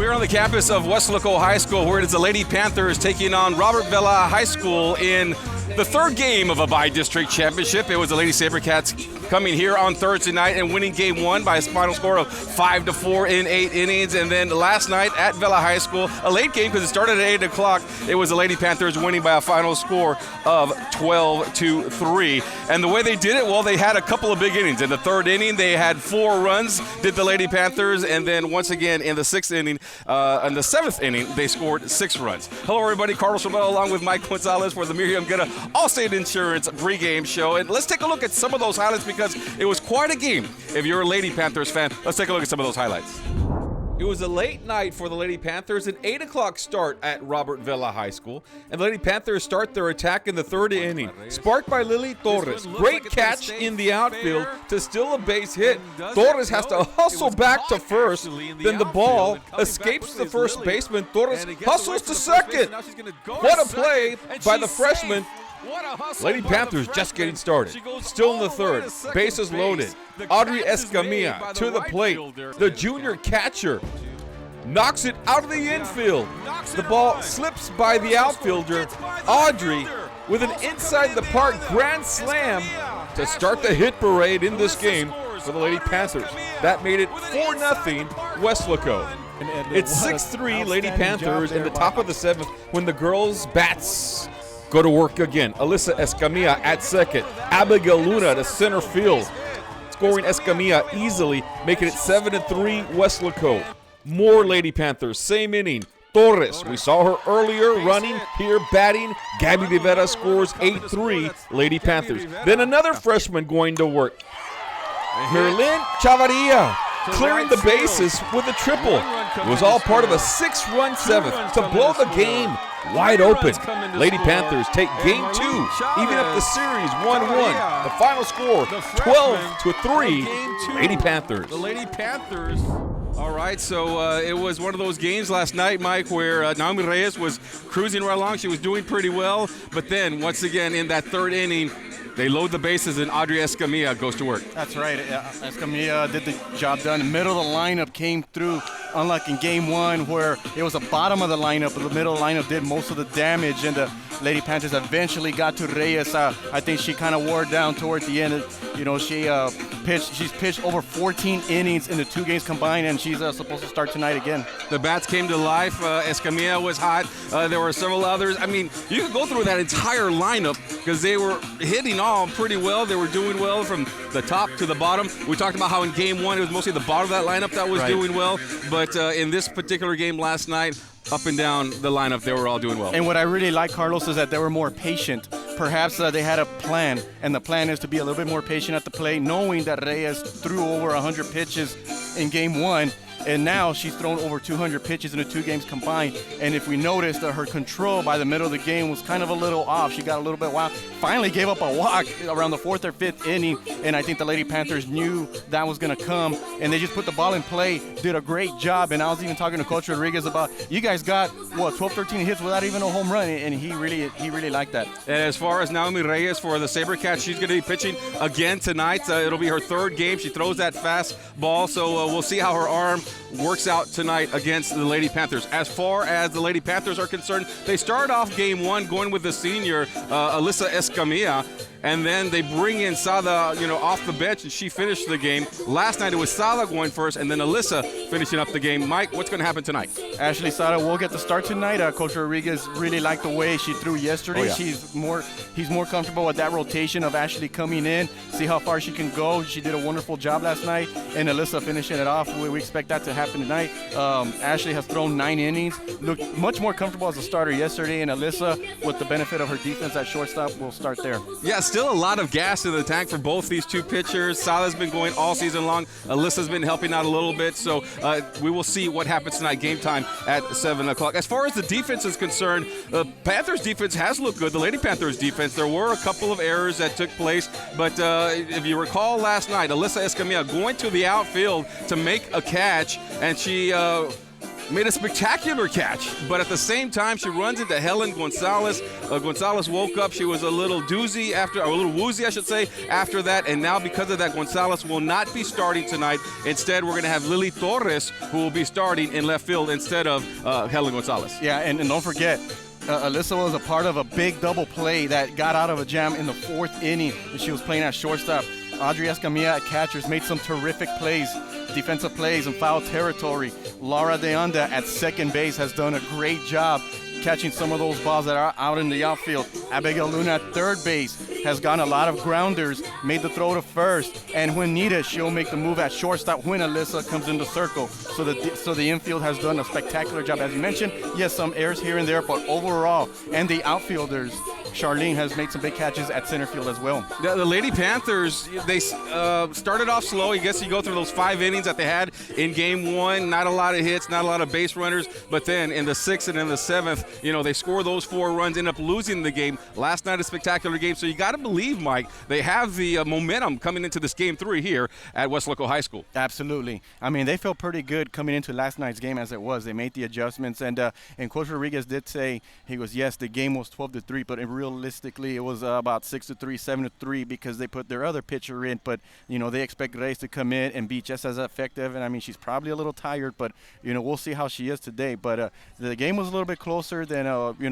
We're on the campus of Weslaco High School, where it is the Lady Panthers taking on Robert Vela High School in the third game of a bi-district championship. It was the Lady SaberCats coming here on Thursday night and winning game one by a final score of 5-4 in 8 innings. And then last night at Vela High School, a late game because it started at 8 o'clock. It was the Lady Panthers winning by a final score of 12-3. And the way they did it, well, they had a couple of big innings. In the third inning, they had 4 runs, did the Lady Panthers. And then once again in the sixth inning, in the seventh inning, they scored 6 runs. Hello, everybody. Carlos Romero along with Mike Gonzalez for the Miriam Guerra Allstate Insurance pregame show. And let's take a look at some of those highlights because it was quite a game. If you're a Lady Panthers fan, let's take a look at some of those highlights. It was a late night for the Lady Panthers, an 8 o'clock start at Robert Vela High School. And the Lady Panthers start their attack in the third inning, sparked by Lily Torres. Great catch in the outfield to steal a base hit. Torres has to hustle back to first. Then the ball escapes the first baseman. Torres hustles to second. What a play by the freshman. Lady Panthers just getting started. Still in the third. Bases loaded. Audrey Escamilla to the plate. The junior catcher knocks it out of the infield. The ball slips by the outfielder. Audrey with an inside the park grand slam to start the hit parade in this game for the Lady Panthers. That made it 4-0 Weslaco. It's 6-3 Lady Panthers in the top of the 7th when the girls' bats go to work again. Alyssa Escamilla at second. Abigail Luna to center field. Scoring Escamilla easily, making it 7-3 Weslaco. More Lady Panthers, same inning. Torres, we saw her earlier running, here batting. Gabby Rivera scores 8-3 Lady Panthers. Then another freshman going to work. Merlin Chavarria clearing the bases with a triple. It was all part of a 6-run seventh to blow the game wide open. Lady Panthers take game 2, even up the series 1-1. The final score 12-3 Lady Panthers. The Lady Panthers. All right, so it was one of those games last night, Mike, where Naomi Reyes was cruising right along. She was doing pretty well, but then once again in that third inning, they load the bases and Audrey Escamilla goes to work. That's right. Escamilla did the job done. The middle of the lineup came through, unlike in game 1 where it was the bottom of the lineup, but the middle of the lineup did most of the damage, and the Lady Panthers eventually got to Reyes. I think she kind of wore down toward the end. You know, she's pitched over 14 innings in the 2 games combined, and she's supposed to start tonight again. The bats came to life. Escamilla was hot. There were several others. I mean, you could go through that entire lineup because they were hitting all pretty well. They were doing well from the top to the bottom. We talked about how in game 1 it was mostly the bottom of that lineup that was doing well, but in this particular game last night, up and down the lineup, they were all doing well. And what I really like, Carlos, is that they were more patient. Perhaps they had a plan, and the plan is to be a little bit more patient at the plate, knowing that Reyes threw over 100 pitches in game 1. And now she's thrown over 200 pitches in the 2 games combined. And if we noticed that her control by the middle of the game was kind of a little off, she got a little bit wild. Finally gave up a walk around the 4th or 5th inning. And I think the Lady Panthers knew that was going to come. And they just put the ball in play, did a great job. And I was even talking to Coach Rodriguez about, you guys got, 12, 13 hits without even a home run. And he really liked that. And as far as Naomi Reyes for the SaberCats, she's going to be pitching again tonight. It'll be her 3rd game. She throws that fast ball. So we'll see how her arm works out tonight against the Lady Panthers. As far as the Lady Panthers are concerned, they start off game 1 going with the senior, Alyssa Escamilla, and then they bring in Sada, off the bench, and she finished the game. Last night it was Sada going first, and then Alyssa finishing up the game. Mike, what's going to happen tonight? Ashley Sada will get the start tonight. Coach Rodriguez really liked the way she threw yesterday. Oh, yeah. He's more comfortable with that rotation of Ashley coming in, see how far she can go. She did a wonderful job last night, and Alyssa finishing it off. We expect that to happen tonight. Ashley has thrown 9 innings, looked much more comfortable as a starter yesterday, and Alyssa, with the benefit of her defense at shortstop, will start there. Yes. Still a lot of gas in the tank for both these 2 pitchers. Sala's been going all season long. Alyssa's been helping out a little bit. So we will see what happens tonight, game time at 7 o'clock. As far as the defense is concerned, the Panthers defense has looked good. The Lady Panthers defense, there were a couple of errors that took place. But if you recall last night, Alyssa Escamilla going to the outfield to make a catch, and she made a spectacular catch, but at the same time, she runs into Helen Gonzalez. Gonzalez woke up. She was a little woozy, I should say, after that, and now because of that, Gonzalez will not be starting tonight. Instead, we're going to have Lily Torres, who will be starting in left field instead of Helen Gonzalez. Yeah, and don't forget, Alyssa was a part of a big double play that got out of a jam in the 4th inning, and she was playing at shortstop. Audrey Escamilla at catchers made some terrific plays, defensive plays in foul territory. Laura De Anda at second base has done a great job catching some of those balls that are out in the outfield. Abigail Luna at third base has gotten a lot of grounders, made the throw to first, and when needed, she'll make the move at shortstop when Alyssa comes in the circle. So the infield has done a spectacular job. As you mentioned, yes, some errors here and there, but overall, and the outfielders, Charlene has made some big catches at center field as well. The Lady Panthers, they started off slow. I guess you go through those 5 innings that they had in game 1. Not a lot of hits, not a lot of base runners. But then in the 6th and in the 7th, they score those 4 runs, end up losing the game. Last night, a spectacular game. So you got to believe, Mike, they have the momentum coming into this game 3 here at West Loco High School. Absolutely. I mean, they felt pretty good coming into last night's game as it was. They made the adjustments. And Coach Rodriguez did say, he goes, yes, the game was 12-3, but realistically, it was about 6-3, 7-3 because they put their other pitcher in. But, they expect Reyes to come in and be just as effective. And, I mean, she's probably a little tired, but, we'll see how she is today. But the game was a little bit closer than,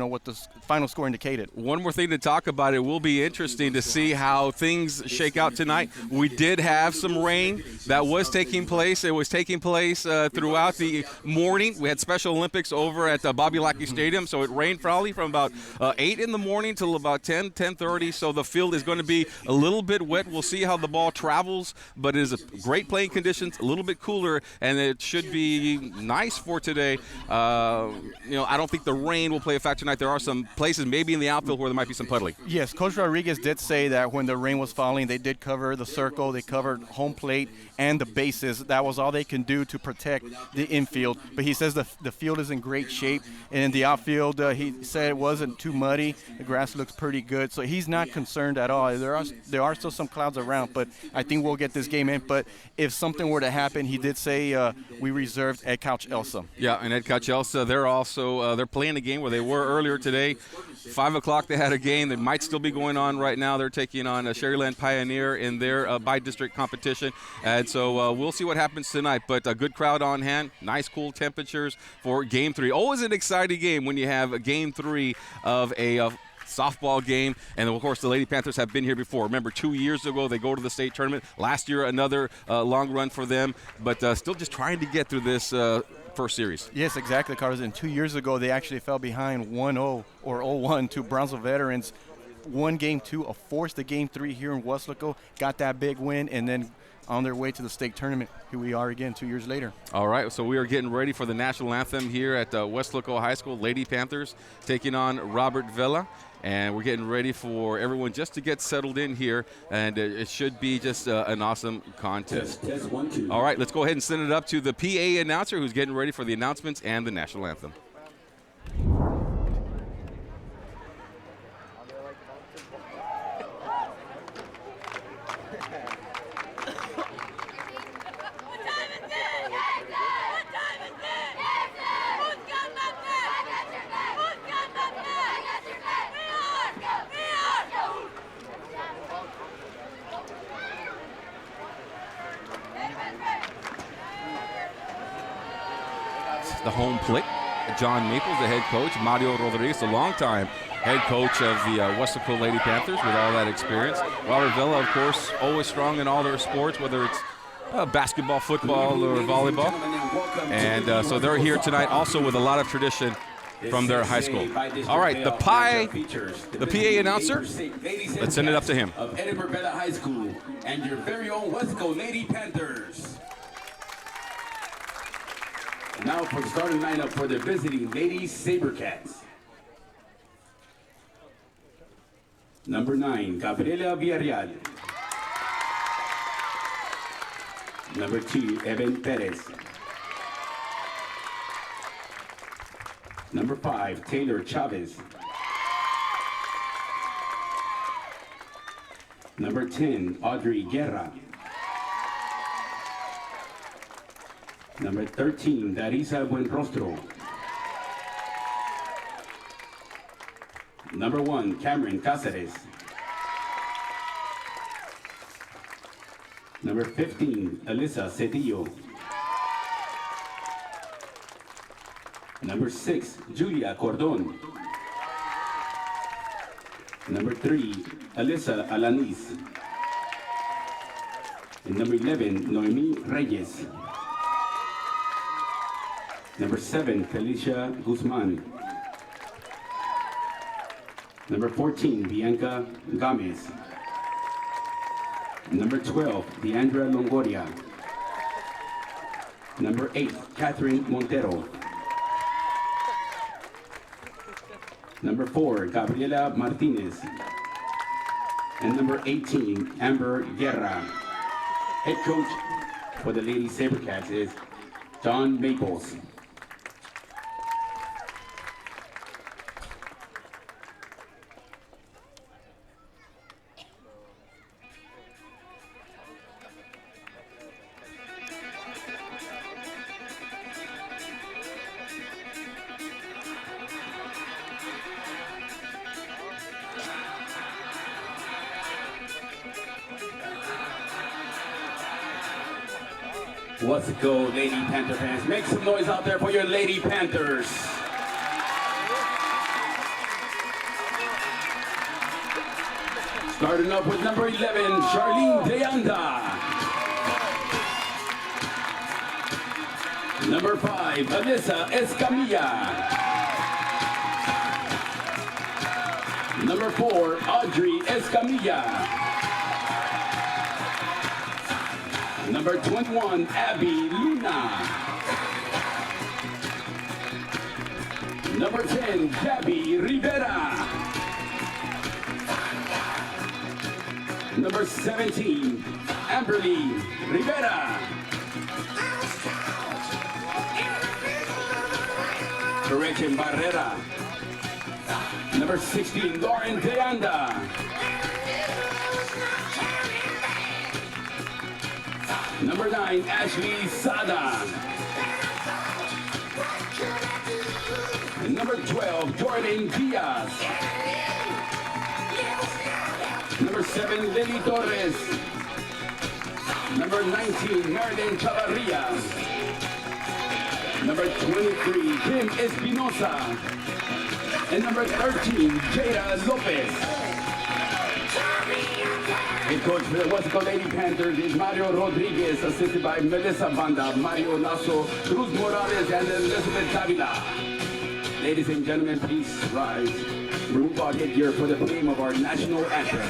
what the final score indicated. One more thing to talk about. It will be interesting to see how things shake out tonight. We did have some rain that was taking place. It was taking place throughout the morning. We had Special Olympics over at Bobby Lackey Stadium, so it rained probably from about 8 in the morning till about 10:30. So the field is going to be a little bit wet. We'll see how the ball travels, but it is a great playing conditions, a little bit cooler, and it should be nice for today. I don't think the rain will play a factor tonight. There are some places maybe in the outfield where there might be some puddling. Yes, Coach Rodriguez did say that when the rain was falling, they did cover the circle, they covered home plate and the bases. That was all they can do to protect the infield. But he says the field is in great shape. And in the outfield, he said it wasn't too muddy. The grass looks pretty good. So he's not concerned at all. There are still some clouds around, but I think we'll get this game in. But if something were to happen, he did say we reserved Ed Couch Elsa. Yeah, and Ed Couch Elsa, they're also they're playing a game where they were earlier today. 5 o'clock they had a game that might still be going on right now. They're taking on Sherryland Pioneer in their by-district competition. And so we'll see what happens tonight. But a good crowd on hand, nice cool temperatures for Game 3. Always an exciting game when you have a Game 3 of a softball game. And, of course, the Lady Panthers have been here before. Remember, 2 years ago they go to the state tournament. Last year another long run for them. But still just trying to get through this first series. Yes, exactly, Carlos. And 2 years ago, they actually fell behind 1-0 or 0-1 to Brownsville Veterans. Won Game 2, forced the Game 3 here in West Loco, got that big win, and then on their way to the state tournament. Here we are again 2 years later. All right, so we are getting ready for the national anthem here at West Loco High School. Lady Panthers taking on Robert Vela. And we're getting ready for everyone just to get settled in here, and it should be just an awesome contest. Test 1, 2. All right, let's go ahead and send it up to the PA announcer who's getting ready for the announcements and the national anthem. The home plate, John Maples, the head coach, Mario Rodriguez, the longtime head coach of the West Loco Lady Panthers with all that experience. Robert Vela, of course, always strong in all their sports, whether it's basketball, football, or volleyball. And so they're here tonight also with a lot of tradition from their high school. All right, the PA announcer, let's send it up to him. Of Edinburg Vela High School and your very own West Loco Lady Panthers. Now for the starting lineup for the visiting Ladies Sabercats. Number 9, Gabriela Villarreal. Number 2, Evan Perez. Number 5, Taylor Chavez. Number 10, Audrey Guerra. Number 13, Darisa Buenrostro. Number 1, Cameron Cáceres. Number 15, Alyssa Cedillo. Number 6, Julia Cordon. Number 3, Alyssa Alanis. And number 11, Noemi Reyes. Number 7, Felicia Guzman. Number 14, Bianca Gomez. Number 12, Deandra Longoria. Number 8, Catherine Montero. Number 4, Gabriela Martinez. And number 18, Amber Guerra. Head coach for the Lady Sabercats is John Maples. Let's go, Lady Panther fans. Make some noise out there for your Lady Panthers. Starting up with number 11, Charlene Deanda. Number 5, Alyssa Escamilla. Number 4, Audrey Escamilla. Number 21, Abby Luna. Number 10, Gabby Rivera. Number 17, Amberly Rivera. Correction, Barrera. Number 16, Lauren Deanda. Number 9, Ashley Sada. And number 12, Jordan Diaz. Number 7, Lily Torres. Number 19, Marilyn Chavarria. Number 23, Kim Espinosa. And number 13, Jada Lopez. Head coach for the West Coast Lady Panthers is Mario Rodriguez, assisted by Melissa Banda, Mario Lasso, Cruz Morales, and Elizabeth Davila. Ladies and gentlemen, please rise. Remove our headgear for the theme of our national anthem.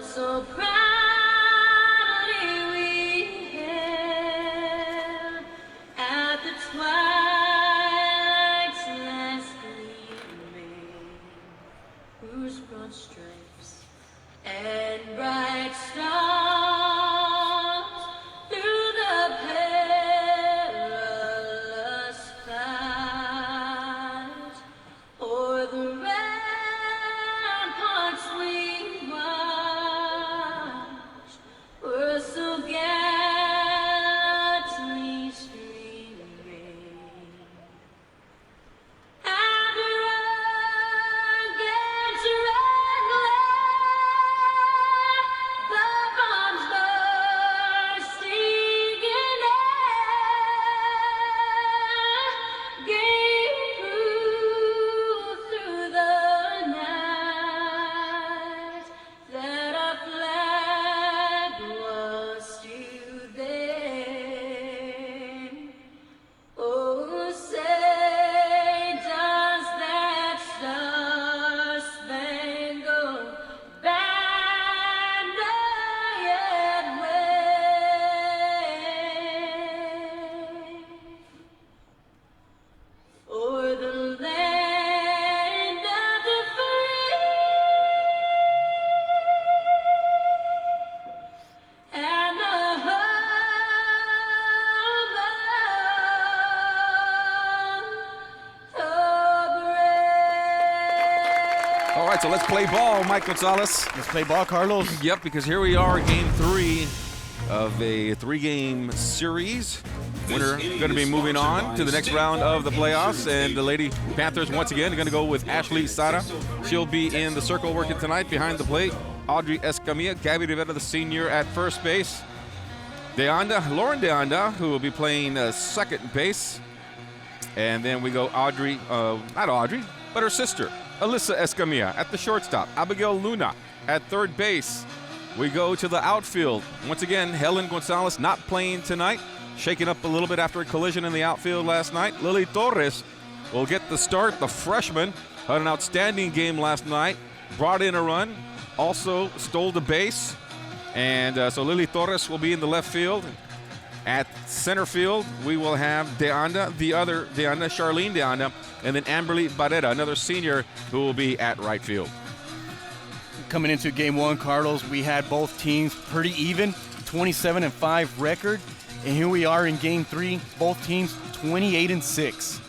So proudly we hailed at the twilight's last gleam. All right, so let's play ball, Mike Gonzalez. Let's play ball, Carlos. Yep, because here we are, game 3 of a 3-game series. Winner going to be moving on to the next round of the playoffs, and the Lady Panthers once again are going to go with Ashley Sara. She'll be in the circle working tonight behind the plate. Audrey Escamilla, Gabby Rivera, the senior, at first base. Lauren Deanda, who will be playing second base. And then we go Audrey, not Audrey, but her sister, Alyssa Escamilla, at the shortstop. Abigail Luna at third base. We go to the outfield. Once again, Helen Gonzalez not playing tonight, shaken up a little bit after a collision in the outfield last night. Lily Torres will get the start. The freshman had an outstanding game last night, brought in a run, also stole the base. And so Lily Torres will be in the left field. At center field, we will have Deanda, the other Deanda, Charlene Deanda, and then Amberly Barrera, another senior, who will be at right field. Coming into game 1, Carlos, we had both teams pretty even, 27-5 record. And here we are in game 3, both teams 28-6.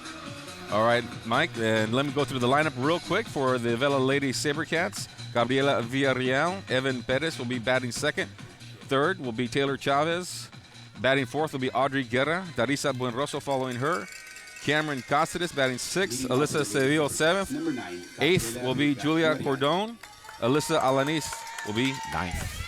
All right, Mike, and let me go through the lineup real quick for the Vela Lady Sabercats. Gabriela Villarreal, Evan Perez will be batting second. Third will be Taylor Chavez. Batting fourth will be Audrey Guerra. Darisa Buenroso following her. Cameron Cáceres batting sixth. Alyssa Cedillo seventh. Eighth will be Julia Cordon. Alyssa Alanis will be ninth.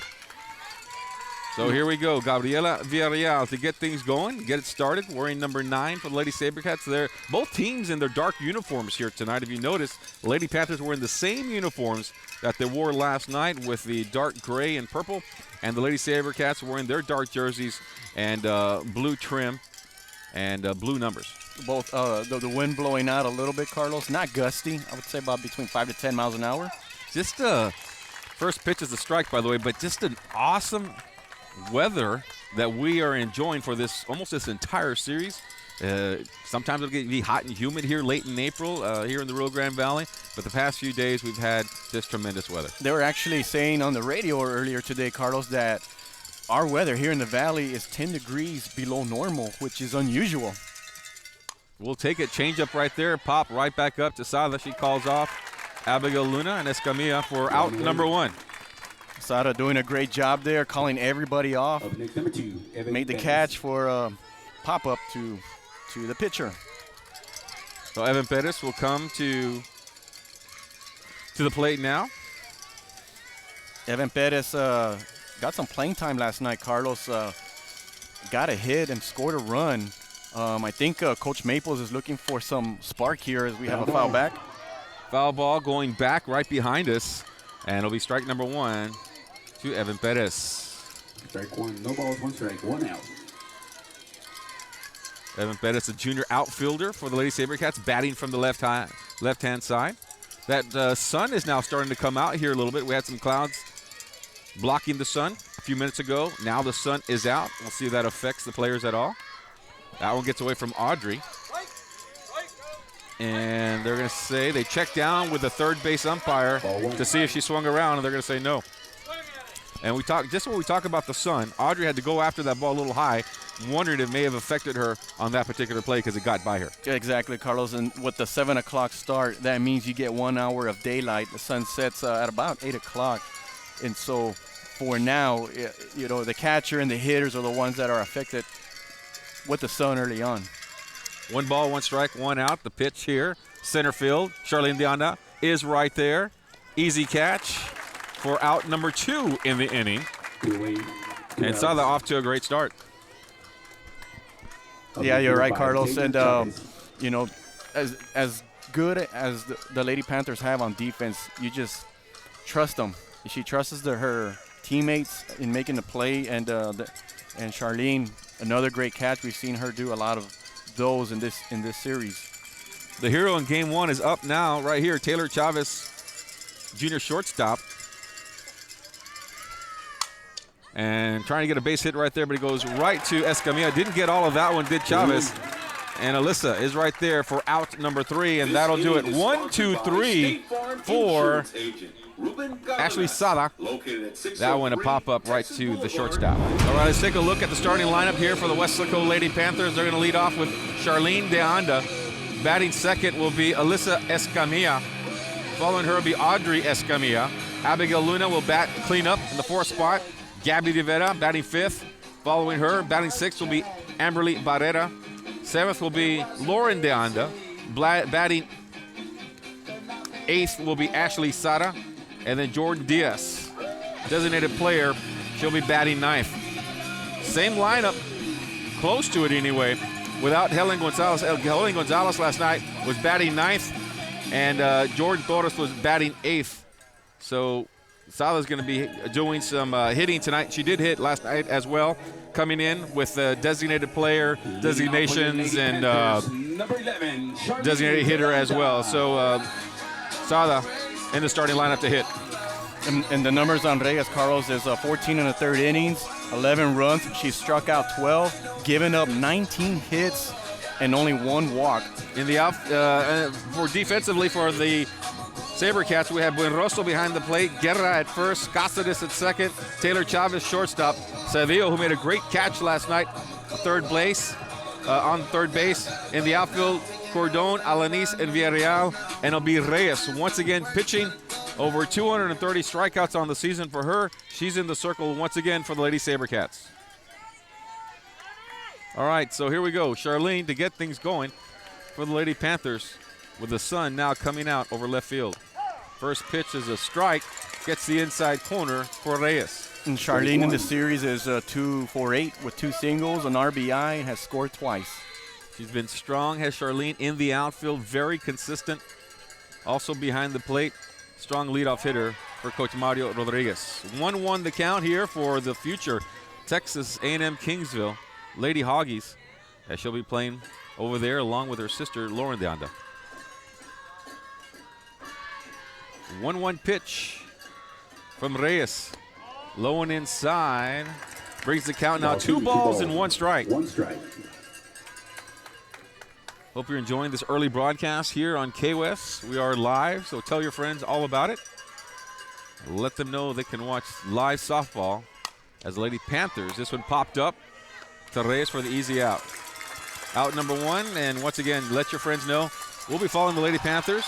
So here we go. Gabriela Villarreal to get things going, get it started, wearing number 9 for the Lady Sabercats. They're both teams in their dark uniforms here tonight. If you notice, the Lady Panthers were in the same uniforms that they wore last night with the dark gray and purple, and the Lady Sabercats were wearing their dark jerseys and blue trim and blue numbers. Both the wind blowing out a little bit, Carlos. Not gusty. I would say about between 5 to 10 miles an hour. Just first pitch is a strike, by the way, but just an awesome weather that we are enjoying for this almost this entire series. Sometimes it'll be hot and humid here late in April here in the Rio Grande Valley, but the past few days we've had this tremendous weather. They were actually saying on the radio earlier today, Carlos, that our weather here in the valley is 10 degrees below normal, which is unusual. We'll take it, change up right there, pop right back up to Sada. She calls off Abigail Luna and Escamilla for out number 1. Sada doing a great job there, calling everybody off. Number 2, Made the catch for pop-up to the pitcher. So Evan Perez will come to the plate now. Evan Perez got some playing time last night, Carlos. Got a hit and scored a run. I think Coach Maples is looking for some spark here as we have a foul back. Foul ball going back right behind us, and it'll be strike number 1 to Evan Perez. Strike 1, no balls, 1 strike, 1 out. Evan Perez, a junior outfielder for the Lady Sabercats, batting from the left-hand side. That sun is now starting to come out here a little bit. We had some clouds blocking the sun a few minutes ago. Now the sun is out. We'll see if that affects the players at all. That one gets away from Audrey. And they're going to say they check down with the third base umpire to see if she swung around, and they're going to say no. And we talk just when we talk about the sun, Audrey had to go after that ball a little high, wondering if it may have affected her on that particular play because it got by her. Exactly, Carlos. And with the 7 o'clock start, that means you get 1 hour of daylight. The sun sets at about 8 o'clock. And so for now, you know, the catcher and the hitters are the ones that are affected with the sun early on. 1 ball, 1 strike, 1 out. The pitch here, center field. Charlene Deanda is right there. Easy catch for out number 2 in the inning. And Sada off to a great start. Yeah, you're right, Carlos. And, you know, as good as the Lady Panthers have on defense, you just trust them. She trusts her teammates in making the play. And Charlene, another great catch. We've seen her do a lot of those in this series. The hero in game 1 is up now right here. Taylor Chavez, junior shortstop. And trying to get a base hit right there, but he goes right to Escamilla. Didn't get all of that one, did Chavez. And Alyssa is right there for out number 3, and that'll do it. 1, 2, 3 for Ashley Sada. That one a pop-up right to the shortstop. All right, let's take a look at the starting lineup here for the Weslaco Lady Panthers. They're going to lead off with Charlene Deanda. Batting second will be Alyssa Escamilla. Following her will be Audrey Escamilla. Abigail Luna will bat cleanup in the 4th spot. Gabby De Vera batting 5th. Following her, batting 6th will be Amberly Barrera. 7th will be Lauren De Anda. Batting 8th will be Ashley Sara. And then Jordan Diaz, designated player, she'll be batting 9th. Same lineup, close to it anyway, without Helen Gonzalez. Helen Gonzalez last night was batting 9th, and Jordan Torres was batting 8th. So Sala's going to be doing some hitting tonight. She did hit last night as well, coming in with designated player designations and designated hitter as well. So Sala in the starting lineup to hit. And the numbers on Reyes, Carlos, is 14 in the 3rd innings, 11 runs. She struck out 12, given up 19 hits, and only 1 walk. In the out for defensively for the SaberCats, we have Buenrostro behind the plate, Guerra at first, Cáceres at second, Taylor Chavez shortstop, Cedillo, who made a great catch last night, on third base. In the outfield, Cordon, Alanis, and Villarreal, and it'll be Reyes once again pitching. Over 230 strikeouts on the season for her. She's in the circle once again for the Lady SaberCats. All right, so here we go. Charlene to get things going for the Lady Panthers, with the sun now coming out over left field. First pitch is a strike, gets the inside corner for Reyes. And Charlene in the series is 2 for 8 with 2 singles, an RBI, and has scored twice. She's been strong, has Charlene in the outfield, very consistent. Also behind the plate, strong leadoff hitter for Coach Mario Rodriguez. 1-1 the count here for the future Texas A&M Kingsville Lady Hoggies, as she'll be playing over there along with her sister Lauren De Anda. 1-1 pitch from Reyes. Low and inside. Brings the count now 2 balls and 1 strike. 1 strike. Hope you're enjoying this early broadcast here on KWES. We are live, so tell your friends all about it. Let them know they can watch live softball as the Lady Panthers. This one popped up to Reyes for the easy out. Out number 1, and once again, let your friends know we'll be following the Lady Panthers.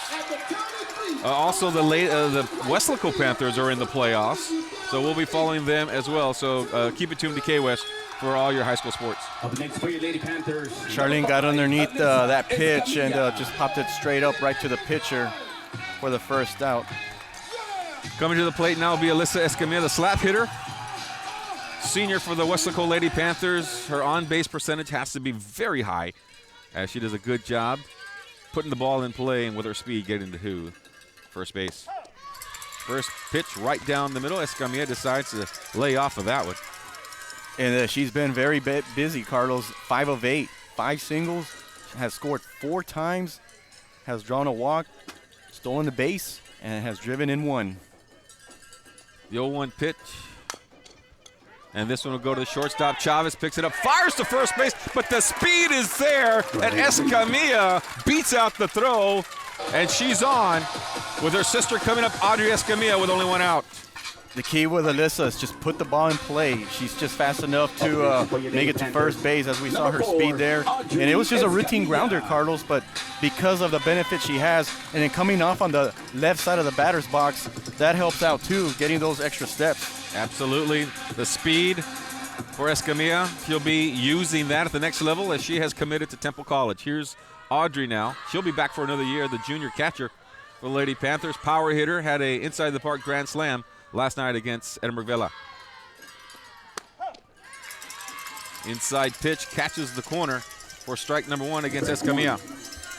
Also, the Weslaco Panthers are in the playoffs, so we'll be following them as well. So keep it tuned to KWES for all your high school sports. Up next for your Lady Panthers. Charlene got underneath that pitch and just popped it straight up right to the pitcher for the first out. Coming to the plate now will be Alyssa Escamilla, the slap hitter. Senior for the Weslaco Lady Panthers. Her on-base percentage has to be very high, as she does a good job putting the ball in play and with her speed getting to first base. First pitch right down the middle. Escamilla decides to lay off of that one. And she's been very busy, Carlos. 5 of 8, 5 singles, has scored 4 times, has drawn a walk, stolen the base, and has driven in 1. The 0-1 pitch. And this one will go to the shortstop. Chavez picks it up, fires to first base, but the speed is there, and Escamilla beats out the throw, and she's on with her sister coming up, Audrey Escamilla, with only 1 out. The key with Alyssa is just put the ball in play. She's just fast enough to make it to first base, as we saw her speed there. And it was just a routine grounder, Carlos, but because of the benefit she has, and then coming off on the left side of the batter's box, that helps out too, getting those extra steps. Absolutely. The speed for Escamilla, she'll be using that at the next level as she has committed to Temple College. Here's Audrey now. She'll be back for another year, the junior catcher for the Lady Panthers. Power hitter, had a inside the park grand slam last night against Edinburg Vela. Inside pitch, catches the corner for strike number 1 against Escamilla.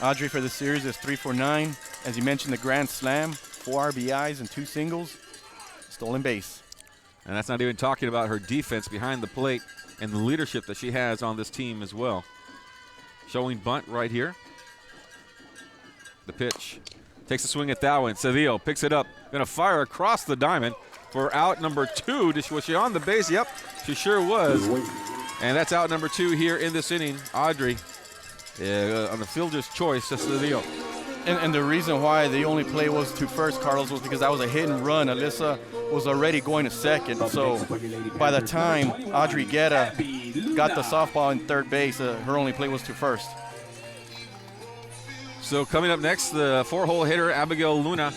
Audrey for the series is 3 for 9. As you mentioned, the grand slam, 4 RBIs and 2 singles, stolen base. And that's not even talking about her defense behind the plate and the leadership that she has on this team as well. Showing bunt right here. The pitch. Takes a swing at that one. Cedillo picks it up. Going to fire across the diamond for out number 2. Was she on the base? Yep, she sure was. And that's out number 2 here in this inning. Audrey on the fielder's choice to Cedillo. And the reason why the only play was to first, Carlos, was because that was a hit and run. Alyssa was already going to second. So by the time Audrey Guerra got the softball in third base, her only play was to first. So coming up next, the 4-hole hitter, Abigail Luna,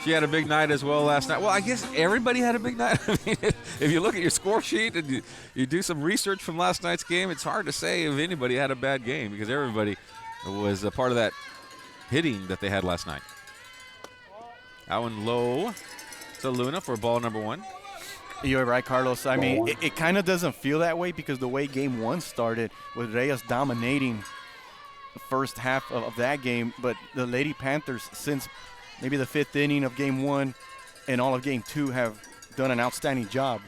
She had a big night as well last night. Well, I guess everybody had a big night. I mean, if you look at your score sheet and you do some research from last night's game, it's hard to say if anybody had a bad game because everybody was a part of that hitting that they had last night. That one low to Luna for ball number 1. You're right, Carlos. I mean, it kind of doesn't feel that way because the way game 1 started with Reyes dominating the first half of that game, but the Lady Panthers, since maybe the 5th inning of game 1 and all of game 2, have done an outstanding job.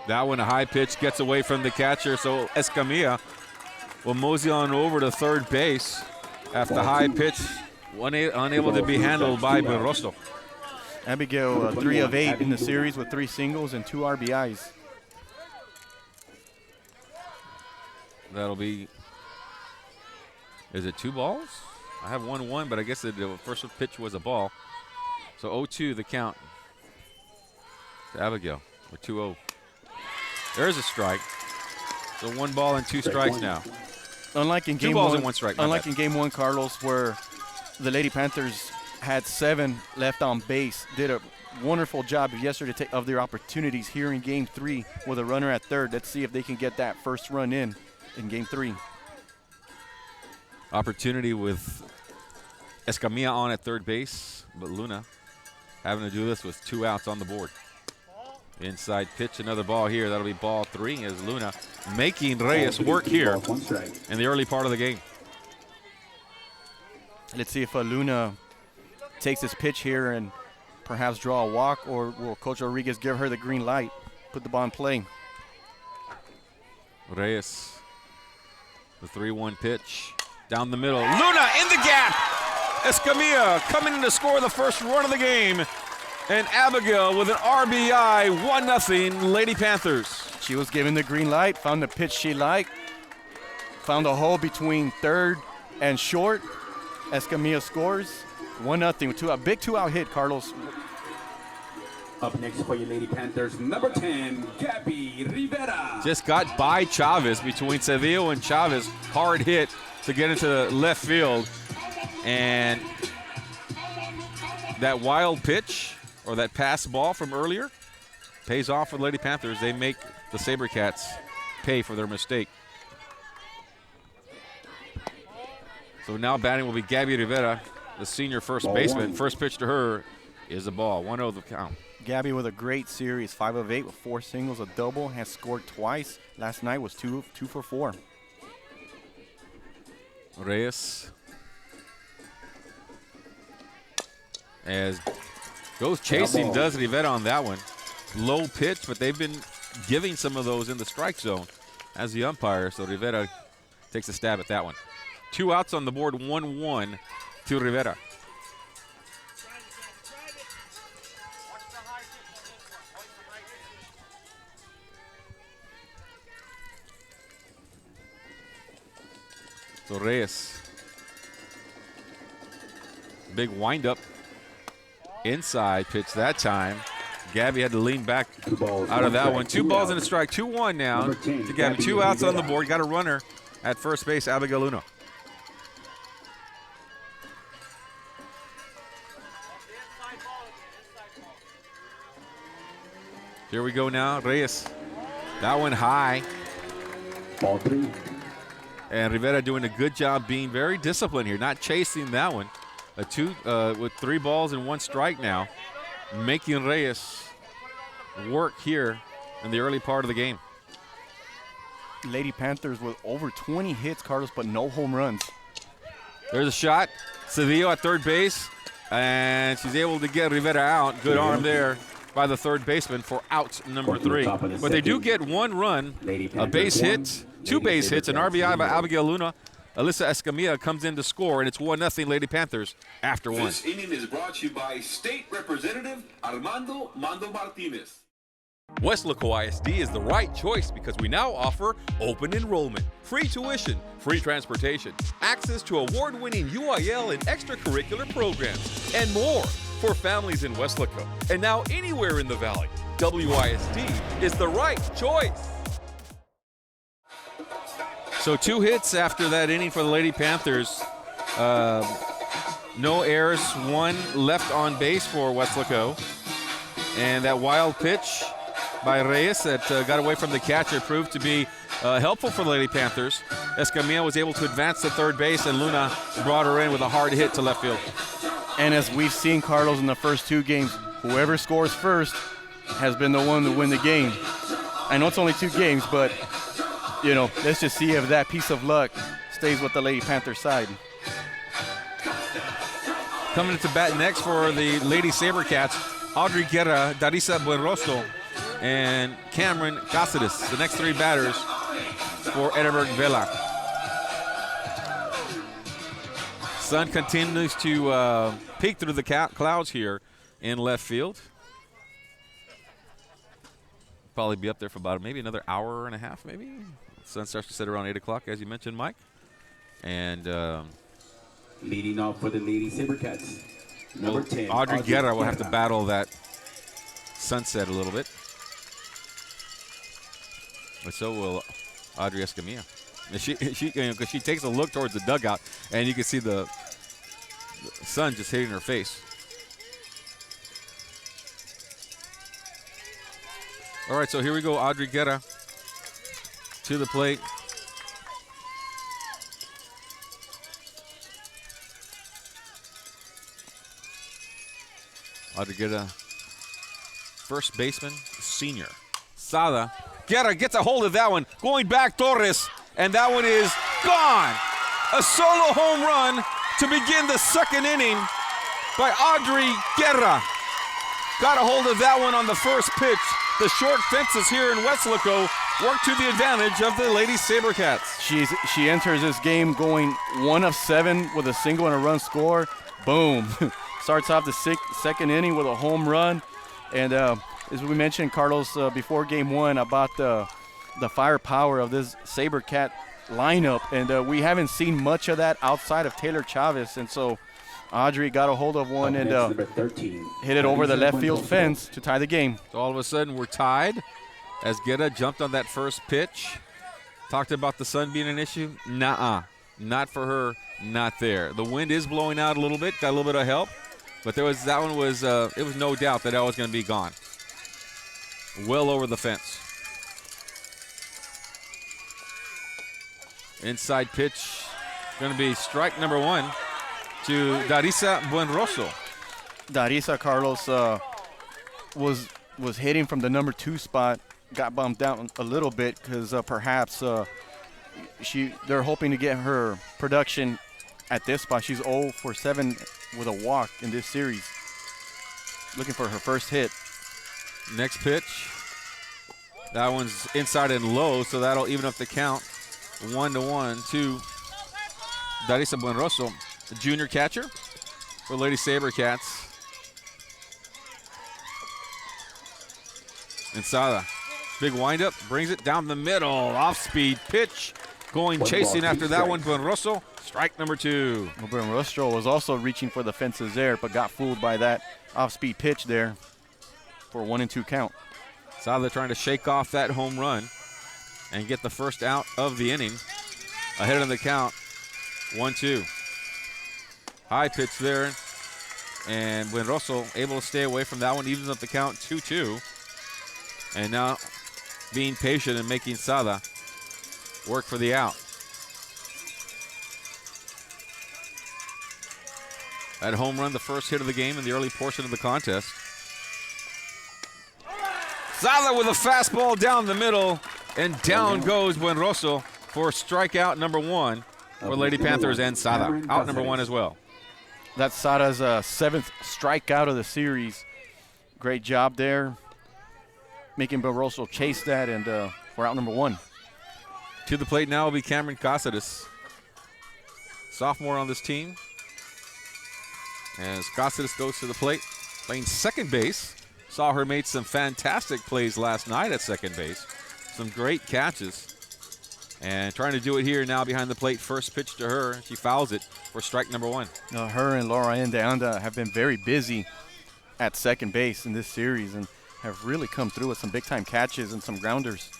That one, a high pitch, gets away from the catcher, so Escamilla will mosey on over to third base after high pitch, unable to be handled by Barroso. Abigail, 3 of 8 in the series with 3 singles and 2 RBIs. That'll be, is it 2 balls? I have 1-1, but I guess the first pitch was a ball. So 0-2 the count to Abigail with 2-0. There's a strike. So 1 ball and 2 strikes now. Unlike in game 2 balls 1, and 1 strike. unlike in game 1, Carlos, where the Lady Panthers had 7 left on base, did a wonderful job yesterday of their opportunities here in game 3 with a runner at third. Let's see if they can get that first run in game 3. Opportunity with Escamilla on at third base, but Luna having to do this with 2 outs on the board. Inside pitch, another ball here. That'll be ball 3 as Luna making Reyes work here in the early part of the game. Let's see if Luna takes this pitch here and perhaps draw a walk, or will Coach Rodriguez give her the green light, put the ball in play. Reyes, the 3-1 pitch. Down the middle, Luna in the gap. Escamilla coming in to score the first run of the game. And Abigail with an RBI, 1-0 Lady Panthers. She was given the green light, found the pitch she liked, found a hole between third and short. Escamilla scores, 1-0, a big 2-out hit, Carlos. Up next for you, Lady Panthers, number 10, Gabby Rivera. Just got by Chavez, between Cedillo and Chavez. Hard hit to get into the left field. And that wild pitch, or that pass ball from earlier, pays off for the Lady Panthers. They make the SaberCats pay for their mistake. So now batting will be Gabby Rivera, the senior first baseman. First pitch to her is a ball, 1-0 the count. Gabby with a great series, 5 of 8 with 4 singles, a double, has scored twice. Last night was 2 for 4. Reyes as goes chasing, does Rivera on that one. Low pitch, but they've been giving some of those in the strike zone as the umpire, so Rivera takes a stab at that one. 2 outs on the board, 1-1 to Rivera. So Reyes, big windup, inside pitch that time. Gabby had to lean back out of that one. 2 balls and a strike, 2-1 now to Gabby. 2 outs on the board, got a runner at first base, Abigail Luna. Here we go now, Reyes. That one high. Ball 3. And Rivera doing a good job being very disciplined here, not chasing that one. With 3 balls and 1 strike now, making Reyes work here in the early part of the game. Lady Panthers with over 20 hits, Carlos, but no home runs. There's a shot. Cedillo at third base, and she's able to get Rivera out. Good arm there by the third baseman for out number 3. But they do get 1 run, a base hit, 2 base hits, an RBI by Abigail Luna. Alyssa Escamilla comes in to score, and it's 1-0 Lady Panthers after 1. This inning is brought to you by State Representative Armando Mando Martinez. Weslaco ISD is the right choice because we now offer open enrollment, free tuition, free transportation, access to award-winning UIL and extracurricular programs, and more for families in Weslaco. And now anywhere in the Valley, WISD is the right choice. So 2 hits after that inning for the Lady Panthers. No errors, 1 left on base for Westlaco. And that wild pitch by Reyes that got away from the catcher proved to be helpful for the Lady Panthers. Escamilla was able to advance to third base, and Luna brought her in with a hard hit to left field. And as we've seen, Carlos, in the first 2 games, whoever scores first has been the one to win the game. I know it's only 2 games, but, you know, let's just see if that piece of luck stays with the Lady Panther side. Coming into bat next for the Lady Sabercats, Audrey Guerra, Darisa Buenrostro, and Cameron Cáceres, the next 3 batters for Edinburg Vela. Sun continues to peek through the clouds here in left field. Probably be up there for about maybe another hour and a half, maybe. Sun starts to set around 8 o'clock, as you mentioned, Mike. And Leading off for the Lady Sabercats, number 10. Audrey Guerra will have to battle that sunset a little bit. But so will Audrey Escamilla. She because she takes a look towards the dugout, and you can see the sun just hitting her face. All right, so here we go. Audrey Guerra to the plate. Audrey Guerra, first baseman, senior. Sada. Guerra gets a hold of that one. Going back, Torres. And that one is gone. A solo home run to begin the 2nd inning by Audrey Guerra. Got a hold of that one on the first pitch. The short fences here in Westlaco work to the advantage of the Lady Sabercats. She enters this game going 1 of 7 with a single and a run score. Boom. Starts off the 2nd inning with a home run. And as we mentioned, Carlos, before game 1 about the firepower of this Sabercat lineup. And we haven't seen much of that outside of Taylor Chavez. And so Audrey got a hold of one and hit it over the left field fence to tie the game. So all of a sudden we're tied as Guerra jumped on that first pitch. Talked about the sun being an issue. Nuh-uh. Not for her, not there. The wind is blowing out a little bit, got a little bit of help. But it was no doubt that was going to be gone. Well over the fence. Inside pitch, going to be strike number 1 to Darisa Buenrostro. Darisa, Carlos, was hitting from the number 2 spot, got bumped down a little bit because perhaps they're hoping to get her production at this spot. She's 0 for 7 with a walk in this series. Looking for her first hit. Next pitch. That one's inside and low, so that'll even up the count. 1-1 to Darisa Buenrostro, the junior catcher for Lady Sabercats. Insada. Big windup, brings it down the middle. Off-speed pitch. Going chasing after that one, Buenrostro. Strike number 2. Well, Buenrostro was also reaching for the fences there, but got fooled by that off-speed pitch there for a 1-2 count. Sada trying to shake off that home run and get the first out of the inning. Ahead of the count, 1-2. High pitch there, and Buenrostro able to stay away from that one, evens up the count, 2-2. And now being patient and making Sada work for the out. That home run, the first hit of the game in the early portion of the contest. Sada with a fastball down the middle, and down goes Buenrostro for strikeout number 1 for Lady Panthers and Sada. Out number 1 as well. That's Sada's 7th strikeout of the series. Great job there, making Buenrostro chase that, and we're out number 1. To the plate now will be Cameron Cáceres, sophomore on this team. As Cáceres goes to the plate, playing second base. Saw her made some fantastic plays last night at second base. Some great catches. And trying to do it here now behind the plate. First pitch to her. She fouls it for strike number 1. Her and Laura de Anda have been very busy at second base in this series and have really come through with some big-time catches and some grounders.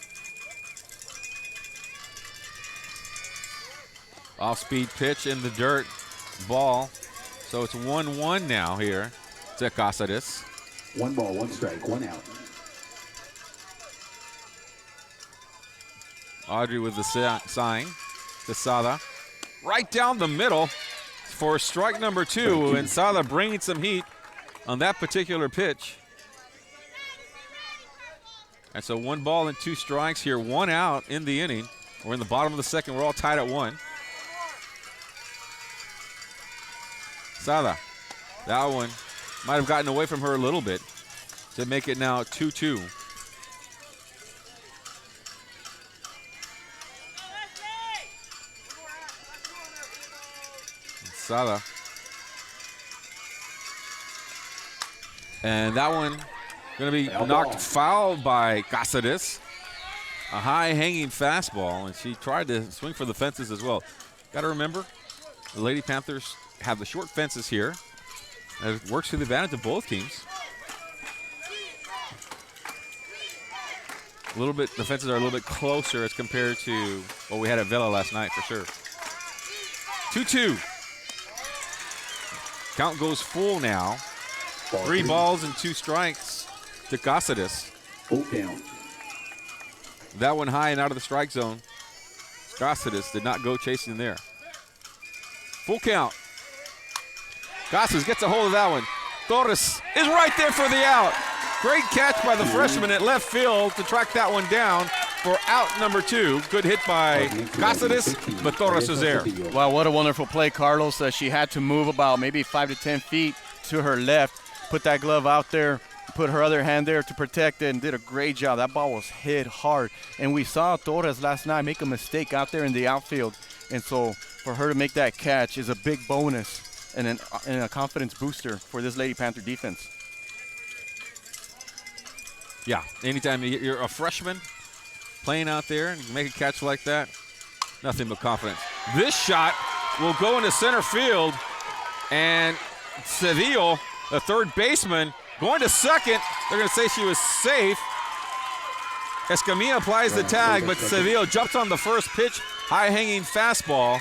Off-speed pitch in the dirt. Ball. So it's 1-1 now here to Cáceres. 1 ball, 1 strike, 1 out. Audrey with the sign to Sada. Right down the middle for strike number 2, and Sada bringing some heat on that particular pitch. And so 1 ball and 2 strikes here, 1 out in the inning. We're in the bottom of the second. We're all tied at 1. Sada, that one might have gotten away from her a little bit to make it now 2-2. Sada. And that one going to be knocked foul by Cáceres. A high-hanging fastball, and she tried to swing for the fences as well. Got to remember, the Lady Panthers have the short fences here. And it works to the advantage of both teams. A little bit, the fences are a little bit closer as compared to what we had at Vela last night, for sure. 2-2. Count goes full now. 3 balls and 2 strikes to Cáceres. Full count. That one high and out of the strike zone. Cáceres did not go chasing there. Full count. Cáceres gets a hold of that one. Torres is right there for the out. Great catch by the freshman at left field to track that one down for out number 2. Good hit by Cáceres, but Torres is there. Wow, what a wonderful play, Carlos. She had to move about maybe 5 to 10 feet to her left, put that glove out there, put her other hand there to protect it, and did a great job. That ball was hit hard. And we saw Torres last night make a mistake out there in the outfield. And so for her to make that catch is a big bonus and a confidence booster for this Lady Panther defense. Yeah, anytime you're a freshman playing out there and you make a catch like that, nothing but confidence. This shot will go into center field, and Cedillo, the third baseman, going to second. They're going to say she was safe. Escamilla applies the tag, but Cedillo jumps on the first pitch, high-hanging fastball,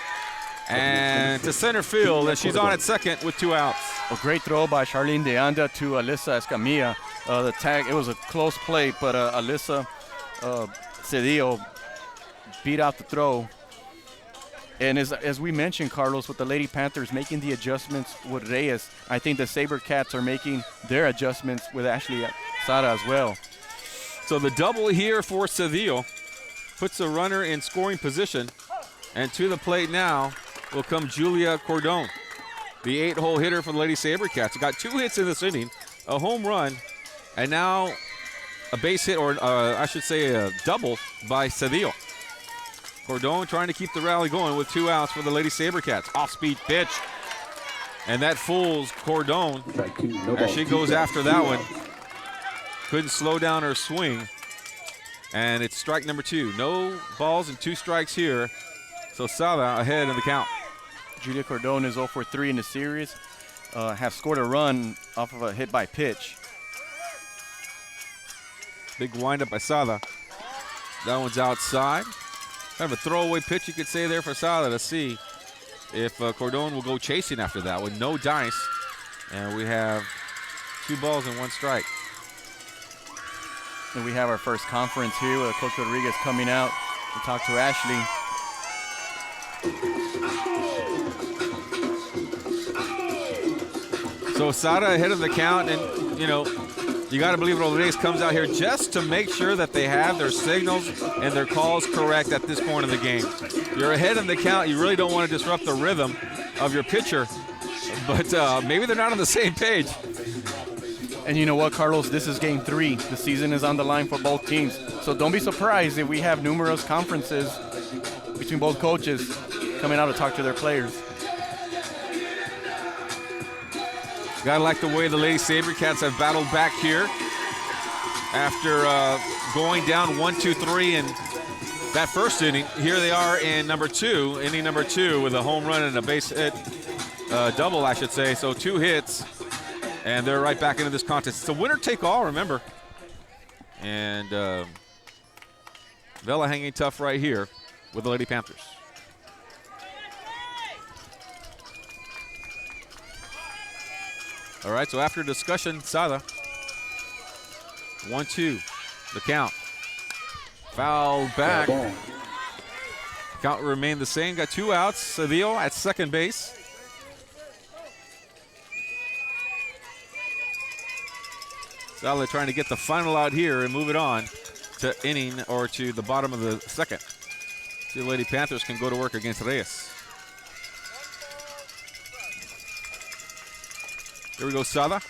and to center field, and she's on at second with 2 outs. A great throw by Charlene De Anda to Alyssa Escamilla. The tag, it was a close play, but Alyssa Cedillo beat out the throw. And as we mentioned, Carlos, with the Lady Panthers making the adjustments with Reyes, I think the SaberCats are making their adjustments with Ashley Sada as well. So the double here for Cedillo puts a runner in scoring position, and to the plate now will come Julia Cordon, the 8-hole hitter for the Lady SaberCats. Got 2 hits in this inning, a home run, and now a base hit, or I should say a double by Cedillo. Cordon trying to keep the rally going with 2 outs for the Lady SaberCats. Off-speed pitch, and that fools Cordon as she goes after that one. Couldn't slow down her swing, and it's strike number 2. No balls and 2 strikes here, so Sada ahead in the count. Julia Cordon is 0 for 3 in the series, have scored a run off of a hit by pitch. Big windup by Sada. That one's outside. Kind of a throwaway pitch, you could say, there for Sada to see if Cordon will go chasing after that with no dice. And we have 2 balls and 1 strike. And we have our first conference here with Coach Rodriguez coming out to talk to Ashley. So Sada ahead of the count, and you know, you got to believe Rodriguez comes out here just to make sure that they have their signals and their calls correct at this point in the game. You're ahead in the count. You really don't want to disrupt the rhythm of your pitcher, but maybe they're not on the same page. And you know what, Carlos? This is game 3. The season is on the line for both teams. So don't be surprised if we have numerous conferences between both coaches coming out to talk to their players. Gotta like the way the Lady SaberCats have battled back here after going down 1-2-3 in that first inning. Here they are in inning number 2 with a home run and a base hit, double, I should say. So 2 hits, and they're right back into this contest. It's a winner take all, remember. And Vela hanging tough right here with the Lady Panthers. All right, so after discussion, Sada. 1-2, the count. Foul back. Count remained the same. Got 2 outs. Seville at second base. Sada trying to get the final out here and move it on to inning or to the bottom of the second. See, the Lady Panthers can go to work against Reyes. Here we go, Sada.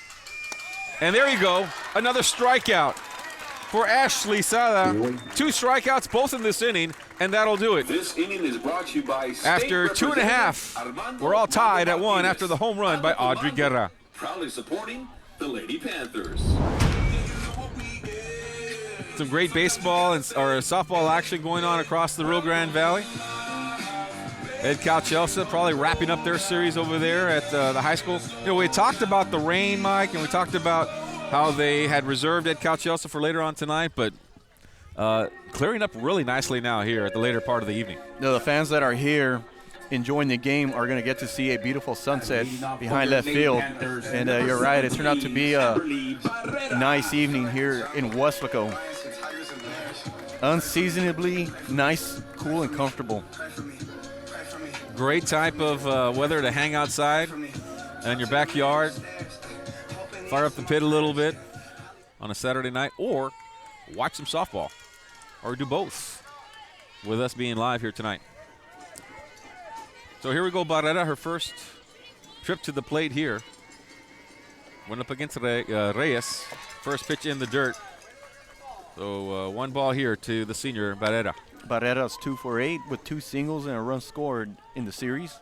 And there you go, another strikeout for Ashley Sada. 2 strikeouts, both in this inning, and that'll do it. This inning is brought to you by After 2.5, we're all tied at 1 after the home run by Audrey Guerra. Proudly supporting the Lady Panthers. Some great baseball or softball action going on across the Rio Grande Valley. Ed Calchelsa probably wrapping up their series over there at the high school. You know, we talked about the rain, Mike, and we talked about how they had reserved Ed Calchelsa for later on tonight, but clearing up really nicely now here at the later part of the evening. No, the fans that are here enjoying the game are going to get to see a beautiful sunset behind left field. And you're right, it turned out to be a nice evening here in Westlaco. Unseasonably nice, cool, and comfortable. Great type of weather to hang outside in your backyard, fire up the pit a little bit on a Saturday night, or watch some softball, or do both with us being live here tonight. So here we go, Barrera, her first trip to the plate here. Went up against Reyes. First pitch in the dirt. So 1 ball here to the senior, Barrera. Barrera's 2 for 8 with 2 singles and a run scored in the series.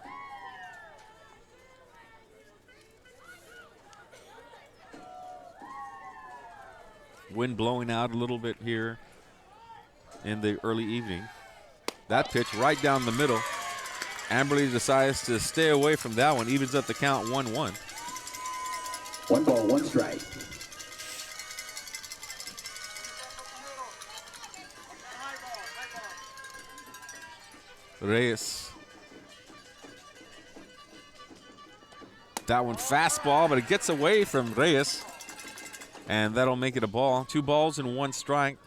Wind blowing out a little bit here in the early evening. That pitch right down the middle. Amberly decides to stay away from that one, evens up the count 1-1. 1 ball, 1 strike. Reyes. That one fastball, but it gets away from Reyes. And that'll make it a ball. 2 balls and 1 strike.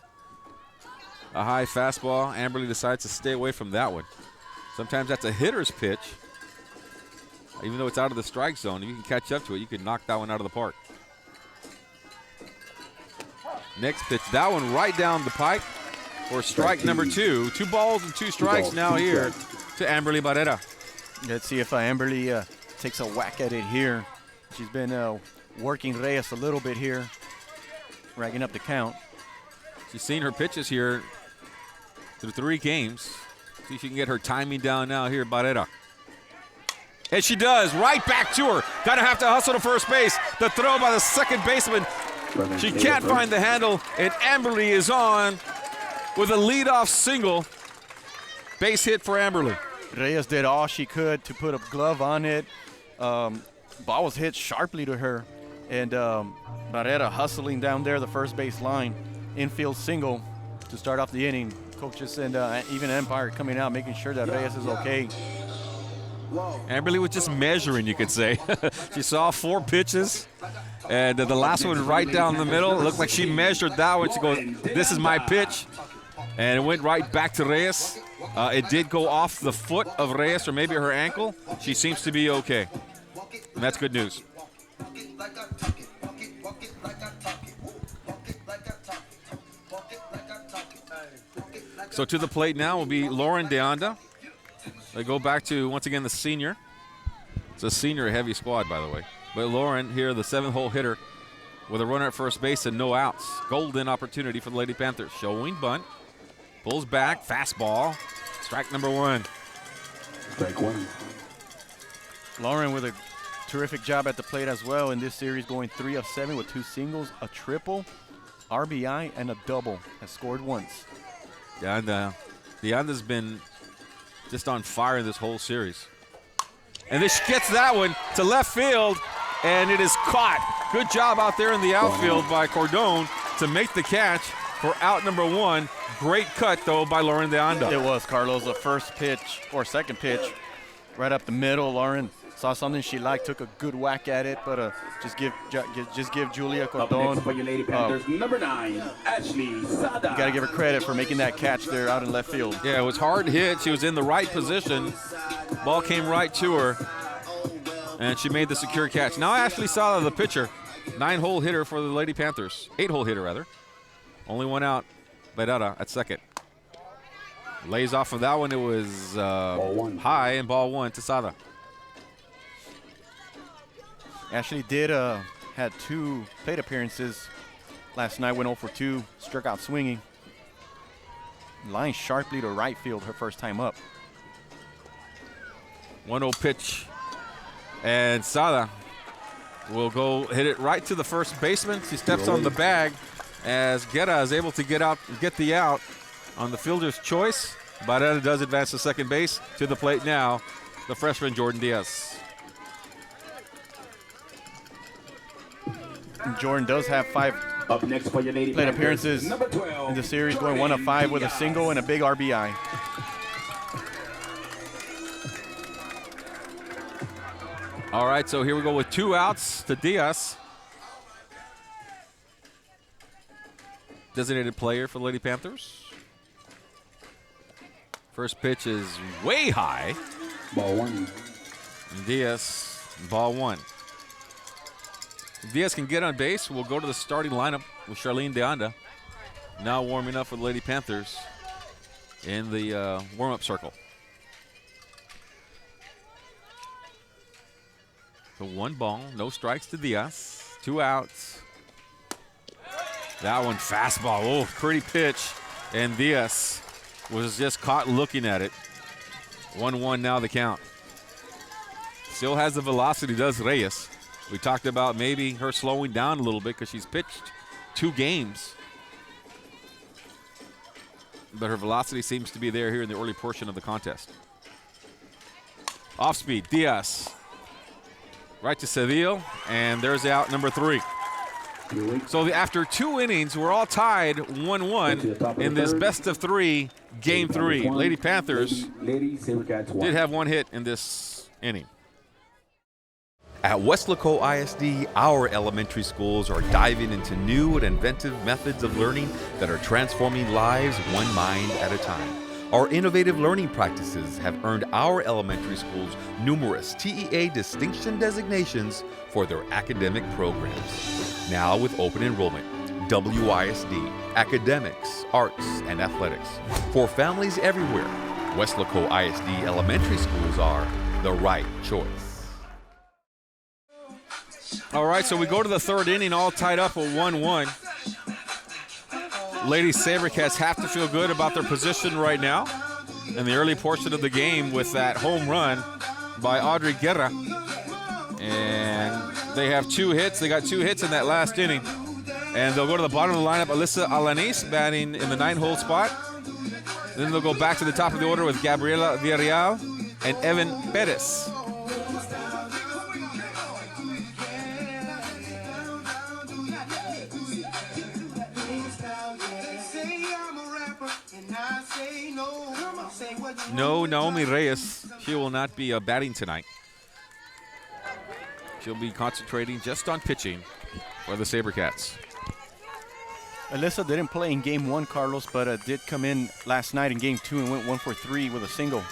A high fastball. Amberly decides to stay away from that one. Sometimes that's a hitter's pitch. Even though it's out of the strike zone, if you can catch up to it, you can knock that one out of the park. Next pitch, that one right down the pike for strike number 2. 2 balls and 2 strikes now here to Amberly Barrera. Let's see if Amberly takes a whack at it here. She's been working Reyes a little bit here, racking up the count. She's seen her pitches here through 3 games. See if she can get her timing down now here, Barrera. And she does, right back to her. Gonna have to hustle to first base. The throw by the second baseman. She can't find the handle, and Amberly is on with a leadoff single. Base hit for Amberly. Reyes did all she could to put a glove on it. Ball was hit sharply to her, and Barrera hustling down there the first base line. Infield single to start off the inning. Coaches and even Empire coming out, making sure that Reyes is okay. Amberly was just measuring, you could say. She saw 4 pitches, and the last one right down the middle. It looked like she measured that one. She goes, this is my pitch. And it went right back to Reyes. It did go off the foot of Reyes, or maybe her ankle. She seems to be okay. And that's good news. So to the plate now will be Lauren DeAnda. They go back to, once again, the senior. It's a senior heavy squad, by the way. But Lauren here, the 7th-hole hitter, with a runner at first base and no outs. Golden opportunity for the Lady Panthers. Showing bunt. Pulls back, fastball. Strike number 1. Strike 1. Lauren with a terrific job at the plate as well in this series, going 3 of 7 with 2 singles, a triple, RBI, and a double. Has scored once. Yeah, and DeAnda's been just on fire this whole series. And this gets that one to left field, and it is caught. Good job out there in the outfield by Cordon to make the catch for out number 1. Great cut, though, by Lauren DeAnda. It was, Carlos, the first pitch, or second pitch, right up the middle. Lauren Saw something she liked, took a good whack at it, but just give Julia Up next Cordon. for your Lady Panthers, number 9, Ashley Sada. You got to give her credit for making that catch there out in left field. Yeah, it was hard hit. She was in the right position. Ball came right to her, and she made the secure catch. Now Ashley Sada, the pitcher, 9-hole hitter for the Lady Panthers. 8-hole hitter, rather. Only one out. Bedara at second. Lays off of that one. It was high, and ball 1 to Sada. Ashley did had 2 plate appearances last night. Went 0 for 2, struck out swinging. Line sharply to right field her first time up. 1-0 pitch, and Sada will go hit it right to the first baseman. She steps on the bag as Guerra is able to get the out on the fielder's choice. Barrera does advance to second base. To the plate now, the freshman Jordan Diaz. Jordan does have 5 Up next for your Lady plate Panthers, appearances number 12, in the series, going 1 of 5 with a single and a big RBI. All right, so here we go with 2 outs to Diaz. Designated player for the Lady Panthers. First pitch is way high. Ball 1. Diaz, ball 1. If Diaz can get on base, we'll go to the starting lineup with Charlene DeAnda. Now warming up for the Lady Panthers in the warm-up circle. So 1 ball, no strikes to Diaz. 2 outs. That one fastball. Oh, pretty pitch. And Diaz was just caught looking at it. 1-1 now the count. Still has the velocity, does Reyes. We talked about maybe her slowing down a little bit because she's pitched 2 games. But her velocity seems to be there here in the early portion of the contest. Off speed, Diaz. Right to Seville, and there's out number 3. So after 2 innings, we're all tied 1-1 in this best of 3, game 3. Lady Panthers did have 1 hit in this inning. At Westlaco ISD, our elementary schools are diving into new and inventive methods of learning that are transforming lives one mind at a time. Our innovative learning practices have earned our elementary schools numerous TEA distinction designations for their academic programs. Now with open enrollment, WISD, academics, arts, and athletics. For families everywhere, Westlaco ISD elementary schools are the right choice. All right, so we go to the 3rd inning, all tied up at 1-1. Lady Sabercats have to feel good about their position right now in the early portion of the game with that home run by Audrey Guerra. And they have 2 hits. They got 2 hits in that last inning. And they'll go to the bottom of the lineup, Alyssa Alanis batting in the 9-hole spot. Then they'll go back to the top of the order with Gabriela Villarreal and Evan Perez. No, Naomi Reyes. She will not be batting tonight. She'll be concentrating just on pitching for the Sabercats. Alyssa didn't play in game 1, Carlos, but did come in last night in game 2 and went 1 for 3 with a single.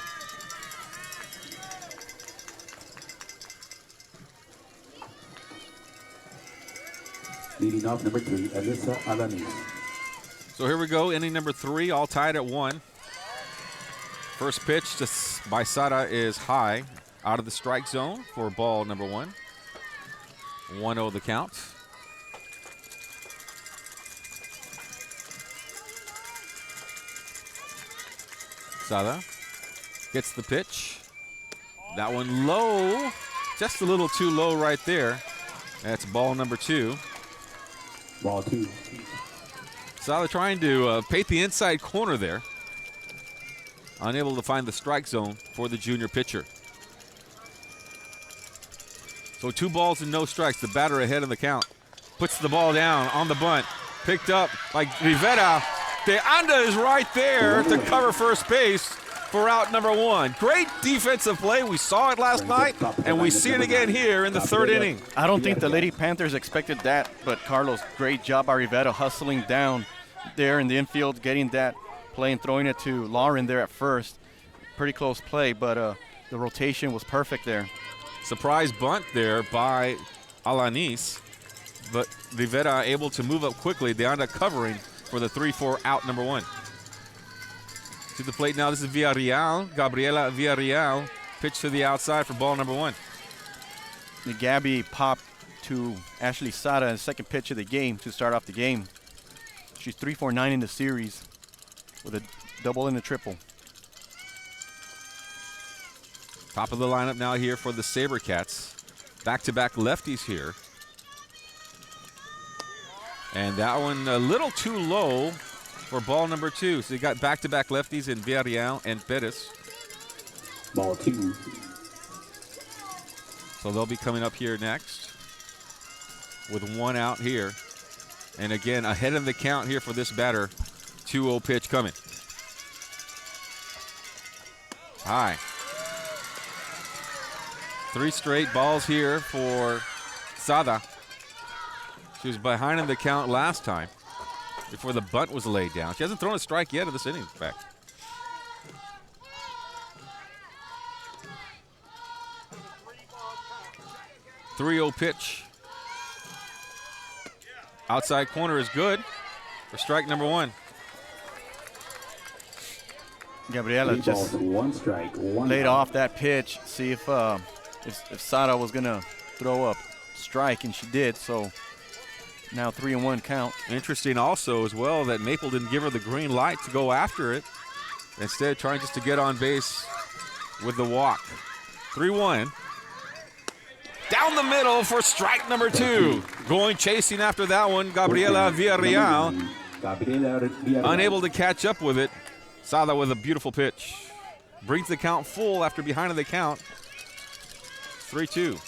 Leading off number 3, Alyssa Alanis. So here we go, inning number 3, all tied at 1. First pitch by Sada is high, out of the strike zone for ball number 1. 1-0 the count. Sada gets the pitch. That one low, just a little too low right there. That's ball number 2. Ball 2. Sada trying to paint the inside corner there. Unable to find the strike zone for the junior pitcher. So 2 balls and no strikes. The batter ahead in the count. Puts the ball down on the bunt. Picked up by Rivera. DeAnda is right there to cover first base for out number 1. Great defensive play. We saw it last night, and we see it again here in the 3rd inning. I don't think the Lady Panthers expected that, but Carlos, great job by Rivera hustling down there in the infield, getting that play and throwing it to Lauren there at first. Pretty close play, but the rotation was perfect there. Surprise bunt there by Alanis, but Rivera able to move up quickly. They end up covering for the 3-4 out number 1. To the plate now, this is Villarreal. Gabriela Villarreal. Pitch to the outside for ball number 1. The Gabby popped to Ashley Sada in the second pitch of the game to start off the game. She's 3 for 9 in the series with a double and a triple. Top of the lineup now here for the SaberCats. Back-to-back lefties here. And that one a little too low for ball number 2. So you got back-to-back lefties in Villarreal and Perez. Ball 2. So they'll be coming up here next with 1 out here. And again, ahead of the count here for this batter. 2-0 pitch coming. High. 3 straight balls here for Sada. She was behind in the count last time before the bunt was laid down. She hasn't thrown a strike yet in this inning, in fact. .30 pitch. Outside corner is good for strike number 1. Gabriela Three just balls, 1 strike, 1 laid out. off that pitch, see if Sada was gonna throw a strike, and she did. So now 3-1 count. Interesting also as well that Maple didn't give her the green light to go after it. Instead, trying just to get on base with the walk. 3-1. Down the middle for strike number 2. Going chasing after that one, Gabriela Villarreal. Gabriela Villarreal. Unable to catch up with it. Sada with a beautiful pitch. Brings the count full after behind of the count. 3-2.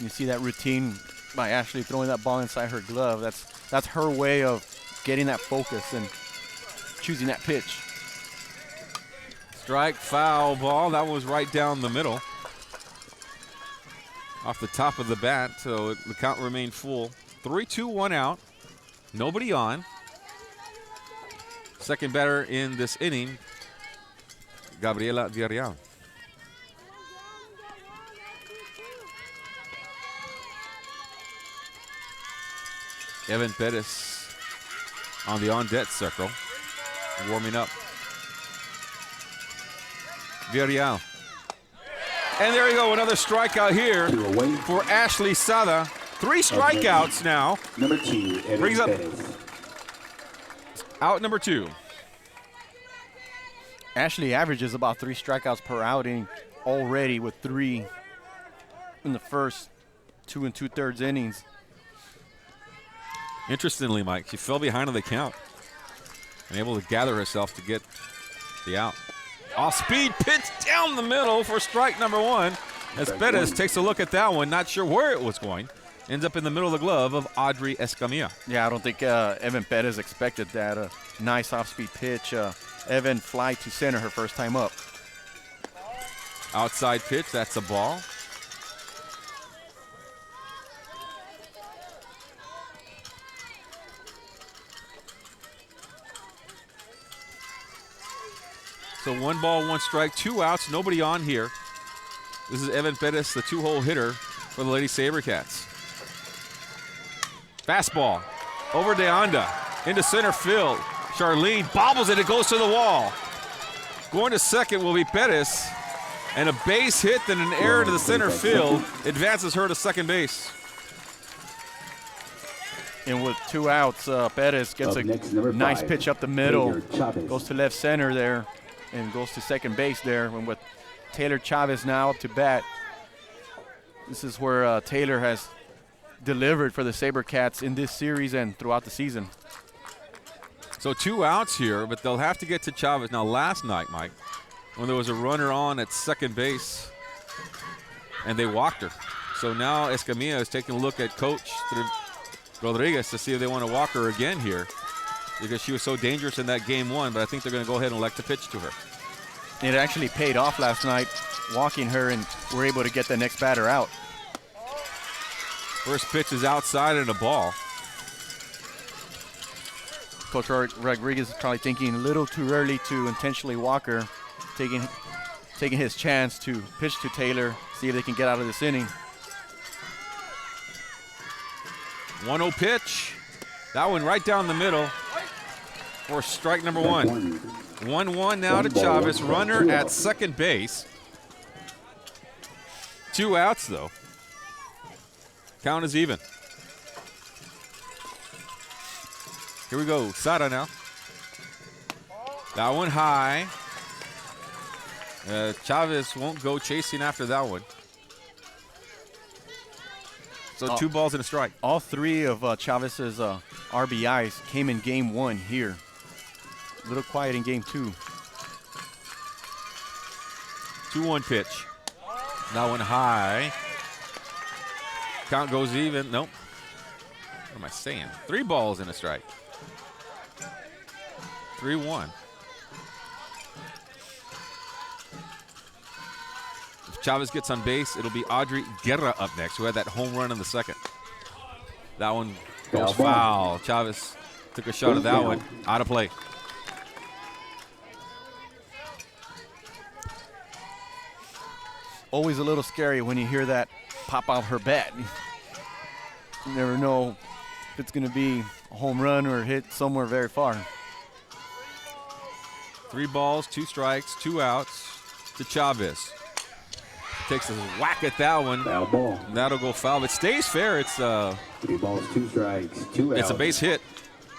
You see that routine by Ashley throwing that ball inside her glove. That's her way of getting that focus and choosing that pitch. Strike, foul ball. That was right down the middle. Off the top of the bat, so the count remained full. 3-2, 1 out. Nobody on. Second batter in this inning, Gabriela Villarreal. Evan Perez on the on-deck circle, warming up. Villarreal. And there you go, another strikeout here for Ashley Sada. 3 strikeouts now. Number 2, Evan Brings up Perez. out number 2. Ashley averages about 3 strikeouts per outing already, with 3 in the first 2 2/3 innings. Interestingly, Mike, she fell behind on the count and able to gather herself to get the out. Off-speed pitch down the middle for strike number 1. As Perez takes a look at that one, not sure where it was going. Ends up in the middle of the glove of Audrey Escamilla. Yeah, I don't think Evan Perez expected that. A nice off-speed pitch. Evan fly to center her first time up. Outside pitch, that's a ball. So 1 ball, 1 strike, 2 outs, nobody on here. This is Evan Perez, the 2-hole hitter for the Lady SaberCats. Fastball over De Anda into center field. Charlene bobbles it, it goes to the wall. Going to second will be Perez, and a base hit, then an error to the center field advances her to second base. And with 2 outs, Perez gets Up next, number nice 5, pitch up the middle. Taylor Chavez. Goes to left center there and goes to second base there. And with Taylor Chavez now up to bat, this is where Taylor has delivered for the SaberCats in this series and throughout the season. So 2 outs here, but they'll have to get to Chavez. Now last night, Mike, when there was a runner on at second base and they walked her. So now Escamilla is taking a look at Coach Rodriguez to see if they want to walk her again here. because she was so dangerous in that game 1, but I think they're going to go ahead and elect to pitch to her. It actually paid off last night, walking her, and we're able to get the next batter out. First pitch is outside and a ball. Coach Rodriguez is probably thinking a little too early to intentionally walk her, taking his chance to pitch to Taylor, see if they can get out of this inning. 1-0 pitch. That one right down the middle for strike number 1. 1-1 now to Chavez. Runner at second base. 2 outs, though. Count is even. Here we go. Sada now. That one high. Chavez won't go chasing after that one. So 2 balls and a strike. All 3 of Chavez's RBIs came in game 1 here. A little quiet in game 2. 2-1 pitch. That one high. Count goes even. Nope. What am I saying? 3 balls and a strike. 3-1. If Chavez gets on base, it'll be Audrey Guerra up next, who had that home run in the second. That one goes foul. Chavez took a shot at that one. Out of play. Always a little scary when you hear that pop out her bat. You never know if it's going to be a home run or hit somewhere very far. 3 balls, 2 strikes, 2 outs to Chavez. Takes a whack at that one. Foul ball. That'll go foul. It stays fair. It's 3 balls, 2 strikes, 2 outs. it's a base hit,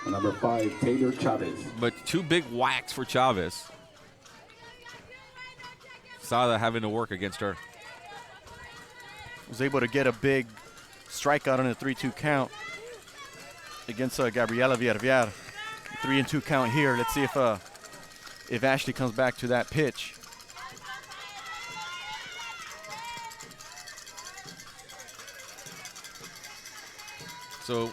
Number 5, Taylor Chavez. but 2 big whacks for Chavez. Sada having to work against her. Was able to get a big strikeout on a 3-2 count against Gabriela Villarreal. 3-2 count here. Let's see if Ashley comes back to that pitch. So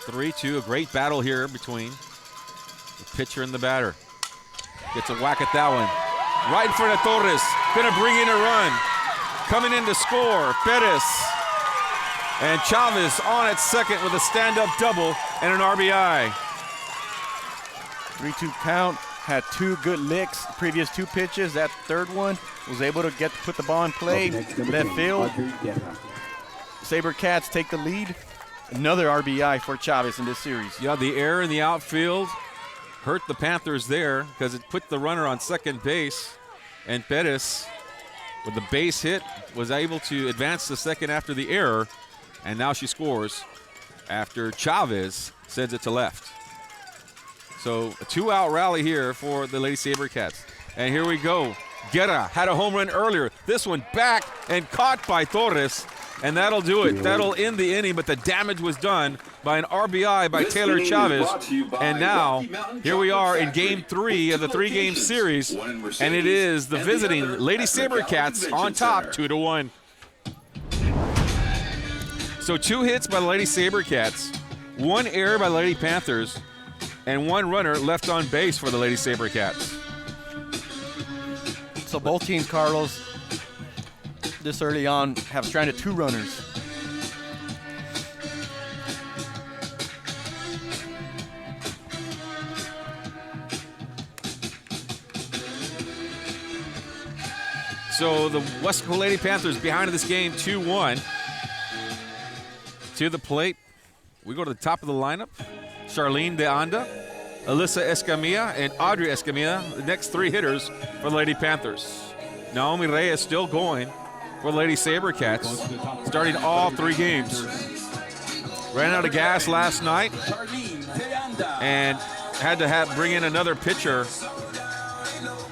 3-2, a great battle here between the pitcher and the batter. Gets a whack at that one. Right in front of Torres. Gonna bring in a run. Coming in to score, Perez. And Chavez on at second with a stand-up double and an RBI. 3-2 count, had 2 good licks. Previous 2 pitches, that third one was able to put the ball in play. Left field. SaberCats take the lead. Another RBI for Chavez in this series. Yeah, the error in the outfield hurt the Panthers there because it put the runner on second base. And Perez, with the base hit, was able to advance to second after the error. And now she scores after Chavez sends it to left. So a 2-out rally here for the Lady SaberCats. And here we go. Guerra had a home run earlier. This one back and caught by Torres. And that'll do it. That'll end the inning, but the damage was done by an RBI by Taylor Chavez. And now, here we are in Game 3 of the 3-game series, and it is the visiting Lady SaberCats on top, 2-1. So 2 hits by the Lady SaberCats, 1 error by the Lady Panthers, and 1 runner left on base for the Lady SaberCats. So both teams, Carlos, this early on have stranded 2 runners. So the Wesco Lady Panthers behind this game 2-1. To the plate, we go to the top of the lineup. Charlene De Anda, Alyssa Escamilla, and Audrey Escamilla, the next 3 hitters for the Lady Panthers. Naomi Reyes still going for the Lady SaberCats, starting all 3 games. Ran out of gas last night and had to bring in another pitcher,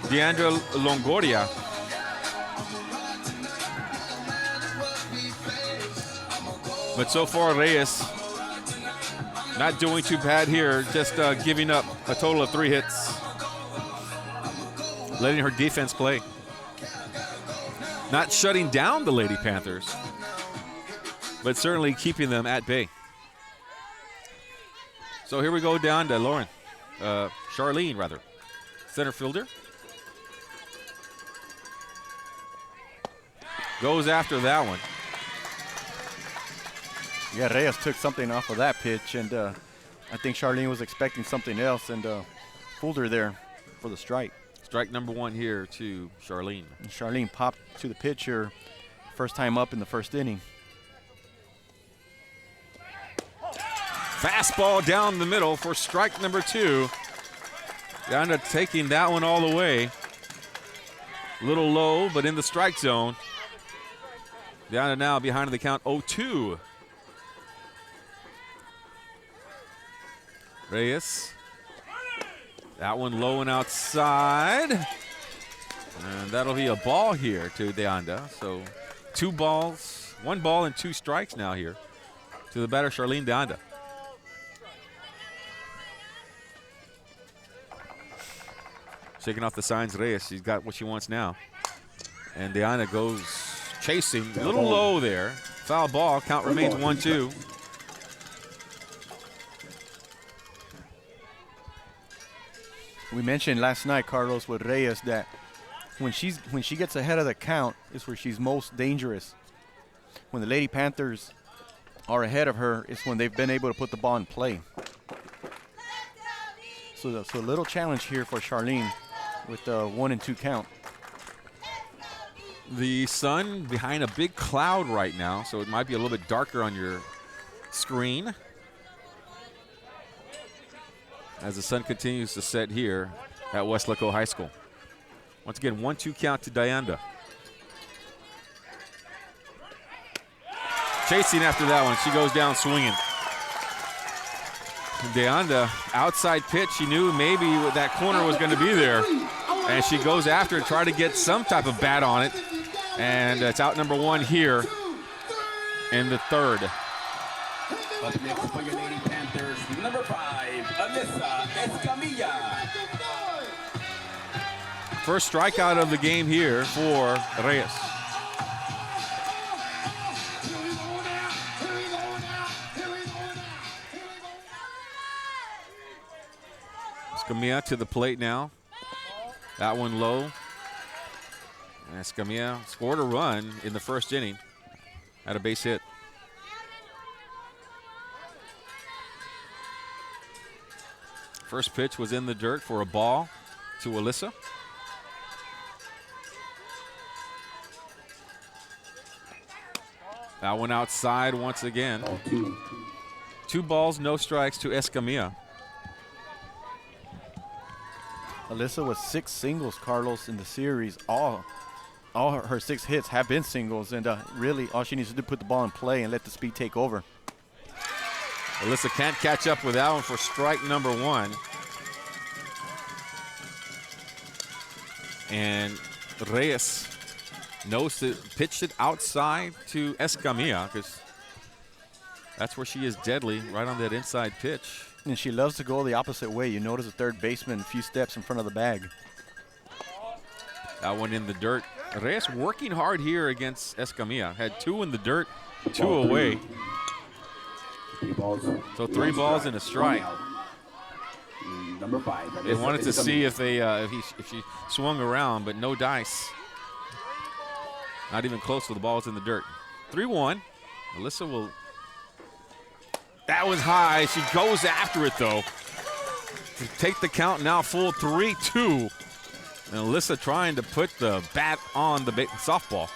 Deandra Longoria. But so far, Reyes not doing too bad here, just giving up a total of 3 hits, letting her defense play. Not shutting down the Lady Panthers, but certainly keeping them at bay. So here we go down to Charlene rather, center fielder. Goes after that one. Yeah, Reyes took something off of that pitch, and I think Charlene was expecting something else and fooled her there for the strike. Strike number 1 here to Charlene. And Charlene popped to the pitcher first time up in the first inning. Fastball down the middle for strike number 2. Deanda taking that one all the way. Little low, but in the strike zone. Deanda now behind the count 0-2. Reyes. That one low and outside. And that'll be a ball here to Deanda. So 2 balls, 1 ball and 2 strikes now here to the batter, Charlene Deanda. Shaking off the signs, Reyes. She's got what she wants now. And Deanda goes chasing. A little low there. Foul ball. Count remains 1-2. We mentioned last night, Carlos, with Reyes, that when she gets ahead of the count is where she's most dangerous. When the Lady Panthers are ahead of her is when they've been able to put the ball in play. So a little challenge here for Charlene with the 1-2 count. The sun behind a big cloud right now, so it might be a little bit darker on your screen as the sun continues to set here at Weslaco High School. Once again, 1-2 count to Deanda. Chasing after that one, she goes down swinging. Deanda, outside pitch, she knew maybe that corner was going to be there, and she goes after it, try to get some type of bat on it, and it's out number 1 here in the 3rd. Up next for your Lady Panthers, number 5, Alyssa Escamilla. First strikeout of the game here for Reyes. Escamilla to the plate now. That one low. And Escamilla scored a run in the first inning. Had a base hit. First pitch was in the dirt for a ball to Alyssa. That one outside once again. 2 balls, no strikes to Escamilla. Alyssa with 6 singles, Carlos, in the series. All her 6 hits have been singles, and really all she needs to do is put the ball in play and let the speed take over. Alyssa can't catch up with that one for strike number 1. And Reyes knows to pitch it outside to Escamilla because that's where she is deadly, right on that inside pitch. And she loves to go the opposite way. You notice the third baseman a few steps in front of the bag. That one in the dirt. Reyes working hard here against Escamilla. Had 2 in the dirt, 2 away. 3 balls. So 3 balls and a strike. Number 5. They wanted to see if she swung around, but no dice. Not even close to the balls in the dirt. 3-1. Alyssa will. That was high. She goes after it though. To take the count now full 3-2. And Alyssa trying to put the bat on the softball.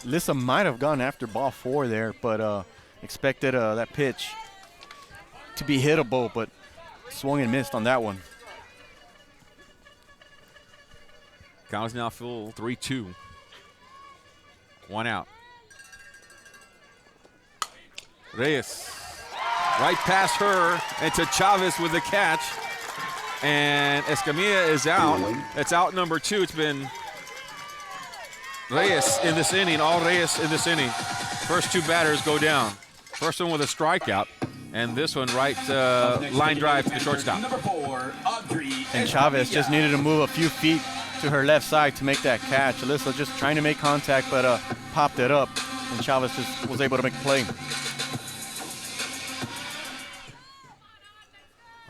Alyssa might have gone after ball 4 there, but expected that pitch to be hittable, but swung and missed on that one. Count is now full 3-2. 1 out. Reyes right past her and to Chavez with the catch. And Escamilla is out. It's out number 2. It's been Reyes in this inning, all Reyes in this inning. First 2 batters go down. First one with a strikeout. And this one right line drive to the shortstop. Number 4, Audrey And Chavez just needed to move a few feet to her left side to make that catch. Alyssa just trying to make contact, but popped it up. And Chavez just was able to make the play.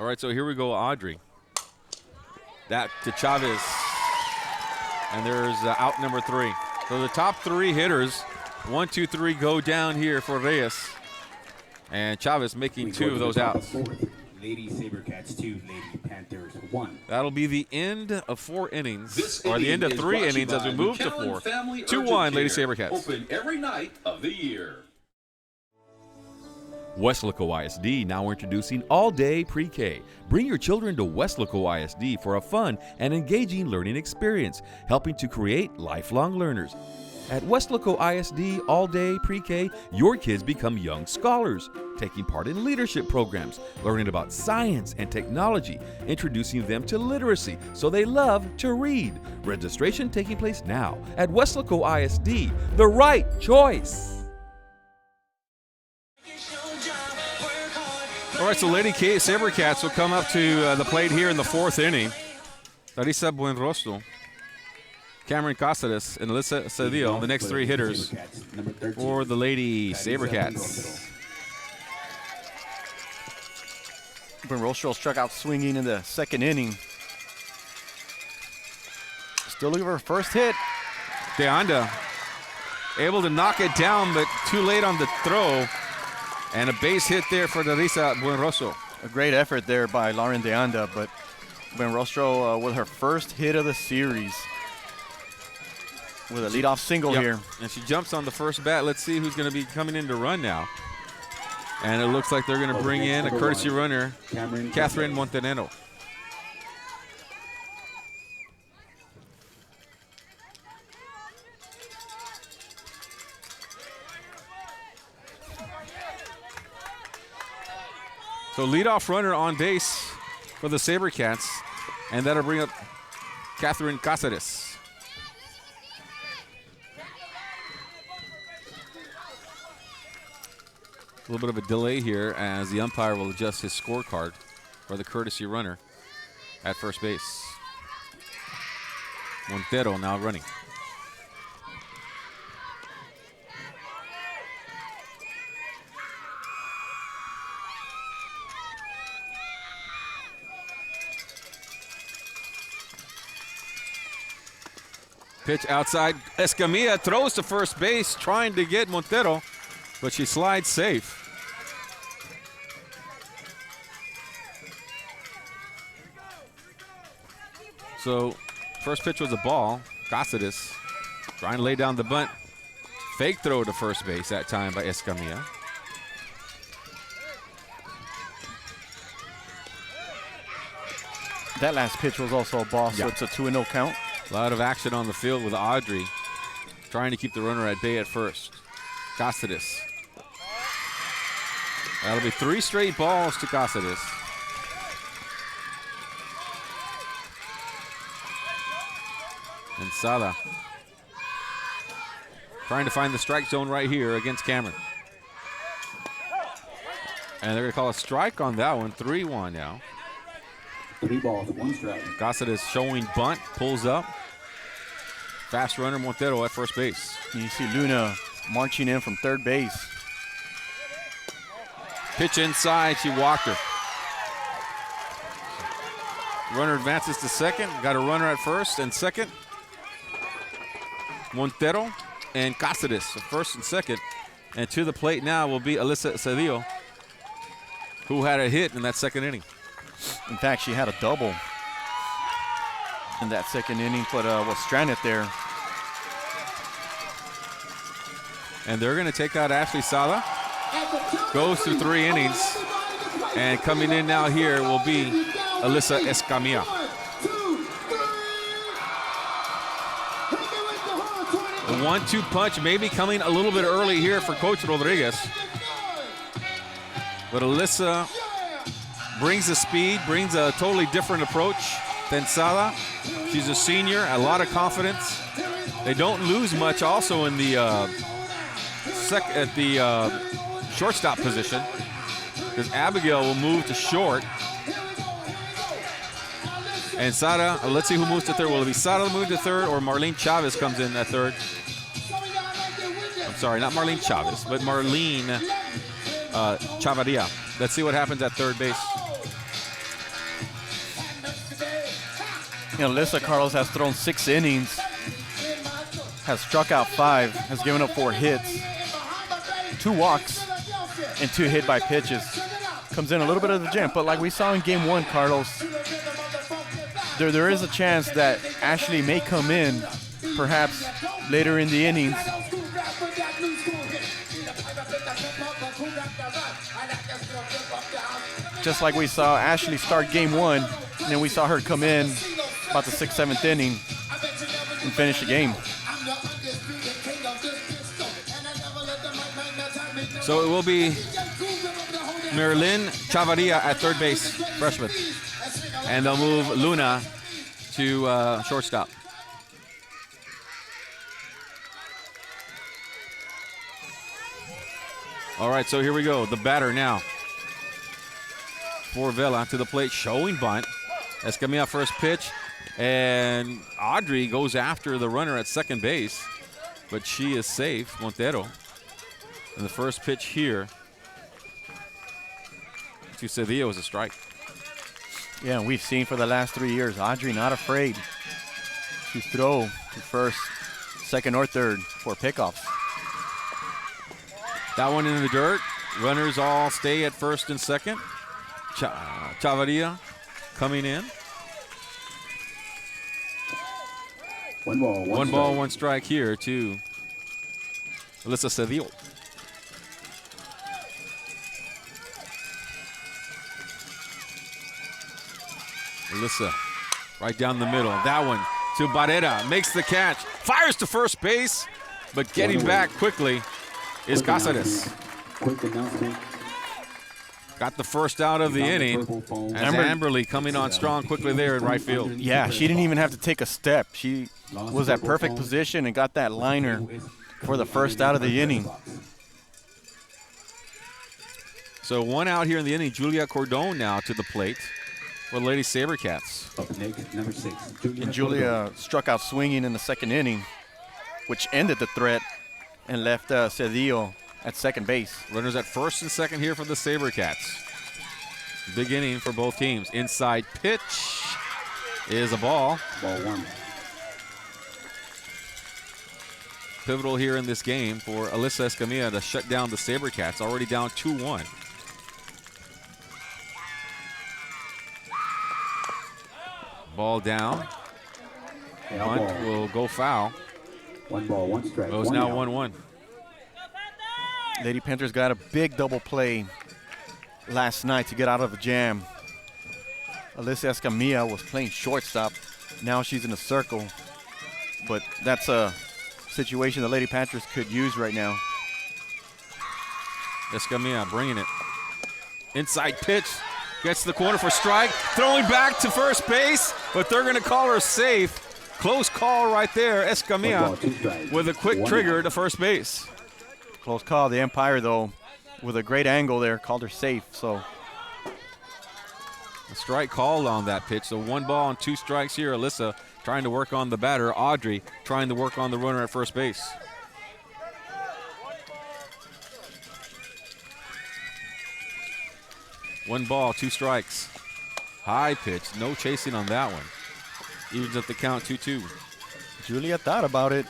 All right, so here we go, Audrey. That to Chavez. And there's out number 3. So the top 3 hitters, 1, 2, 3, go down here for Reyes. And Chavez making 2 of those outs. Lady Sabercats 2, Lady Panthers 1. That'll be the end of 4 innings, This or the end of inning is 3 brought to you innings as we by move to McAllen 4. Family 2-1, Urgent Lady Care. Sabercats. Open every night of the year. Weslaco ISD now introducing all-day pre-K. Bring your children to Weslaco ISD for a fun and engaging learning experience, helping to create lifelong learners. At Weslaco ISD all-day pre-K, your kids become young scholars, taking part in leadership programs, learning about science and technology, introducing them to literacy so they love to read. Registration taking place now at Weslaco ISD, the right choice. All right, so Lady Sabercats will come up to the plate here in the 4th inning. Larissa Buenrostro, Cameron Cáceres, and Alyssa Cedillo, the next 3 hitters for the Lady Sabercats. Buenrostro struck out swinging in the 2nd inning. Still looking for her first hit. De Anda able to knock it down, but too late on the throw. And a base hit there for Larissa Buenrostro. A great effort there by Lauren De Anda, but Buenrostro with her first hit of the series with a leadoff single here. And she jumps on the first bat. Let's see who's going to be coming in to run now. And it looks like they're going to bring in a courtesy runner, Catherine Montenegro. So leadoff runner on base for the Sabercats, and that'll bring up Catherine Cáceres. A little bit of a delay here as the umpire will adjust his scorecard for the courtesy runner at first base. Montero now running. Pitch outside. Escamilla throws to first base, trying to get Montero, but she slides safe. So, first pitch was a ball. Cáceres trying to lay down the bunt. Fake throw to first base that time by Escamilla. That last pitch was also a ball, so it's a 2-0 count. A lot of action on the field with Audrey trying to keep the runner at bay at first. Cáceres. That'll be 3 straight balls to Cáceres. And Sada trying to find the strike zone right here against Cameron. And they're going to call a strike on that one. 3-1 now. 3 balls, 1 strike. Cáceres showing bunt, pulls up. Fast runner Montero at first base. You see Luna marching in from third base. Pitch inside, she walked her. Runner advances to second. Got a runner at first and second. Montero and Cáceres, first and second. And to the plate now will be Alyssa Cedillo, who had a hit in that 2nd inning. In fact, she had a double in that 2nd inning, but was stranded there. And they're going to take out Ashley Sala. Goes through 3 innings. And coming in now here will be Alyssa Escamilla. The 1-2 punch maybe coming a little bit early here for Coach Rodriguez. But Alyssa brings the speed, brings a totally different approach than Sala. She's a senior, a lot of confidence. They don't lose much also in the shortstop position, because Abigail will move to short. And Sada, let's see who moves to third. Will it be Sada move to third, or Marlene Chavez comes in at third? I'm sorry, not Marlene Chavez, but Marlene Chavarria. Let's see what happens at third base. Alyssa Carlos has thrown 6 innings, has struck out 5, has given up 4 hits, 2 walks, and 2 hit by pitches. Comes in a little bit of the gym, but like we saw in game 1, Carlos, there is a chance that Ashley may come in perhaps later in the innings. Just like we saw Ashley start game 1, and then we saw her come in about the 6th, 7th inning and finish the game. So it will be Marilyn Chavarria at third base, freshman. And they'll move Luna to shortstop. All right, so here we go. The batter now for Vela to the plate, showing bunt. Escamilla first pitch, and Audrey goes after the runner at second base, but she is safe, Montero. And the first pitch here to Cedillo is a strike. Yeah, we've seen for the last 3 years, Audrey not afraid to throw to first, second, or third for pickoffs. That one in the dirt. Runners all stay at first and second. Chavarria coming in. One ball, one strike here to Alyssa Cedillo. Alyssa right down the middle. That one to Barrera. Makes the catch. Fires to first base, but getting back quickly is Cáceres. Quick announcement. Got the first out of the inning. As Amberly coming on strong quickly there in right field. Yeah, she didn't even have to take a step. She was at perfect position and got that liner for the first out of the inning. So one out here in the inning. Julia Cordon now to the plate for the Lady Sabercats. Up next, number 6. And Julia struck out swinging in the second inning, which ended the threat and left Cedillo at second base. Runners at first and second here for the Sabercats. Big inning for both teams. Inside pitch is a ball. Ball 1. Pivotal here in this game for Alyssa Escamilla to shut down the Sabercats, already down 2-1. Ball down. Bunt will go foul. 1 ball, 1 strike. Goes now 1-1. Lady Panthers got a big double play last night to get out of a jam. Alyssa Escamilla was playing shortstop. Now she's in a circle. But that's a situation the Lady Panthers could use right now. Escamilla bringing it. Inside pitch. Gets to the corner for strike. Throwing back to first base, but they're going to call her safe. Close call right there. Escamilla with a quick trigger to first base. Close call. The umpire, though, with a great angle there, called her safe. So a strike called on that pitch. So 1 ball and 2 strikes here. Alyssa trying to work on the batter. Audrey trying to work on the runner at first base. One ball, 2 strikes. High pitch, no chasing on that one. Evens up the count 2-2. Julia thought about it.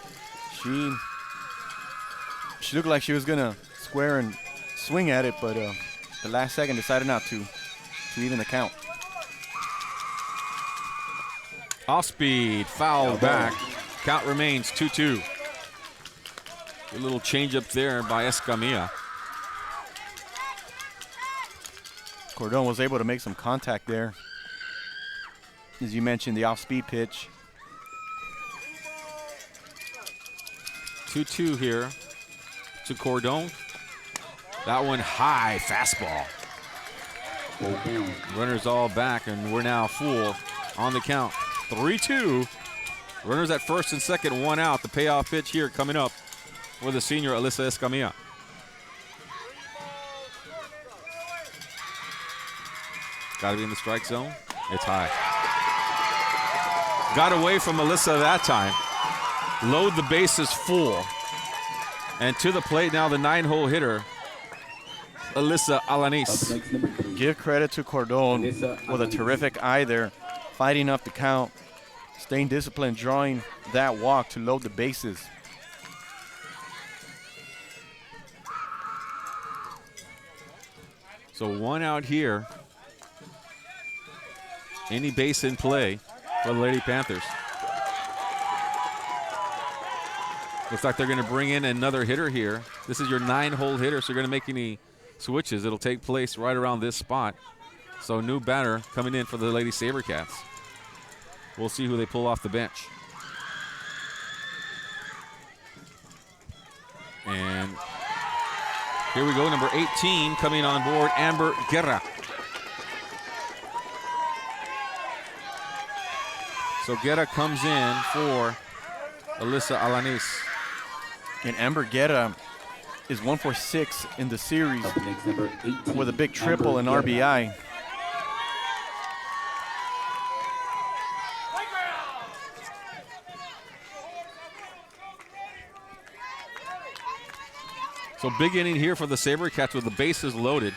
She looked like she was gonna square and swing at it, but the last second decided not to even the count. Off speed, fouled back. Count remains 2-2. A little change up there by Escamilla. Cordon was able to make some contact there. As you mentioned, the off-speed pitch. 2-2 here to Cordon. That one high, fastball. Runners all back, and we're now full on the count. 3-2. Runners at first and second, 1 out. The payoff pitch here coming up for the senior Alyssa Escamilla. Got to be in the strike zone. It's high. Got away from Alyssa that time. Load the bases full. And to the plate now the 9-hole hitter, Alyssa Alanis. Give credit to Cordon with a terrific eye there, fighting up the count staying disciplined, drawing that walk to load the bases. So 1 out here. Any base in play for the Lady Panthers. Looks like they're going to bring in another hitter here. This is your 9-hole hitter, so you're going to make any switches. It'll take place right around this spot. So new batter coming in for the Lady Sabercats. We'll see who they pull off the bench. And here we go, number 18 coming on board, Amber Guerra. So Guerra comes in for Alyssa Alanis. And Amber Guerra is 1 for 6 in the series with a big triple and RBI. So big inning here for the Sabercats with the bases loaded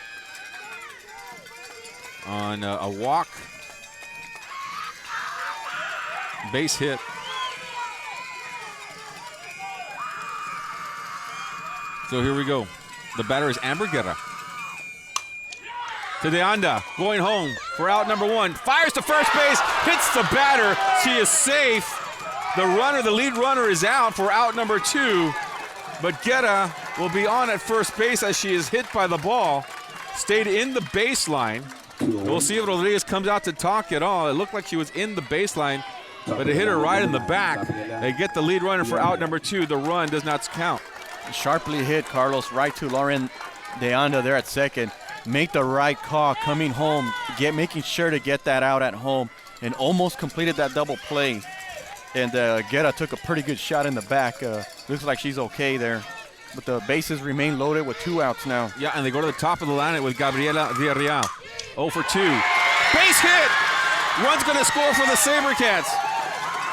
on a walk, base hit. So here we go. The batter is Amber Guerra. To the Anda, going home for out number 1. Fires to first base, hits the batter. She is safe. The runner, the lead runner, is out for out number 2. But Guerra will be on at first base as she is hit by the ball. Stayed in the baseline. We'll see if Rodriguez comes out to talk at all. It looked like she was in the baseline, but it hit her right in the back. They get the lead runner for out number 2. The run does not count. Sharply hit, Carlos, right to Lauren De Anda there at second. Make the right call coming home, making sure to get that out at home, and almost completed that double play. And Guerra took a pretty good shot in the back. Looks like she's okay there. But the bases remain loaded with 2 outs now. Yeah, and they go to the top of the lineup with Gabriela Villarreal. 0 for 2. Base hit! One's going to score for the Sabercats.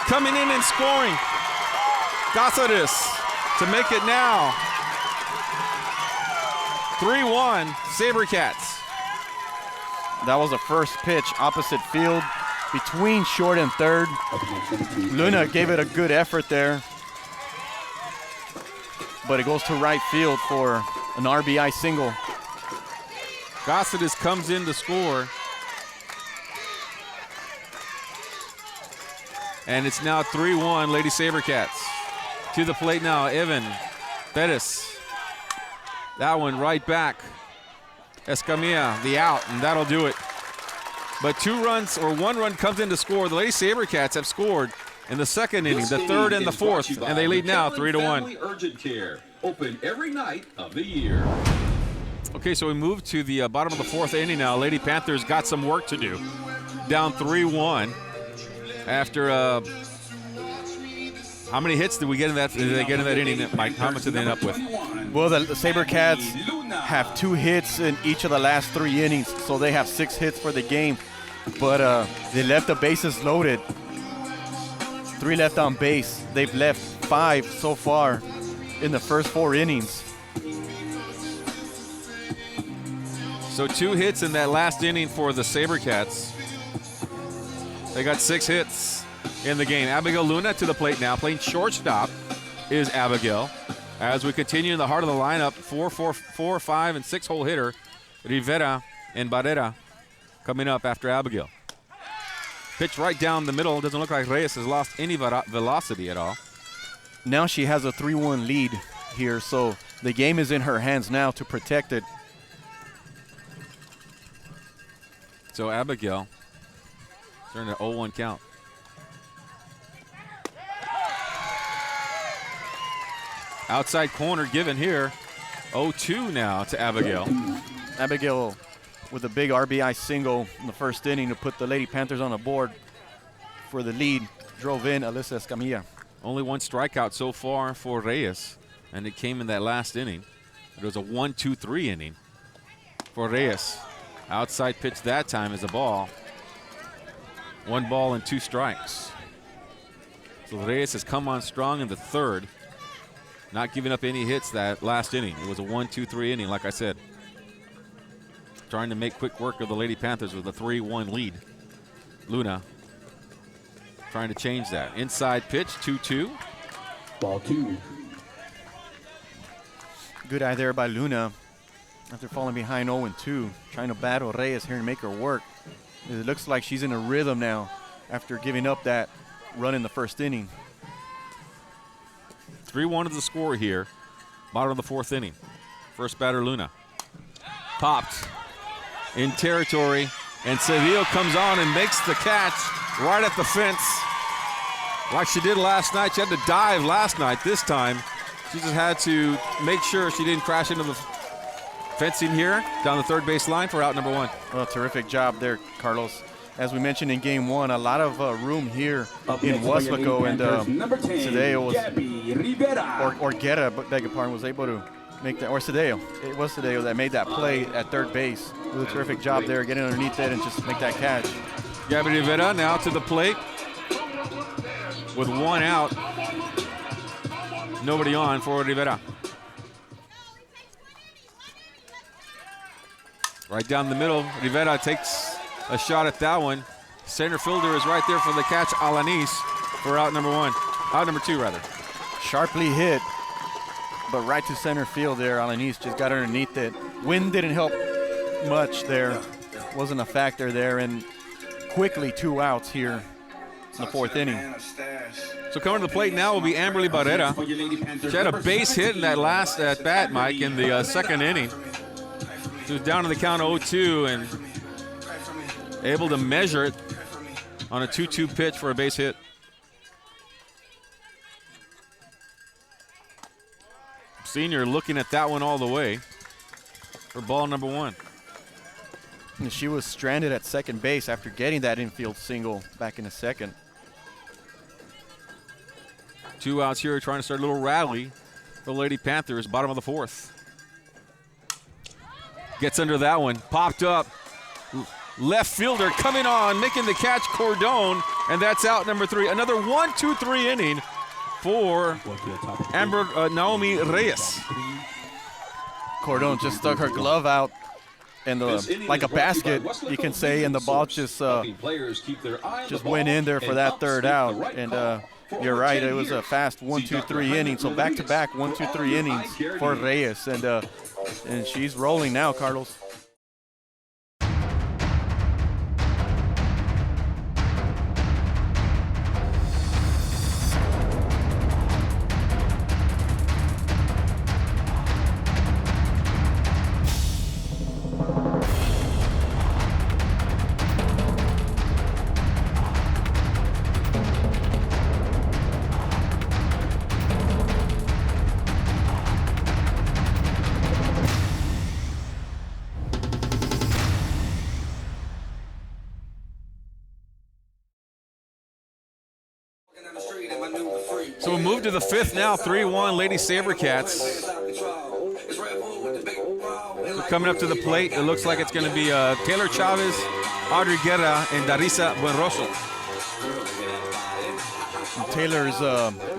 Coming in and scoring. Cáceres to make it now. 3-1 Sabercats. That was the first pitch opposite field between short and third. Luna gave it a good effort there, but it goes to right field for an RBI single. Cáceres comes in to score. And it's now 3-1 Lady Sabercats. To the plate now, Evan Pettis. That one right back. Escamilla, the out, and that'll do it. But 2 runs, or 1 run comes in to score. The Lady Sabercats have scored in the second inning, the third and the fourth, and they lead now 3-1. Urgent Care, open every night of the year. Okay, so we move to the bottom of the 4th inning now. Lady Panthers got some work to do. Down 3-1 after how many hits did we get in that? Did they get in that inning, Mike? How much did they end up with? Well, the Sabercats have 2 hits in each of the last 3 innings, so they have 6 hits for the game. But they left the bases loaded. 3 left on base. They've left 5 so far in the first 4 innings. So 2 hits in that last inning for the Sabercats. They got 6 hits in the game. Abigail Luna to the plate now. Playing shortstop is Abigail. As we continue in the heart of the lineup, 4, 5, and 6-hole hitter Rivera and Barrera coming up after Abigail. Pitch right down the middle. Doesn't look like Reyes has lost any velocity at all. Now she has a 3-1 lead here, so the game is in her hands now to protect it. So Abigail turned an 0-1 count. Outside corner given here. 0-2 now to Abigail. Abigail with a big RBI single in the first inning to put the Lady Panthers on the board for the lead. Drove in Alyssa Escamilla. Only 1 strikeout so far for Reyes, and it came in that last inning. It was a 1-2-3 inning for Reyes. Outside pitch that time is a ball. 1 ball and 2 strikes. So Reyes has come on strong in the third, not giving up any hits that last inning. It was a 1-2-3 inning, like I said. Trying to make quick work of the Lady Panthers with a 3-1 lead. Luna trying to change that. Inside pitch, 2-2. Ball 2. Good eye there by Luna. After falling behind 0-2, trying to battle Reyes here and make her work. It looks like she's in a rhythm now after giving up that run in the first inning. 3-1 is the score here. Bottom of the fourth inning. First batter, Luna. Popped in territory, and Seville comes on and makes the catch right at the fence. Like she did last night. She had to dive last night. This time, she just had to make sure she didn't crash into the fencing here down the third base line for out number 1. Well, terrific job there, Carlos. As we mentioned in game 1, a lot of room here in Westlaco, and Cedillo was, or Guerra, beg your pardon, was able to make that, or Cedillo. It was Cedillo that made that play at third base. It was a terrific job there, getting underneath it and just make that catch. Gabby Rivera now to the plate with 1 out. Nobody on for Rivera. Right down the middle, Rivera takes a shot at that one. Center fielder is right there for the catch, Alanis, for out number 1. Out number 2, rather. Sharply hit, but right to center field there. Alanis just got underneath it. Wind didn't help much there. Wasn't a factor there, and quickly 2 outs here in the fourth inning. So coming to the plate now will be Amberly Barrera. She had a base hit in that last at bat, Mike, in the second inning. She was down to the count 0-2 and able to measure it on a 2-2 pitch for a base hit. Senior looking at that one all the way for ball number 1. And she was stranded at second base after getting that infield single back in the second. 2 outs here, trying to start a little rally for the Lady Panthers, bottom of the fourth. Gets under that one, popped up. Left fielder coming on, making the catch, Cordon, and that's out number 3. Another 1-2-3 inning for Naomi Reyes. Cordon just stuck her glove out and like a basket, you can say, and the ball just went in there for that third out. And you're right, it was a fast 1-2-3 inning. So back-to-back 1-2-3 innings for Reyes, and she's rolling now, Carlos. So we'll move to the fifth now, 3-1 Lady Sabercats. So coming up to the plate, it looks like it's going to be Taylor Chavez, Audrey Guerra, and Darisa Buenroso. And Taylor's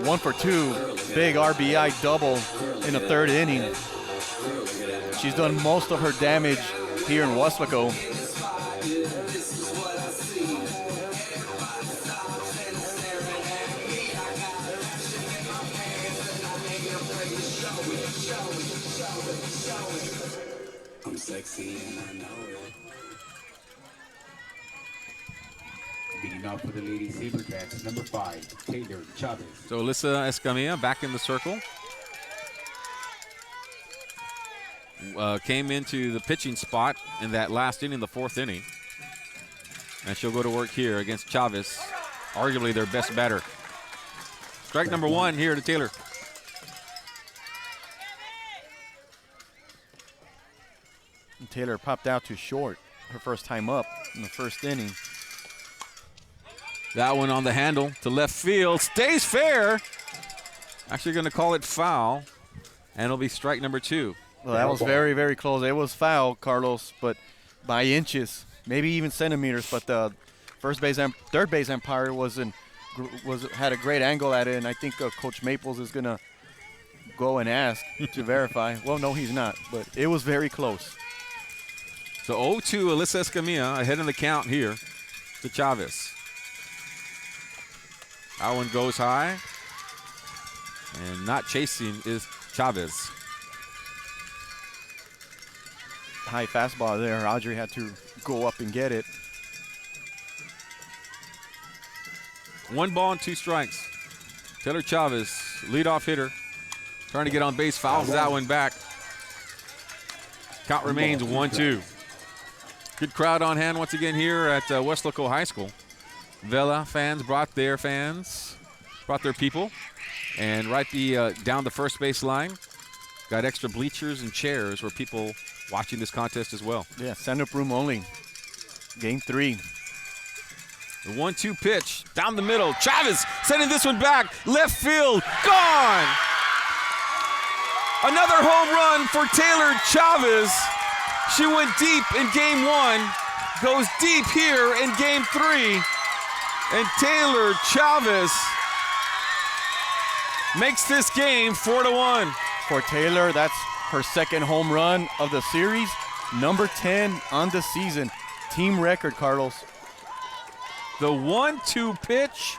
1 for 2, big RBI double in the third inning. She's done most of her damage here in Westlaco. I'm sexy and I know it. Beating up for the Lady Sabercats, number 5, Taylor Chavez. So Alyssa Escamilla back in the circle. Came into the pitching spot in that last inning, the fourth inning. And she'll go to work here against Chavez, arguably their best batter. Strike number 1 here to Taylor. And Taylor popped out too short her first time up in the first inning. That one on the handle to left field. Stays fair. Actually going to call it foul. And it'll be strike number 2. Well, that was very, very close. It was foul, Carlos, but by inches, maybe even centimeters. But the third base umpire had a great angle at it, and I think Coach Maples is gonna go and ask to verify. Well, no, he's not, but it was very close. So 0-2, Alyssa Escamilla ahead in the count here to Chavez. That one goes high. And not chasing is Chavez. High fastball there. Audrey had to go up and get it. 1 ball and 2 strikes. Taylor Chavez, leadoff hitter, trying to get on base, fouls that one back. Count remains 1-2. Good crowd on hand once again here at Weslaco High School. Vela fans brought their people. And right down the first base line, got extra bleachers and chairs for people watching this contest as well. Yeah, stand-up room only. Game 3. The 1-2 pitch down the middle. Chavez sending this one back. Left field, gone. Another home run for Taylor Chavez. She went deep in game 1, goes deep here in game 3. And Taylor Chavez makes this game 4-1. For Taylor, that's her second home run of the series. Number 10 on the season. Team record, Carlos. The 1-2 pitch,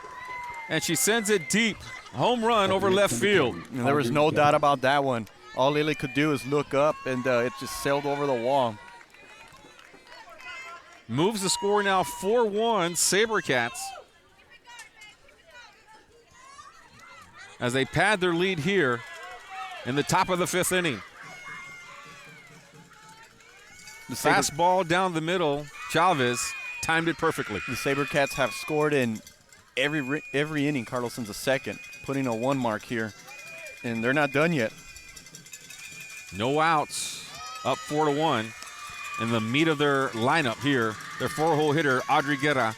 and she sends it deep. Home run over left field. And there was no doubt about that one. All Lily could do is look up, and it just sailed over the wall. Moves the score now 4-1, SaberCats. As they pad their lead here in the top of the 5th inning. The fastball down the middle, Chavez timed it perfectly. The SaberCats have scored in every inning, Carlos, since the second, putting a 1 mark here. And they're not done yet. No outs, up 4-1. In the meat of their lineup here, their 4-hole hitter, Audrey Guerra.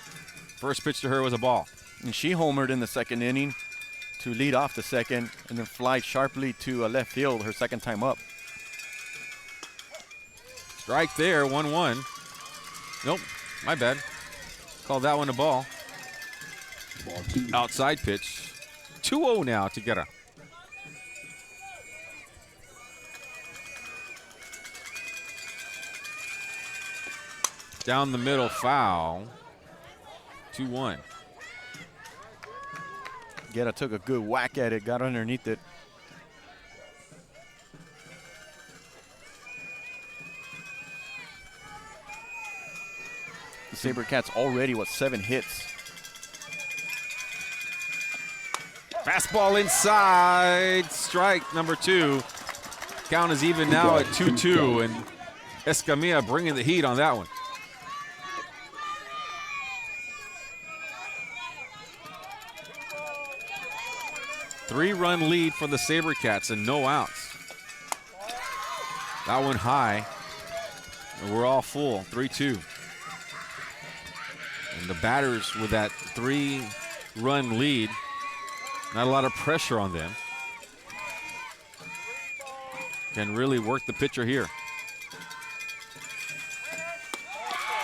First pitch to her was a ball. And she homered in the second inning to lead off the second and then fly sharply to left field her second time up. Strike there, 1-1. Nope, my bad. Called that one a ball. Outside pitch. 2-0 now to Guerra. Down the middle, foul. 2-1. Guerra took a good whack at it, got underneath it. The SaberCats already, 7 hits. Fastball inside, strike number 2. Count is even now at 2-2, and Escamilla bringing the heat on that one. Three-run lead for the SaberCats and no outs. That one high, and we're all full, 3-2. And the batters with that 3-run lead, not a lot of pressure on them. Can really work the pitcher here.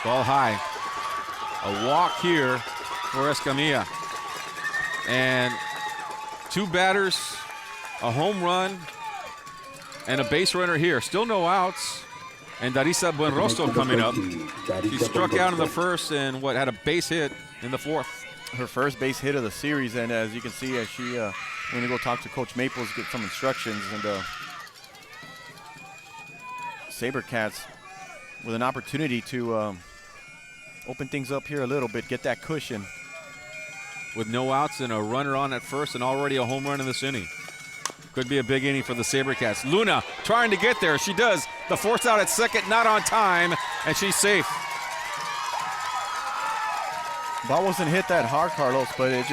Ball high. A walk here for Escamilla. And 2 batters, a home run, and a base runner here. Still no outs. And Darisa Buenrostro coming up. She struck out in the first and had a base hit in the 4th. Her first base hit of the series, and as you can see, as she going to go talk to Coach Maples, get some instructions, and SaberCats with an opportunity to open things up here a little bit, get that cushion. With no outs and a runner on at first and already a home run in this inning. Could be a big inning for the SaberCats. Luna trying to get there. She does. The force out at second, not on time, and she's safe. Ball wasn't hit that hard, Carlos, but it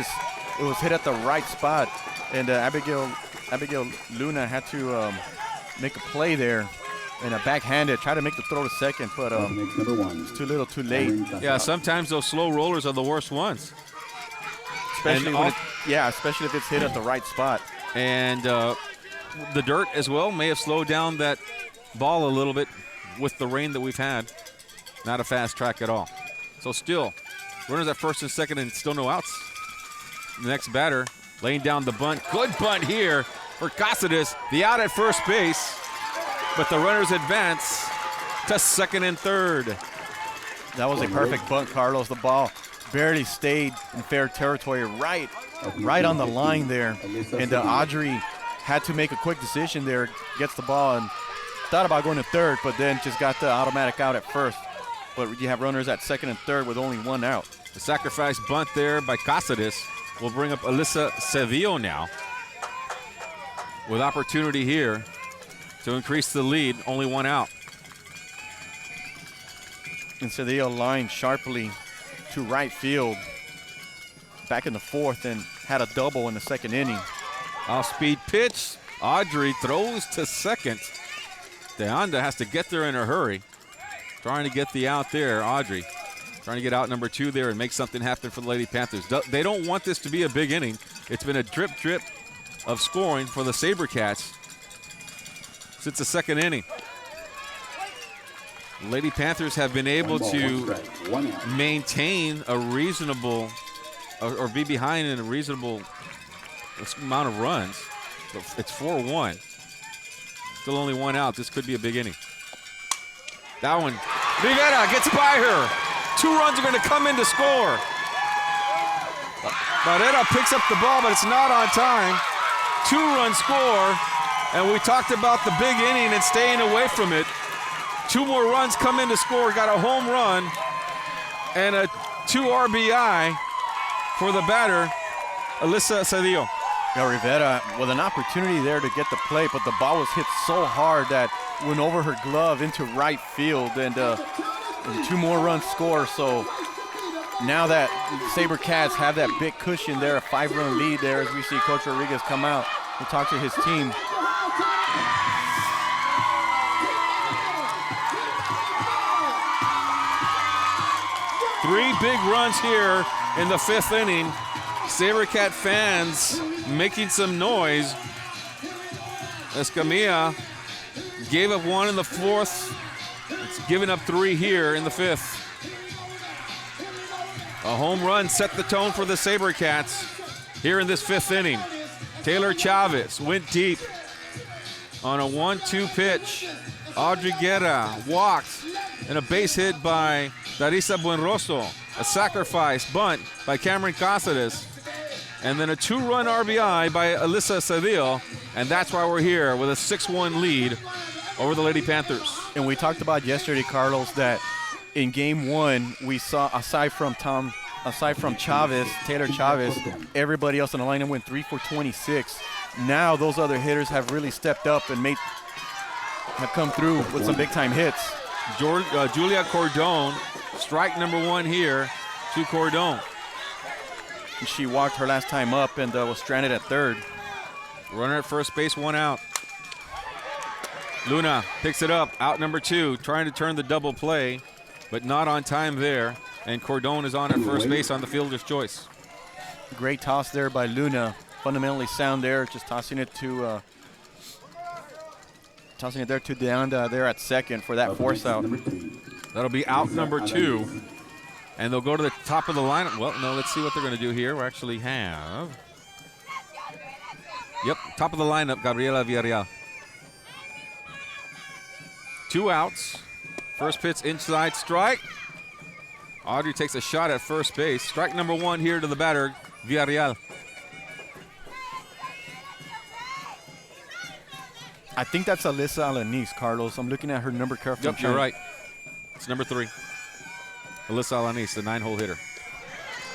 was hit at the right spot. And Abigail Luna had to make a play there and a backhanded, try to make the throw to second, but it's too little, too late. Yeah, sometimes those slow rollers are the worst ones. Especially if it's hit at the right spot. And the dirt as well may have slowed down that ball a little bit with the rain that we've had. Not a fast track at all. So still, runners at first and second and still no outs. The next batter laying down the bunt. Good bunt here for Cáceres. The out at first base, but the runners advance to second and third. That was a perfect bunt, Carlos. The ball barely stayed in fair territory, right on the line there. And Audrey had to make a quick decision there, gets the ball and thought about going to third, but then just got the automatic out at first. But you have runners at second and third with only one out. The sacrifice bunt there by Cáceres will bring up Alyssa Sevilla now, with opportunity here to increase the lead, only one out. And Sevilla lined sharply to right field back in the fourth and had a double in the second inning. Off-speed pitch. Audrey throws to second. De Anda has to get there in a hurry. Trying to get the out there, Audrey. Trying to get out number 2 there and make something happen for the Lady Panthers. They don't want this to be a big inning. It's been a drip of scoring for the SaberCats since the second inning. Lady Panthers have been able to maintain a reasonable, or be behind in a reasonable amount of runs. It's 4-1. Still only one out. This could be a big inning. That one, Rivera gets by her. 2 runs are going to come in to score. Barrera picks up the ball, but it's not on time. 2-run score, and we talked about the big inning and staying away from it. 2 more runs come in to score. Got a home run and a 2 RBI for the batter, Alyssa Cedillo. Yeah, Rivera with an opportunity there to get the play, but the ball was hit so hard that went over her glove into right field, and 2 more runs score. So now that SaberCats have that big cushion there, a 5-run lead there, as we see Coach Rodriguez come out and talk to his team. Three big runs here in the 5th inning. SaberCat fans making some noise. Escamilla gave up 1 in the 4th. It's given up 3 here in the 5th. A home run set the tone for the SaberCats here in this 5th inning. Taylor Chavez went deep on a 1-2 pitch. Audrey Guerra walked, and a base hit by Darisa Buenrostro. A sacrifice bunt by Cameron Cáceres. And then a 2-run RBI by Alyssa Cedillo. And that's why we're here with a 6-1 lead over the Lady Panthers. And we talked about yesterday, Carlos, that in game 1, we saw, aside from Chavez, Taylor Chavez, everybody else in the lineup went 3 for 26. Now those other hitters have really stepped up and have come through with some big-time hits. Julia Cordon, strike number 1 here to Cordon. She walked her last time up and was stranded at third. Runner at first base, 1 out. Luna picks it up, out number 2, trying to turn the double play, but not on time there. And Cordon is on at first base on the fielder's choice. Great toss there by Luna. Fundamentally sound there, just tossing it there to De Anda there at second for that force out. That'll be out number 2. And they'll go to the top of the lineup. Well, no, let's see what they're going to do here. We actually have, top of the lineup, Gabriela Villarreal. 2 outs. First pitch inside strike. Audrey takes a shot at first base. Strike number 1 here to the batter, Villarreal. I think that's Alyssa Alanis, Carlos. I'm looking at her number carefully. Yep, you're right. It's number 3. Alyssa Alanis, the 9-hole hitter.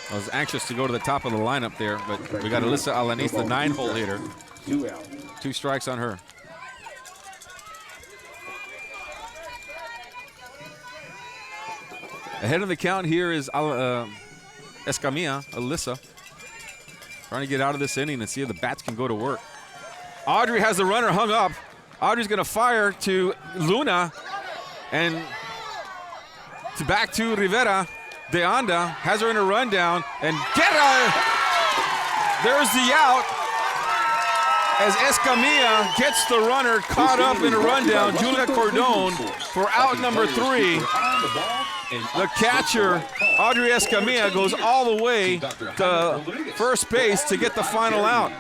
I was anxious to go to the top of the lineup there, but we got Alyssa Alanis, the 9-hole hitter. 2 strikes on her. Ahead of the count here is Escamilla, Alyssa, trying to get out of this inning and see if the bats can go to work. Audrey has the runner hung up. Audrey's going to fire to Luna, and back to Rivera. De Anda has her in a rundown, and there's the out as Escamilla gets the runner caught up in a rundown. Julia Cordon for out number 3. The catcher, Audrey Escamilla, goes all the way to first base to get the final out.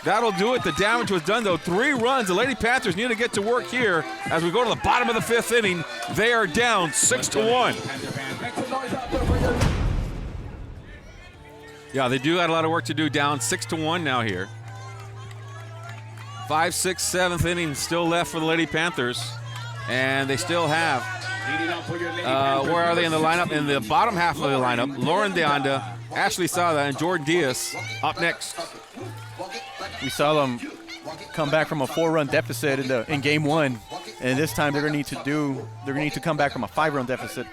That'll do it. The damage was done, though. 3 runs. The Lady Panthers need to get to work here as we go to the bottom of the 5th inning. They are down 6-1. Yeah, they do got a lot of work to do. Down 6-1 now here. 5th, 6th, 7th inning still left for the Lady Panthers. And they still have, where are they in the lineup? In the bottom half of the lineup, Lauren Deanda, Ashley Sada, and Jordan Diaz up next. We saw them come back from a 4-run deficit in game 1, and this time they're going to need to come back from a 5-run deficit.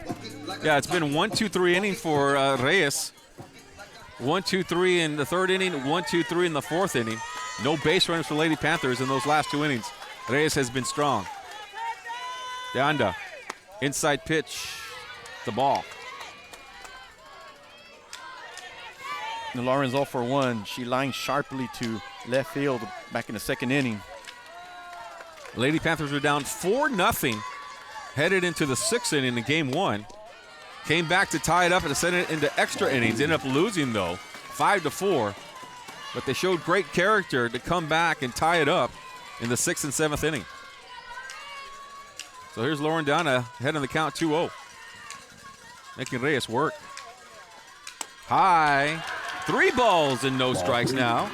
Yeah, it's been 1-2-3 inning for Reyes. 1-2-3 in the 3rd inning, 1-2-3 in the 4th inning. No base runners for Lady Panthers in those last 2 innings. Reyes has been strong. Deanda, inside pitch, the ball. And Lauren's 0 for 1. She lined sharply to left field back in the 2nd inning. Lady Panthers were down 4-0, headed into the 6th inning in game 1. Came back to tie it up and send it into extra innings. Ended up losing, though, 5-4. But they showed great character to come back and tie it up in the 6th and 7th inning. So here's Lauren Deanda head on the count 2-0. Making Reyes work. High. 3 balls and no strikes now.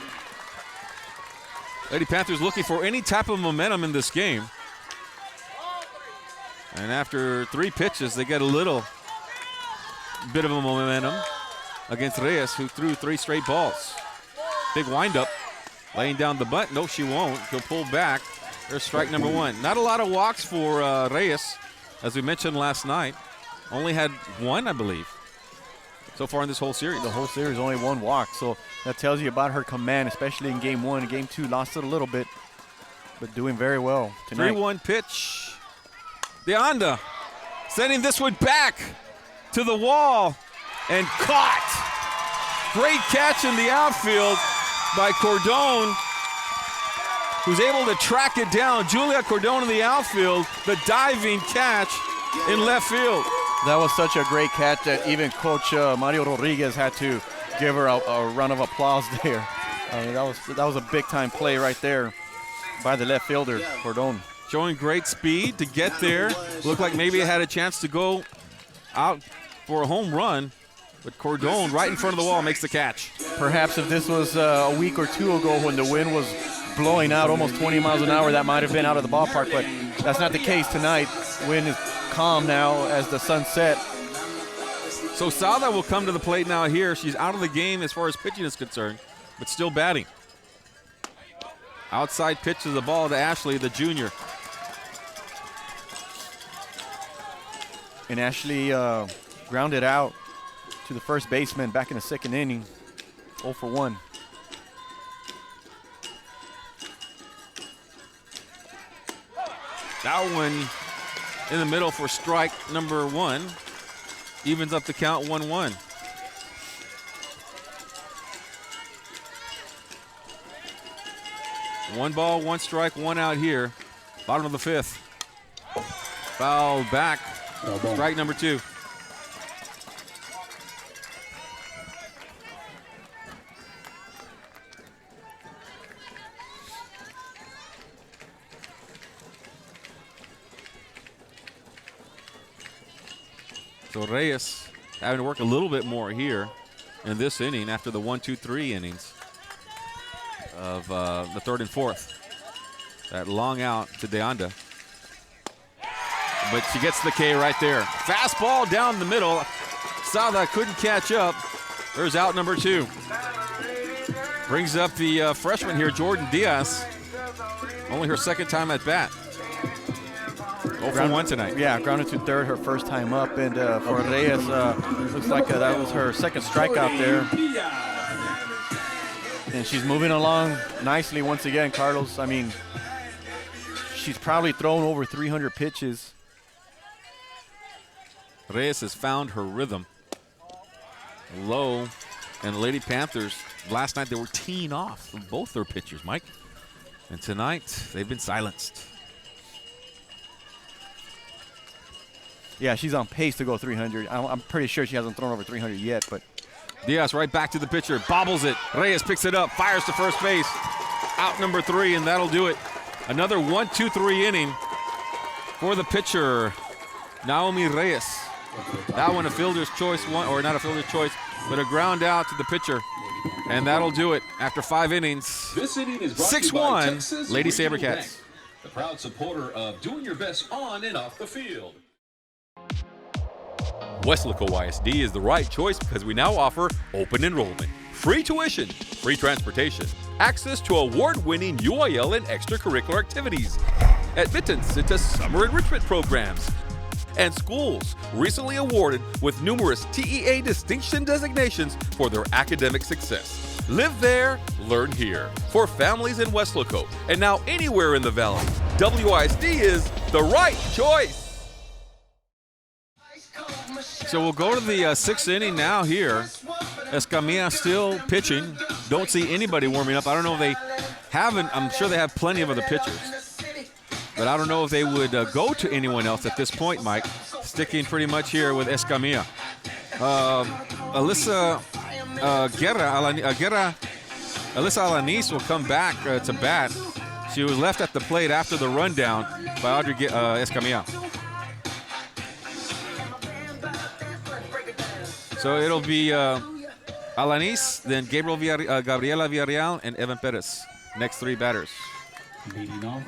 Lady Panthers looking for any type of momentum in this game. And after 3 pitches, they get a little bit of a momentum against Reyes, who threw 3 straight balls. Big windup. Laying down the bunt. No, she won't. She'll pull back. There's strike number 1. Not a lot of walks for Reyes, as we mentioned last night. Only had 1, I believe, so far in this whole series. The whole series, only 1 walk. So that tells you about her command, especially in game 1. In game 2, lost it a little bit, but doing very well tonight. 3-1 pitch. Deanda sending this one back to the wall and caught. Great catch in the outfield by Cordone, who's able to track it down. Julia Cordone in the outfield, the diving catch in left field. That was such a great catch that even Coach Mario Rodriguez had to give her a round of applause there. I mean, that was a big-time play right there by the left fielder, Cordone. Showing great speed to get there. Looked like maybe it had a chance to go out for a home run, but Cordone right in front of the wall makes the catch. Perhaps if this was a week or 2 ago when the wind was blowing out almost 20 miles an hour, that might have been out of the ballpark, but that's not the case tonight. Wind is calm now as the sun set. So Sada will come to the plate now here. She's out of the game as far as pitching is concerned, but still batting. Outside pitch of the ball to Ashley, the junior. And Ashley grounded out to the first baseman back in the 2nd inning, 0 for 1. That one in the middle for strike number 1. Evens up the count 1-1. One ball, 1 strike, 1 out here. Bottom of the 5th. Foul back. Strike number 2. So Reyes having to work a little bit more here in this inning after the 1-2-3 innings of the 3rd and 4th. That long out to Deanda. But she gets the K right there. Fastball down the middle. Sada couldn't catch up. There's out number 2. Brings up the freshman here, Jordan Diaz. Only her 2nd time at bat. 0 for 1 tonight. Yeah, grounded to 3rd, her first time up. And for Reyes, looks like that was her 2nd strikeout there. And she's moving along nicely once again, Carlos. I mean, she's probably thrown over 300 pitches. Reyes has found her rhythm. Low, and the Lady Panthers, last night they were teeing off from both their pitchers, Mike. And tonight, they've been silenced. Yeah, she's on pace to go 300. I'm pretty sure she hasn't thrown over 300 yet, but. Diaz right back to the pitcher, bobbles it. Reyes picks it up, fires to first base. Out number 3, and that'll do it. Another 1-2-3 inning for the pitcher, Naomi Reyes. That one a fielder's choice, or not a fielder's choice, but a ground out to the pitcher. And that'll do it after 5 innings. This inning is brought to you by 6-1, Texas Lady Regional Sabercats. Bank, the proud supporter of doing your best on and off the field. Weslaco ISD is the right choice because we now offer open enrollment, free tuition, free transportation, access to award-winning UIL and extracurricular activities, admittance into summer enrichment programs, and schools recently awarded with numerous TEA distinction designations for their academic success. Live there, learn here. For families in Weslaco and now anywhere in the Valley, WISD is the right choice. So we'll go to the 6th inning now here. Escamilla still pitching. Don't see anybody warming up. I don't know if they haven't. I'm sure they have plenty of other pitchers. But I don't know if they would go to anyone else at this point, Mike. Sticking pretty much here with Escamilla. Alyssa Alanis will come back to bat. She was left at the plate after the rundown by Audrey Escamilla. So it'll be Alanis, then Gabriela Villarreal, and Evan Perez. Next 3 batters. Leading off,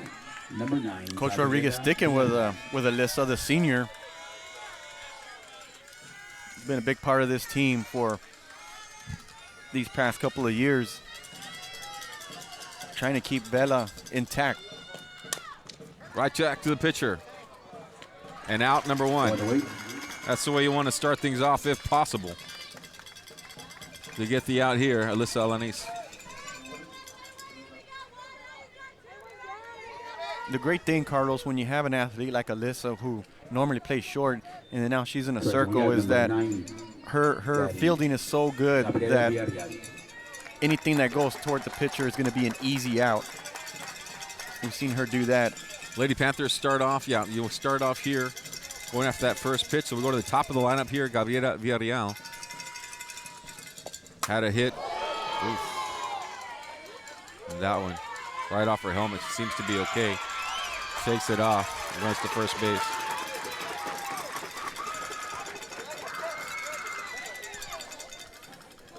number 9. Coach Rodriguez sticking with Alyssa, the senior. Been a big part of this team for these past couple of years. Trying to keep Vela intact. Right jack to the pitcher. And out number 1. That's the way you want to start things off if possible. To get the out here, Alyssa Alanis. The great thing, Carlos, when you have an athlete like Alyssa who normally plays short and then now she's in a circle is that her fielding is so good that anything that goes toward the pitcher is going to be an easy out. We've seen her do that. Lady Panthers start off, you'll start off here going after that first pitch. So we'll go to the top of the lineup here. Gabriela Villarreal had a hit. Oof. And that one right off her helmet. She seems to be okay. Takes it off, runs to first base.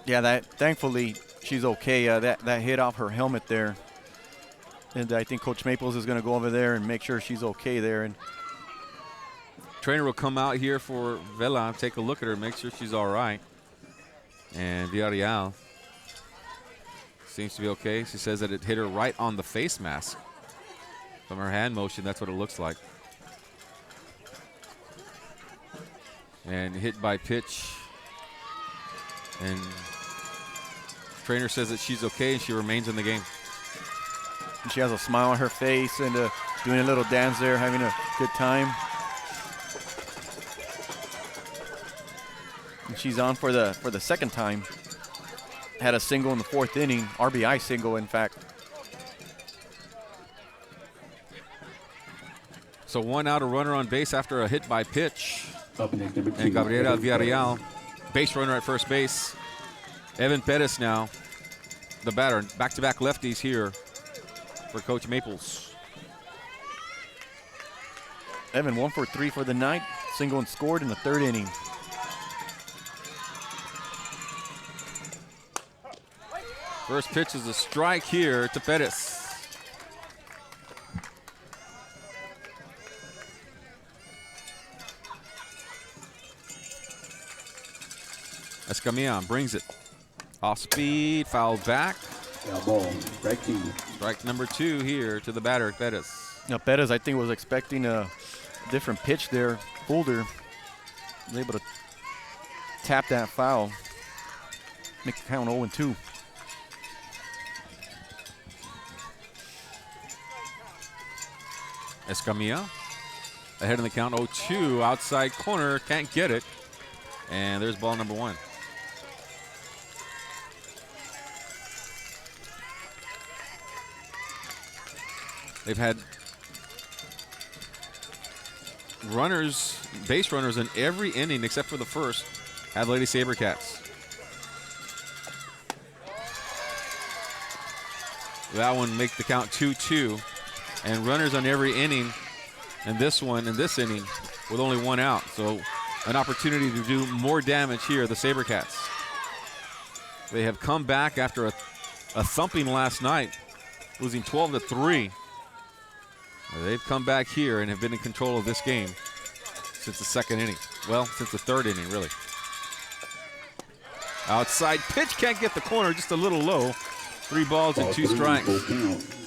Yeah, that thankfully she's okay. That hit off her helmet there. And I think Coach Maples is going to go over there and make sure she's okay there. And trainer will come out here for Vela, take a look at her, make sure she's all right. And Villarreal seems to be okay. She says that it hit her right on the face mask. From her hand motion, that's what it looks like. And hit by pitch. And trainer says that she's okay and she remains in the game. And she has a smile on her face and doing a little dance there, having a good time. And she's on for the second time. Had a single in the 4th inning, RBI single, in fact. So 1 out, a runner on base after a hit by pitch. Number 2. And Gabriela Villarreal, base runner at first base. Evan Perez now, the batter. Back-to-back lefties here for Coach Maples. Evan 1 for 3 for the night. Single and scored in the 3rd inning. First pitch is a strike here to Perez. Escamilla brings it. Off speed, foul back. Ball, strike 2. Strike number 2 here to the batter, Perez. Now, Perez, I think, was expecting a different pitch there. Fooled her. Was able to tap that foul. Make it count 0-2. Escamilla ahead in the count, 0-2. Outside corner, can't get it. And there's ball number 1. They've had runners, base runners in every inning except for the first, had Lady Sabercats. That one make the count 2-2. And runners on every inning, and this one in this inning with only 1 out. So an opportunity to do more damage here, the Sabercats. They have come back after a thumping last night, losing 12-3. They've come back here and have been in control of this game since the second inning. Well, since the third inning, really. Outside pitch, can't get the corner, just a little low. 3 balls and 2 strikes.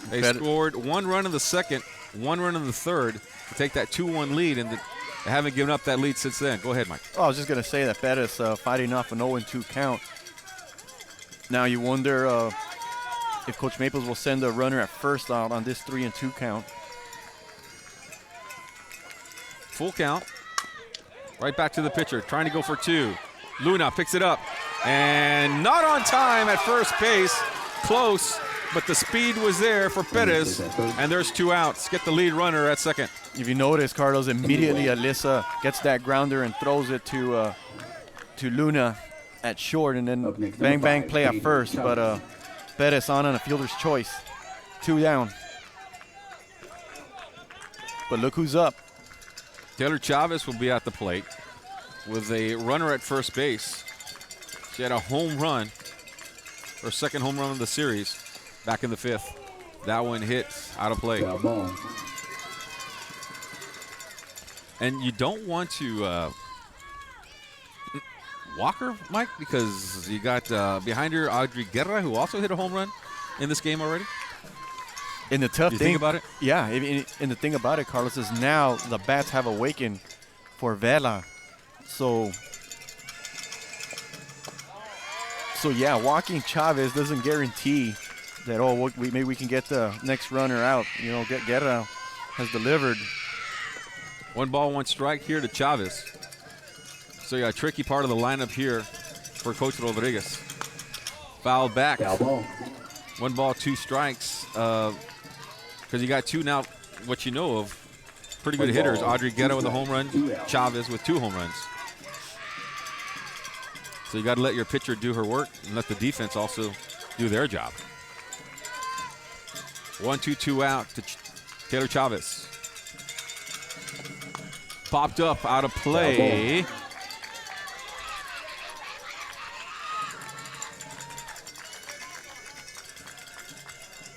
They scored 1 run in the second, 1 run in the third to take that 2-1 lead, and they haven't given up that lead since then. Go ahead, Mike. Oh, I was just going to say that Pettis fighting off an 0-2 count. Now you wonder if Coach Maples will send a runner at first out on this 3-2 count. Full count. Right back to the pitcher, trying to go for 2. Luna picks it up, and not on time at first base. Close, but the speed was there for Perez, and there's 2 outs. Get the lead runner at second. If you notice, Carlos, immediately Alyssa gets that grounder and throws it to Luna at short, and then bang, bang play at first. But Perez on a fielder's choice. 2 down. But look who's up. Taylor Chavez will be at the plate with a runner at first base. She had a home run, her second home run of the series, back in the 5th. That one hit out of play. And you don't want to walk her, Mike, because you got behind her Audrey Guerra, who also hit a home run in this game already. And the tough you thing think about it? Yeah, and the thing about it, Carlos, is now the bats have awakened for Vela. So yeah, walking Chavez doesn't guarantee that, maybe we can get the next runner out. You know, Guerra has delivered. 1 ball, 1 strike here to Chavez. So yeah, a tricky part of the lineup here for Coach Rodriguez. Foul back. 1 ball, 2 strikes. Because you got 2 now, what you know of, pretty good hitters. Audrey Guerra with a home run, Chavez with 2 home runs. So you got to let your pitcher do her work and let the defense also do their job. 1-2 out to Taylor Chavez. Popped up out of play.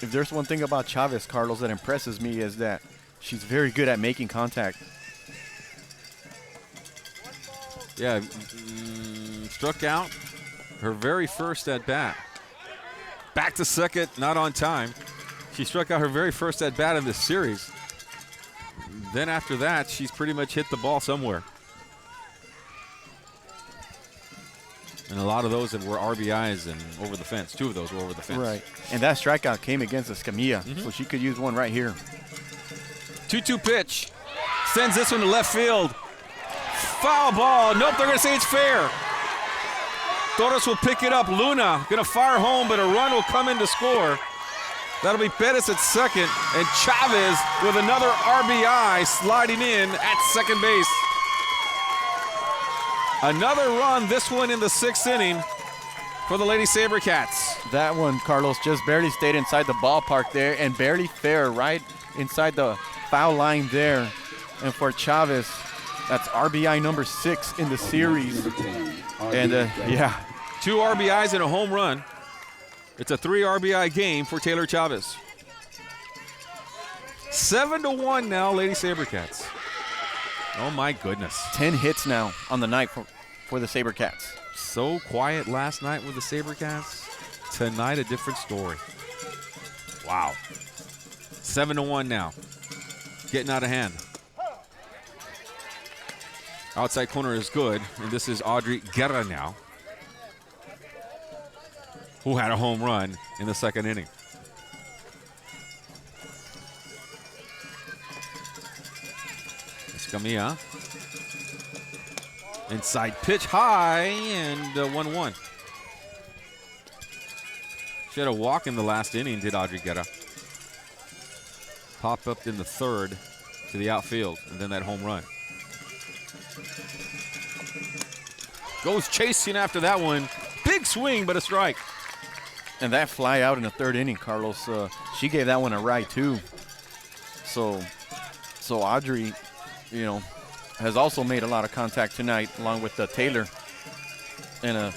If there's one thing about Chavez, Carlos, that impresses me is that she's very good at making contact. Yeah, struck out her very first at bat. Back to second, not on time. She struck out her very first at bat in this series. Then after that, she's pretty much hit the ball somewhere. And a lot of those that were RBIs and over the fence. 2 of those were over the fence. Right. And that strikeout came against Escamilla, so she could use one right here. 2-2 pitch. Sends this one to left field. Foul ball. Nope, they're going to say it's fair. Torres will pick it up. Luna going to fire home, but a run will come in to score. That'll be Pettis at second, and Chavez with another RBI sliding in at second base. Another run, this one in the 6th inning for the Lady Sabercats. That one, Carlos, just barely stayed inside the ballpark there and barely fair right inside the foul line there. And for Chavez, that's RBI number 6 in the series. And yeah. 2 RBIs and a home run. It's a 3 RBI game for Taylor Chavez. 7-1 now, Lady Sabercats. Oh my goodness. 10 hits now on the night for the Sabercats. So quiet last night with the Sabercats. Tonight, a different story. Wow. 7-1 now. Getting out of hand. Outside corner is good, and this is Audrey Guerra now, who had a home run in the second inning. Escamilla. Inside pitch high, and 1-1. She had a walk in the last inning, did Audrey Guerra. Popped up in the 3rd to the outfield, and then that home run. Goes chasing after that one. Big swing, but a strike. And that fly out in the 3rd inning, Carlos, she gave that one a ride too. So Audrey, you know, has also made a lot of contact tonight, along with Taylor. And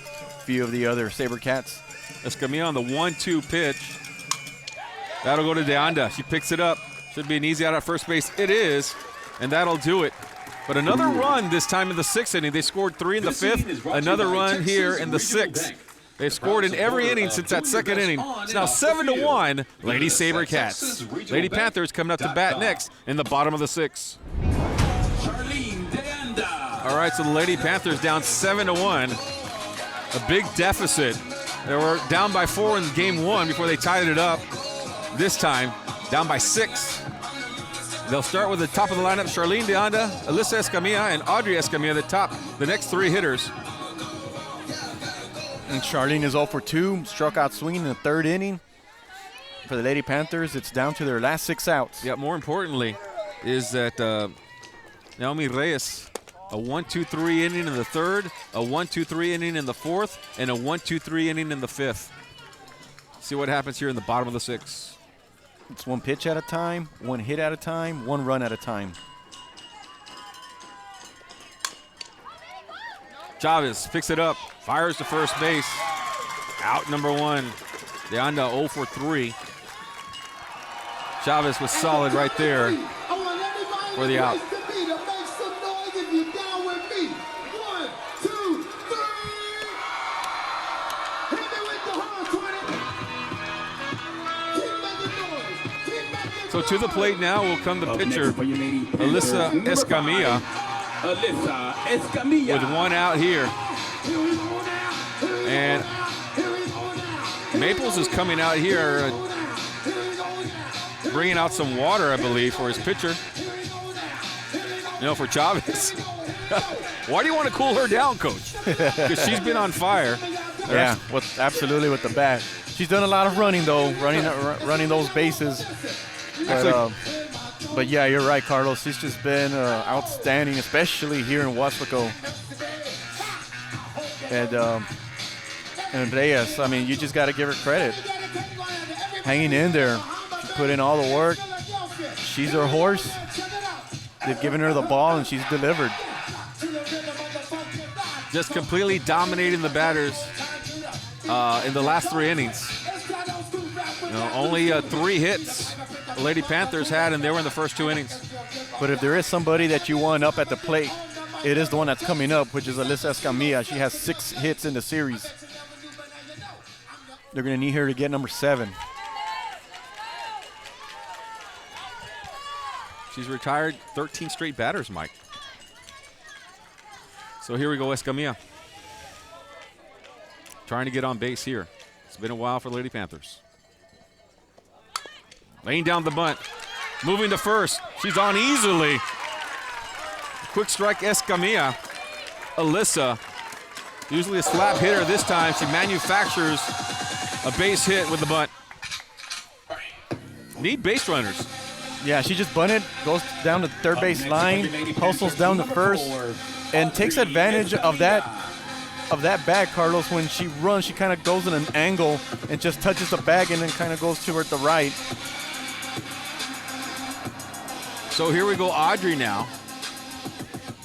few of the other SaberCats. Escamilla on the 1-2 pitch. That'll go to De Anda. She picks it up. Should be an easy out at first base. It is, and that'll do it. But another run this time in the 6th inning. They scored 3 in the 5th. Another run here in the 6th. They've scored in every inning since that 2nd inning. It's now 7-1, Lady SaberCats. Lady Panthers coming up to bat next in the bottom of the 6th. All right, so the Lady Panthers down 7-1. A big deficit. They were down by 4 in game 1 before they tied it up. This time, down by 6. They'll start with the top of the lineup, Charlene De Anda, Alyssa Escamilla, and Audrey Escamilla, the next 3 hitters. And Charlene is 0 for 2, struck out swinging in the 3rd inning. For the Lady Panthers, it's down to their last 6 outs. Yeah, more importantly is that Naomi Reyes, a 1-2-3 inning in the 3rd, a 1-2-3 inning in the 4th, and a 1-2-3 inning in the 5th. See what happens here in the bottom of the 6th. It's 1 pitch at a time, 1 hit at a time, 1 run at a time. Chavez picks it up, fires to first base. Out number 1. De Anda 0 for 3. Chavez was solid right there for the out. So to the plate now will come the pitcher, Alyssa Escamilla, with 1 out here. And Maples is coming out here, bringing out some water, I believe, for his pitcher. For Chavez. Why do you want to cool her down, Coach? Because she's been on fire. Yeah, absolutely with the bat. She's done a lot of running, though, running those bases. But yeah, you're right, Carlos. She's just been outstanding, especially here in Huasco. And Reyes, I mean, you just got to give her credit. Hanging in there. She put in all the work. She's her horse. They've given her the ball, and she's delivered. Just completely dominating the batters in the last 3 innings. Only 3 hits the Lady Panthers had, and they were in the first 2 innings. But if there is somebody that you want up at the plate, it is the one that's coming up, which is Alyssa Escamilla. She has 6 hits in the series. They're going to need her to get number 7. She's retired 13 straight batters, Mike. So here we go, Escamilla. Trying to get on base here. It's been a while for the Lady Panthers. Laying down the bunt. Moving to first. She's on easily. Quick strike, Escamilla. Alyssa, usually a slap hitter this time. She manufactures a base hit with the bunt. Need base runners. Yeah, she just bunted, goes down to the 3rd base line, hustles down to first, and takes advantage of that bag, Carlos. When she runs, she kind of goes in an angle and just touches the bag and then kind of goes to her at the right. So here we go, Audrey now.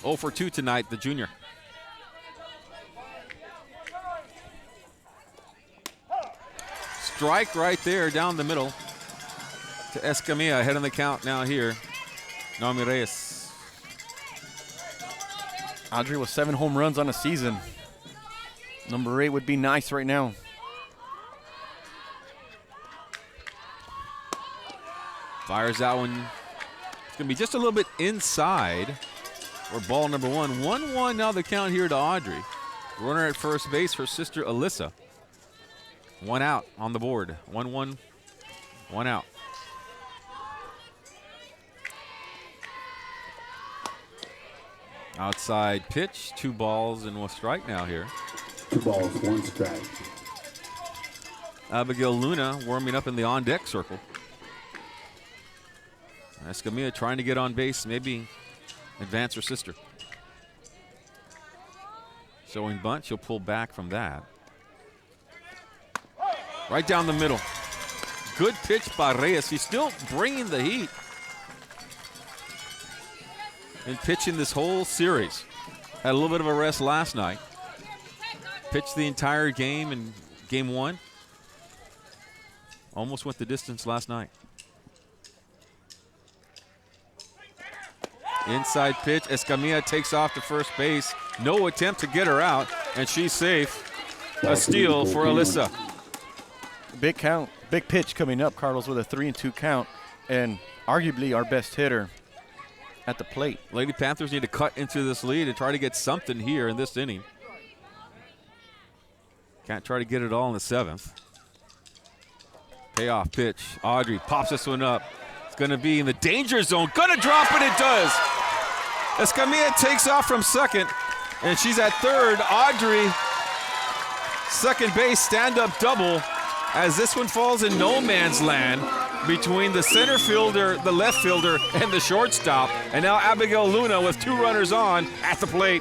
0 for 2 tonight, the junior. Strike right there down the middle to Escamilla. Ahead on the count now here. Naomi Reyes. Audrey with 7 home runs on a season. Number 8 would be nice right now. Fires that one. It's going to be just a little bit inside for ball number 1. 1-1 now the count here to Audrey. Runner at first base, her sister Alyssa. 1 out on the board. 1-1, 1 out. Outside pitch, 2 balls and 1 strike now here. 2 balls, 1 strike. Abigail Luna warming up in the on-deck circle. Escamilla trying to get on base, maybe advance her sister. Showing bunt, she'll pull back from that. Right down the middle. Good pitch by Reyes. He's still bringing the heat. And pitching this whole series. Had a little bit of a rest last night. pitched the entire game in game 1. Almost went the distance last night. Inside pitch, Escamilla takes off to first base. No attempt to get her out, and she's safe. A steal for Alyssa. Big count, big pitch coming up, Carlos, with a 3-2 count, and arguably our best hitter at the plate. Lady Panthers need to cut into this lead and try to get something here in this inning. Can't try to get it all in the 7th. Payoff pitch. Audrey pops this one up. It's going to be in the danger zone. Going to drop it. It does. Escamilla takes off from second, and she's at third. Audrey, second base, stand-up double, as this one falls in no man's land between the center fielder, the left fielder, and the shortstop. And now Abigail Luna with 2 runners on at the plate.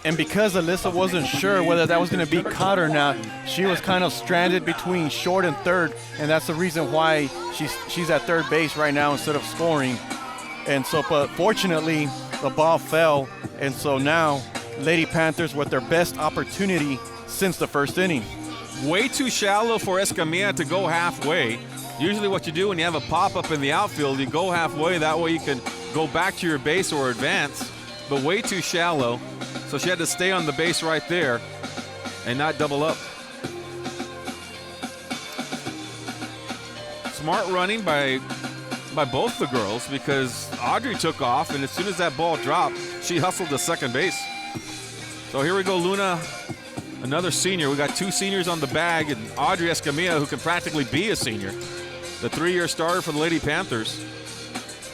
And because Alyssa wasn't sure whether that was going to be caught or not, she was kind of stranded between short and third, and that's the reason why she's at third base right now instead of scoring. And so, but fortunately, the ball fell, and so now Lady Panthers with their best opportunity since the first inning. Way too shallow for Escamilla to go halfway. Usually what you do when you have a pop-up in the outfield, you go halfway, that way you can go back to your base or advance, but way too shallow. So she had to stay on the base right there and not double up. Smart running by both the girls, because Audrey took off, and as soon as that ball dropped, she hustled to second base. So here we go, Luna, another senior. We got 2 seniors on the bag, and Audrey Escamilla, who can practically be a senior. The 3-year starter for the Lady Panthers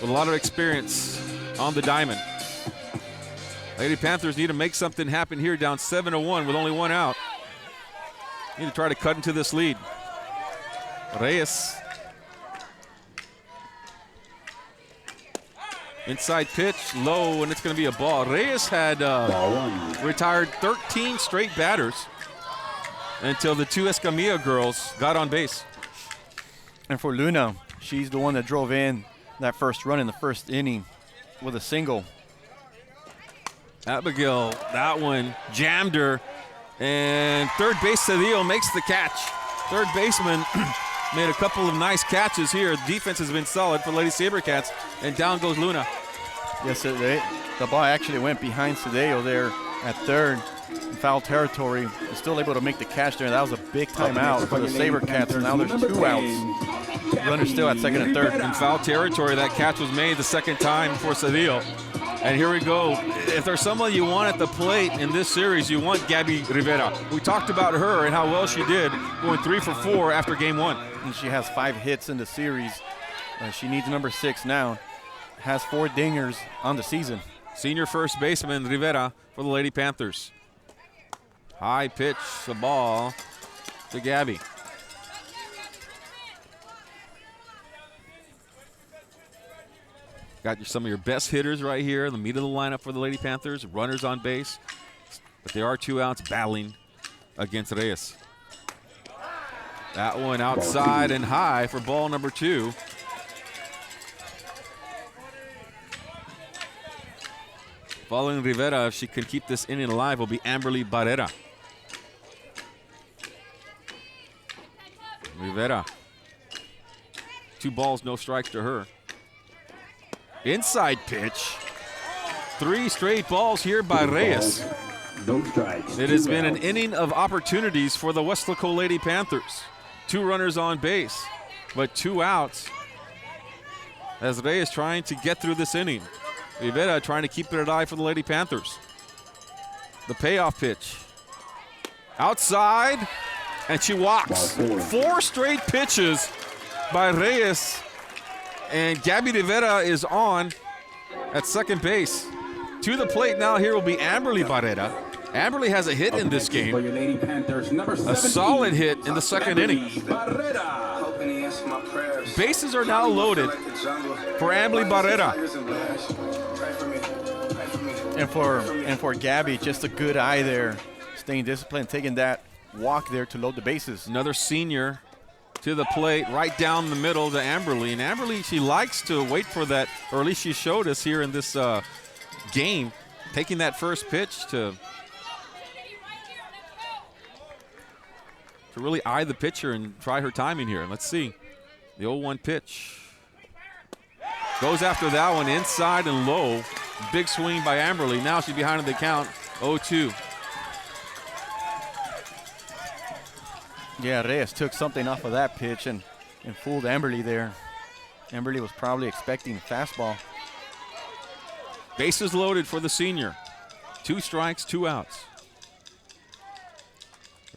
with a lot of experience on the diamond. Lady Panthers need to make something happen here, down 7-1 with only 1 out. Need to try to cut into this lead. Reyes. Inside pitch, low, and it's going to be a ball. Reyes had retired 13 straight batters until the 2 Escamilla girls got on base. And for Luna, she's the one that drove in that first run in the first inning with a single. Abigail, that one jammed her, and third base Cedillo makes the catch. Third baseman made a couple of nice catches here. Defense has been solid for Lady Sabercats, and down goes Luna. Yes, the ball actually went behind Cedillo there at third in foul territory. Was still able to make the catch there. That was a big timeout for the Sabercats. Now there's 2 outs. Runners still at second and third. In foul territory, that catch was made the second time for Cedillo. And here we go. If there's someone you want at the plate in this series, you want Gabby Rivera. We talked about her and how well she did, going 3 for 4 after game 1. And she has 5 hits in the series. She needs number 6 now. Has 4 dingers on the season. Senior first baseman Rivera for the Lady Panthers. High pitch, the ball to Gabby. Got some of your best hitters right here, the meat of the lineup for the Lady Panthers. Runners on base, but there are 2 outs battling against Reyes. That one outside and high for ball number 2. Following Rivera, if she can keep this inning alive, will be Amberly Barrera. Rivera. 2 balls, no strikes to her. Inside pitch. 3 straight balls here by Reyes. No strikes. It has been an inning of opportunities for the Westlaco Lady Panthers. 2 runners on base, but 2 outs as Reyes trying to get through this inning. Rivera trying to keep it alive for the Lady Panthers. The payoff pitch. Outside, and she walks. 4 straight pitches by Reyes. And Gabby Rivera is on at second base. To the plate now here will be Amberly Barrera. Amberly has a hit in this game. A solid hit in the second inning. Bases are now loaded for Amberly Barrera. And for Gabby, just a good eye there. Staying disciplined, taking that walk there to load the bases. Another senior to the plate, right down the middle to Amberly. And Amberly, she likes to wait for that, or at least she showed us here in this game, taking that first pitch to to really eye the pitcher and try her timing here. Let's see. The 0-1 pitch. Goes after that one inside and low. Big swing by Amberly. Now she's behind in the count, 0-2. Yeah, Reyes took something off of that pitch and fooled Amberly there. Amberly was probably expecting a fastball. Bases loaded for the senior. 2 strikes, 2 outs.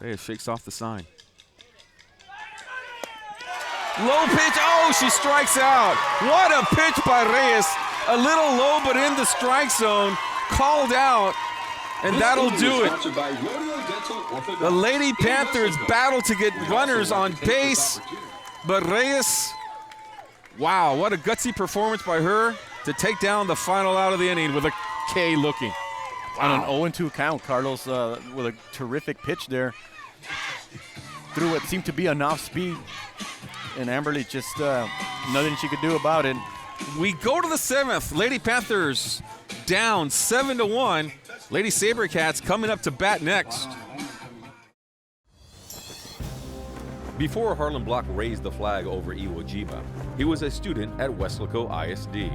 Reyes shakes off the sign. Low pitch. Oh, she strikes out. What a pitch by Reyes. A little low, but in the strike zone. Called out, and that'll do it. The Lady Panthers battle to get runners on base, but Reyes, wow, what a gutsy performance by her to take down the final out of the inning with a K looking. On an 0-2 count, Carlos with a terrific pitch there. Threw what seemed to be an off speed, and Amberly just nothing she could do about it. We go to the 7th. Lady Panthers down 7-1. Lady Sabercats coming up to bat next. Before Harlan Block raised the flag over Iwo Jima, he was a student at Weslaco ISD.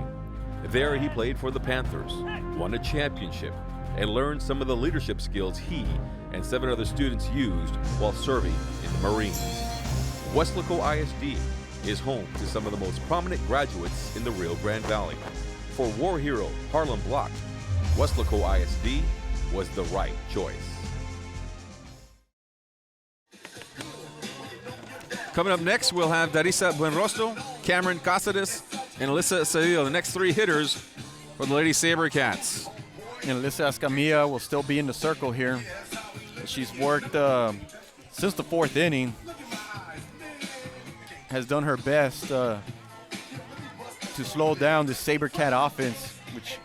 There he played for the Panthers, won a championship, and learned some of the leadership skills he and 7 other students used while serving in the Marines. Weslaco ISD is home to some of the most prominent graduates in the Rio Grande Valley. For war hero Harlan Block, Weslaco ISD was the right choice. Coming up next, we'll have Darisa Buenrostro, Cameron Casares, and Alyssa Cedillo, the next 3 hitters for the Lady Sabercats. And Alyssa Escamilla will still be in the circle here. She's worked since the 4th inning. Has done her best to slow down the Sabercat offense, which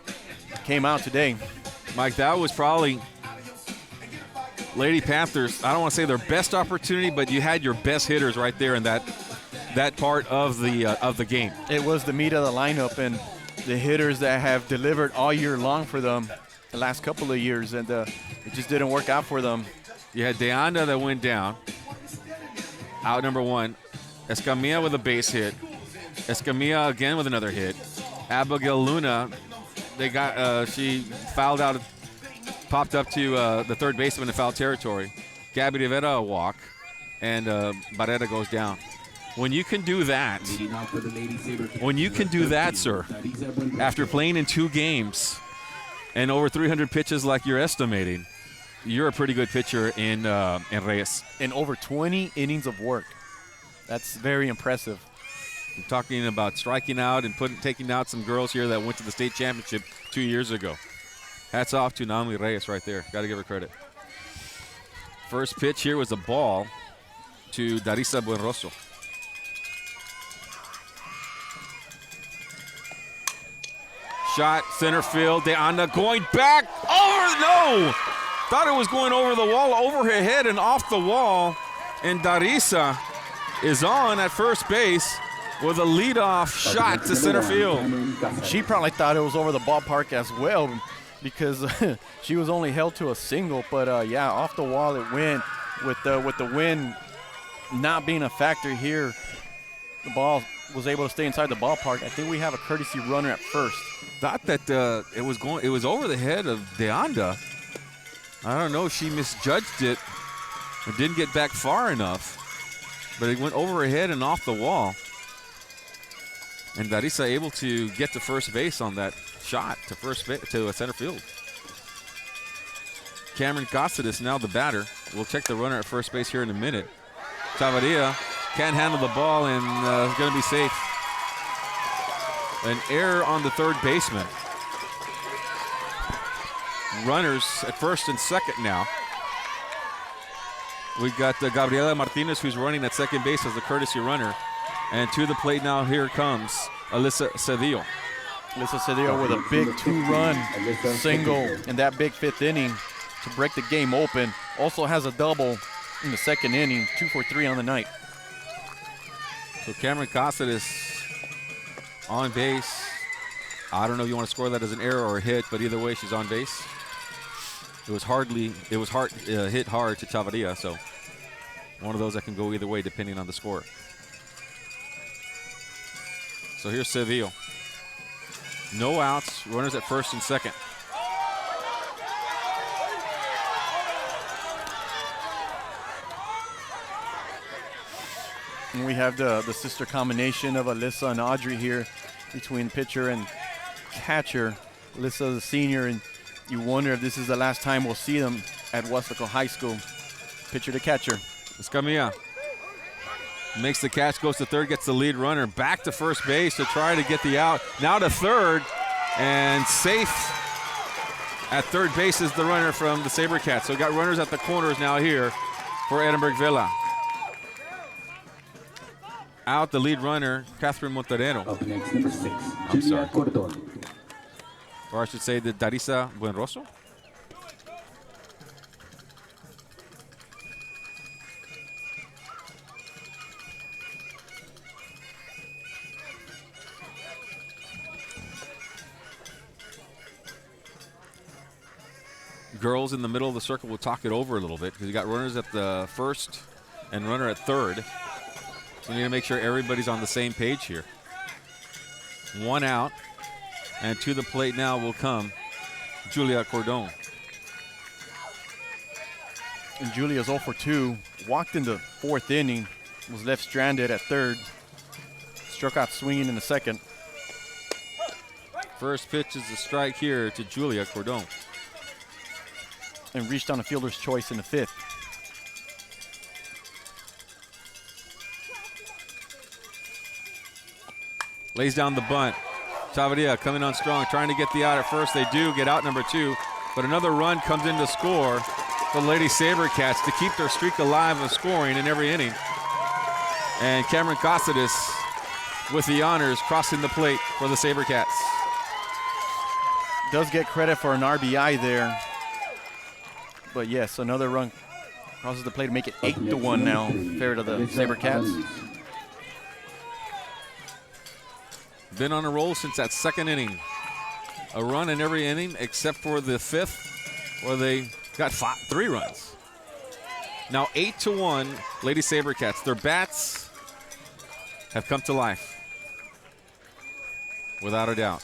came out today. Mike, that was probably Lady Panthers, I don't want to say their best opportunity, but you had your best hitters right there in that part of the game. It was the meat of the lineup and the hitters that have delivered all year long for them the last couple of years, and it just didn't work out for them. You had Deanda that went down, out number 1. Escamilla with a base hit. Escamilla again with another hit. Abigail Luna, she fouled out, popped up to the third baseman in foul territory. Gabby Rivera a walk, and Barrera goes down. When you can do that, sir, after playing in 2 games and over 300 pitches like you're estimating, you're a pretty good pitcher in Reyes. And over 20 innings of work. That's very impressive. I'm talking about striking out and taking out some girls here that went to the state championship 2 years ago. Hats off to Naomi Reyes right there. Got to give her credit. First pitch here was a ball to Darisa Buenrostro. Shot, center field. Deanda going back. Over, no! Thought it was going over the wall, over her head and off the wall. And Darisa is on at first base with a leadoff shot to center field. She probably thought it was over the ballpark as well because she was only held to a single. But yeah, off the wall it went. With the wind not being a factor here, the ball was able to stay inside the ballpark. I think we have a courtesy runner at first. Thought that it was over the head of Deanda. I don't know if she misjudged it or didn't get back far enough. But it went over her head and off the wall. And Darisa able to get to first base on that shot to center field. Cameron Casares now the batter. We'll check the runner at first base here in a minute. Chavarria can't handle the ball and is going to be safe. An error on the third baseman. Runners at first and second now. We've got Gabriela Martinez, who's running at second base as the courtesy runner. And to the plate now, here comes Alyssa Cedillo. Alyssa Cedillo with a big 2-run single in that big 5th inning to break the game open. Also has a double in the 2nd inning, 2 for 3 on the night. So Cameron Casares on base. I don't know if you want to score that as an error or a hit, but either way, she's on base. It was hit hard to Chavarria, so One of those that can go either way depending on the score. So here's Seville. No outs, runners at first and second. And we have the sister combination of Alyssa and Audrey here between pitcher and catcher. Alyssa's a senior, and you wonder if this is the last time we'll see them at Wesco High School. Pitcher to catcher. Escamilla makes the catch, goes to third, gets the lead runner back to first base to try to get the out. Now to third, and safe at third base is the runner from the SaberCats. So we got runners at the corners now here for Edinburg Vela. Out the lead runner, Catherine Monterero. Up next, number 6, I'm sorry. Julia Cordon. Or I should say the Darisa Buenroso. Girls in the middle of the circle will talk it over a little bit because you got runners at the first and runner at third. So we need to make sure everybody's on the same page here. One out, and to the plate now will come Julia Cordon. And Julia's 0 for 2, walked in the fourth inning, was left stranded at third, struck out swinging in the second. First pitch is a strike here to Julia Cordon. And reached on a fielder's choice in the fifth. Lays down the bunt. Chavarria coming on strong, trying to get the out at first. They do get out number 2, but another run comes in to score for the Lady SaberCats to keep their streak alive of scoring in every inning. And Cameron Casares with the honors crossing the plate for the SaberCats. Does get credit for an RBI there. But yes, another run crosses the plate to make it 8-1 now, fair to the SaberCats. Been on a roll since that second inning. A run in every inning except for the fifth, where they got 3 runs. Now 8-1, Lady SaberCats. Their bats have come to life, without a doubt.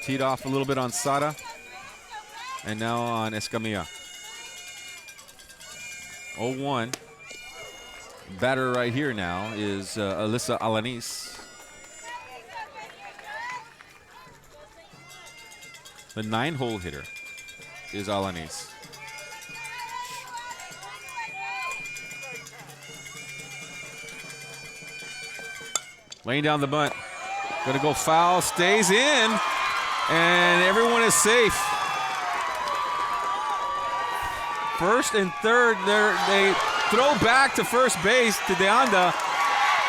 Teed off a little bit on Sada, and now on Escamilla. 0-1. Batter right here now is Alyssa Alanis. The 9-hole hitter is Alanis. Laying down the bunt. Gonna go foul, stays in, and everyone is safe. First and third, they throw back to first base to Deanda,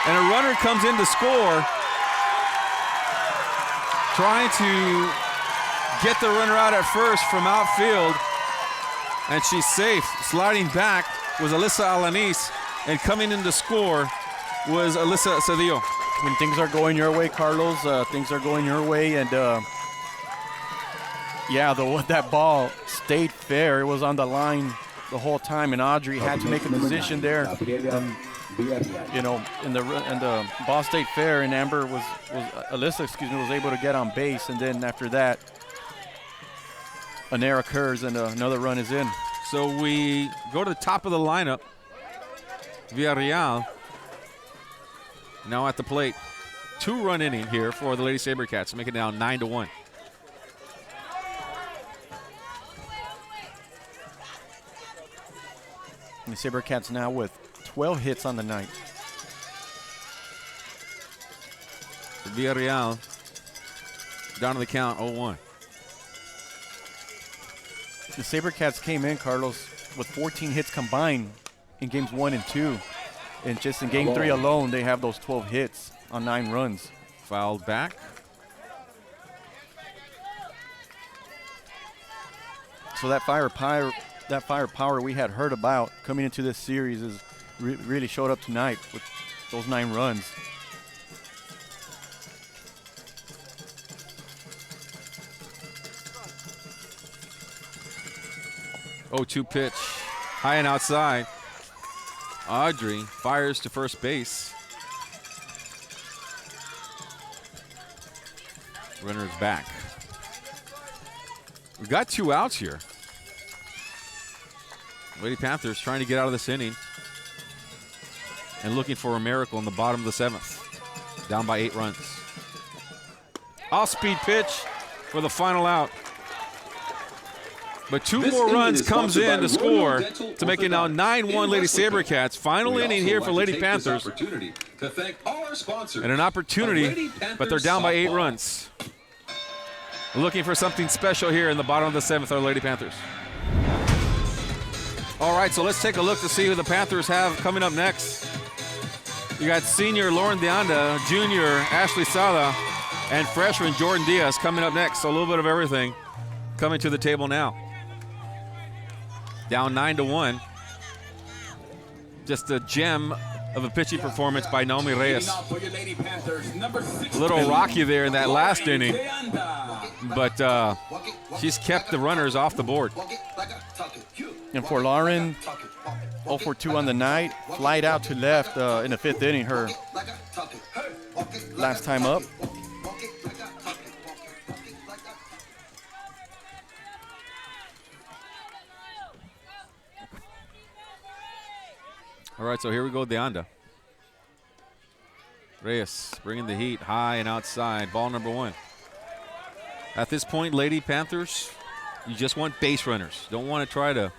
and a runner comes in to score. Trying to get the runner out at first from outfield, and she's safe. Sliding back was Alyssa Alanis, and coming in to score was Alyssa Cedillo. When things are going your way, Carlos, things are going your way, and yeah, that ball stayed fair. It was on the line the whole time, and Audrey had to make a decision there. You know, in the ball stayed fair, and Alyssa was able to get on base, and then after that, an error occurs and another run is in. So we go to the top of the lineup. Villarreal now at the plate. 2-run inning here for the Lady SaberCats to make it now 9-1. And the SaberCats now with 12 hits on the night. Villarreal down to the count 0-1. The SaberCats came in, Carlos, with 14 hits combined in games 1 and 2. And just in game 3 alone, they have those 12 hits on 9 runs. Fouled back. So that firepower we had heard about coming into this series is really showed up tonight with those 9 runs. 0-2 pitch, high and outside. Audrey fires to first base. Runner's back. We've got 2 outs here. Lady Panthers trying to get out of this inning and looking for a miracle in the bottom of the 7th. Down by 8 runs. Off-speed pitch for the final out. But 2 more runs comes in to score to make it now 9-1 Lady Sabercats. Final inning here for Lady Panthers. And an opportunity, but they're down by 8 runs. Looking for something special here in the bottom of the 7th are Lady Panthers. All right, so let's take a look to see who the Panthers have coming up next. You got senior Lauren Deanda, junior Ashley Sala, and freshman Jordan Diaz coming up next. So a little bit of everything coming to the table now. Down 9-1. Just a gem of a pitching performance by Naomi Reyes. A little rocky there in that last inning, but she's kept the runners off the board. And for Lauren, 0 for 2 on the night, flied out to left in the 5th inning, her last time up. All right, so here we go, Deanda. Reyes bringing the heat high and outside. Ball number 1. At this point, Lady Panthers, you just want base runners. Don't want to try to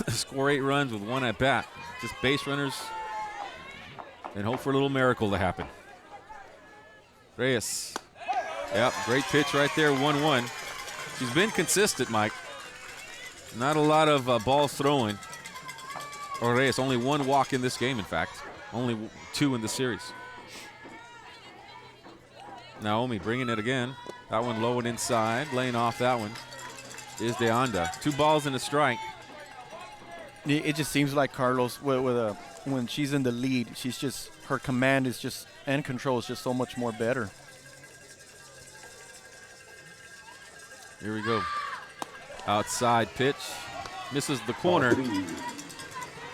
score 8 runs with 1 at bat. Just base runners and hope for a little miracle to happen. Reyes. Yep, great pitch right there, 1-1. She's been consistent, Mike. Not a lot of balls throwing. Or Reyes, only 1 walk in this game, in fact. Only 2 in the series. Naomi bringing it again. That one low and inside. Laying off that one is Deanda. 2 balls and a strike. It just seems like Carlos, when she's in the lead, she's just, her command is just, and control is just so much more better. Here we go. Outside pitch. Misses the corner.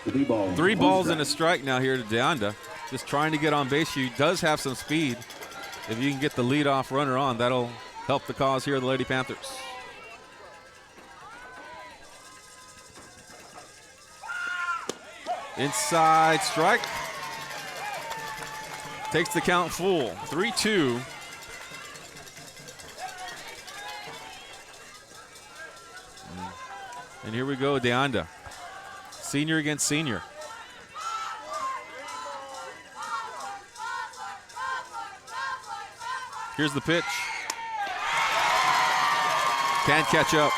3 balls and a strike now here to Deanda. Just trying to get on base. She does have some speed. If you can get the leadoff runner on, that'll help the cause here of the Lady Panthers. Inside strike. Takes the count full. 3-2. And here we go, Deanda. Senior against senior. Here's the pitch. Can't catch up.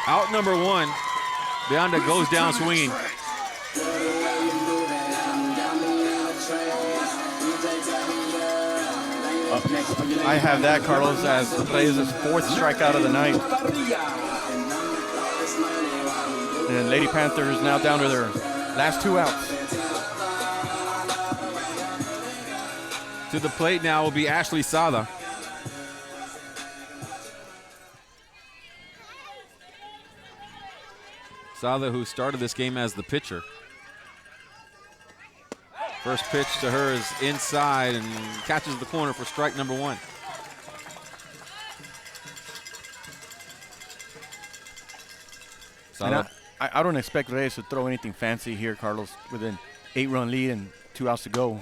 Out number 1. Deanda goes down swinging. I have that, Carlos, as Reyes' 4th strikeout of the night. And Lady Panthers now down to their last 2 outs. To the plate now will be Ashley Sada. Sada, who started this game as the pitcher. First pitch to her is inside and catches the corner for strike number 1. Sada. I don't expect Reyes to throw anything fancy here, Carlos, with an 8-run lead and 2 outs to go.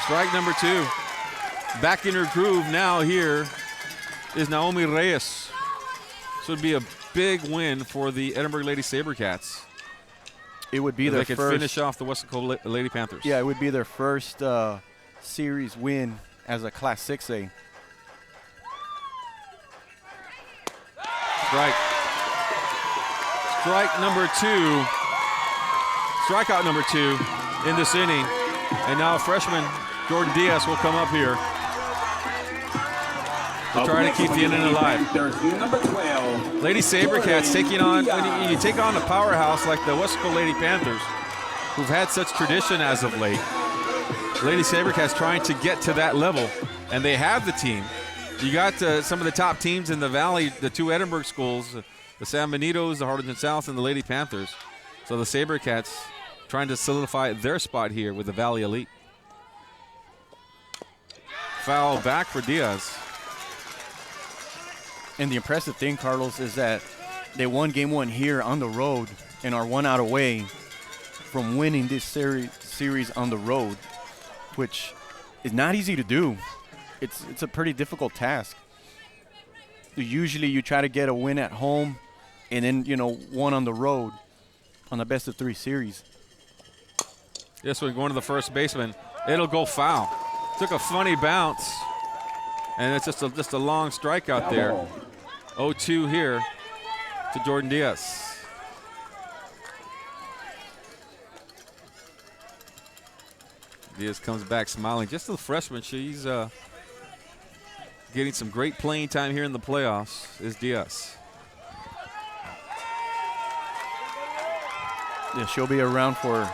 Strike number 2. Back in her groove now here is Naomi Reyes. This would be a big win for the Edinburg Lady Sabercats. It would be their first. They could finish off the Western Lady Panthers. Yeah, it would be their first series win as a Class 6A. Strike. Strike number 2. Strikeout number 2 in this inning. And now freshman Jordan Diaz will come up here to try to keep the inning alive. Lady Sabercats taking on, when you take on a powerhouse like the Western Lady Panthers, who've had such tradition as of late. Lady Sabercats trying to get to that level, and they have the team. You got some of the top teams in the Valley, the 2 Edinburg schools, the San Benitos, the Harlingen South, and the Lady Panthers. So the Sabercats trying to solidify their spot here with the Valley Elite. Foul back for Diaz. And the impressive thing, Carlos, is that they won game 1 here on the road and are 1 out away from winning this series on the road, which is not easy to do. It's a pretty difficult task. Usually you try to get a win at home and then, 1 on the road on the best of 3 series. This one going to the first baseman. It'll go foul. Took a funny bounce, and it's just a long strikeout there. 0-2 here to Jordan Diaz. Diaz comes back smiling. Just a freshman. She's getting some great playing time here in the playoffs, is Diaz. Yeah, she'll be around for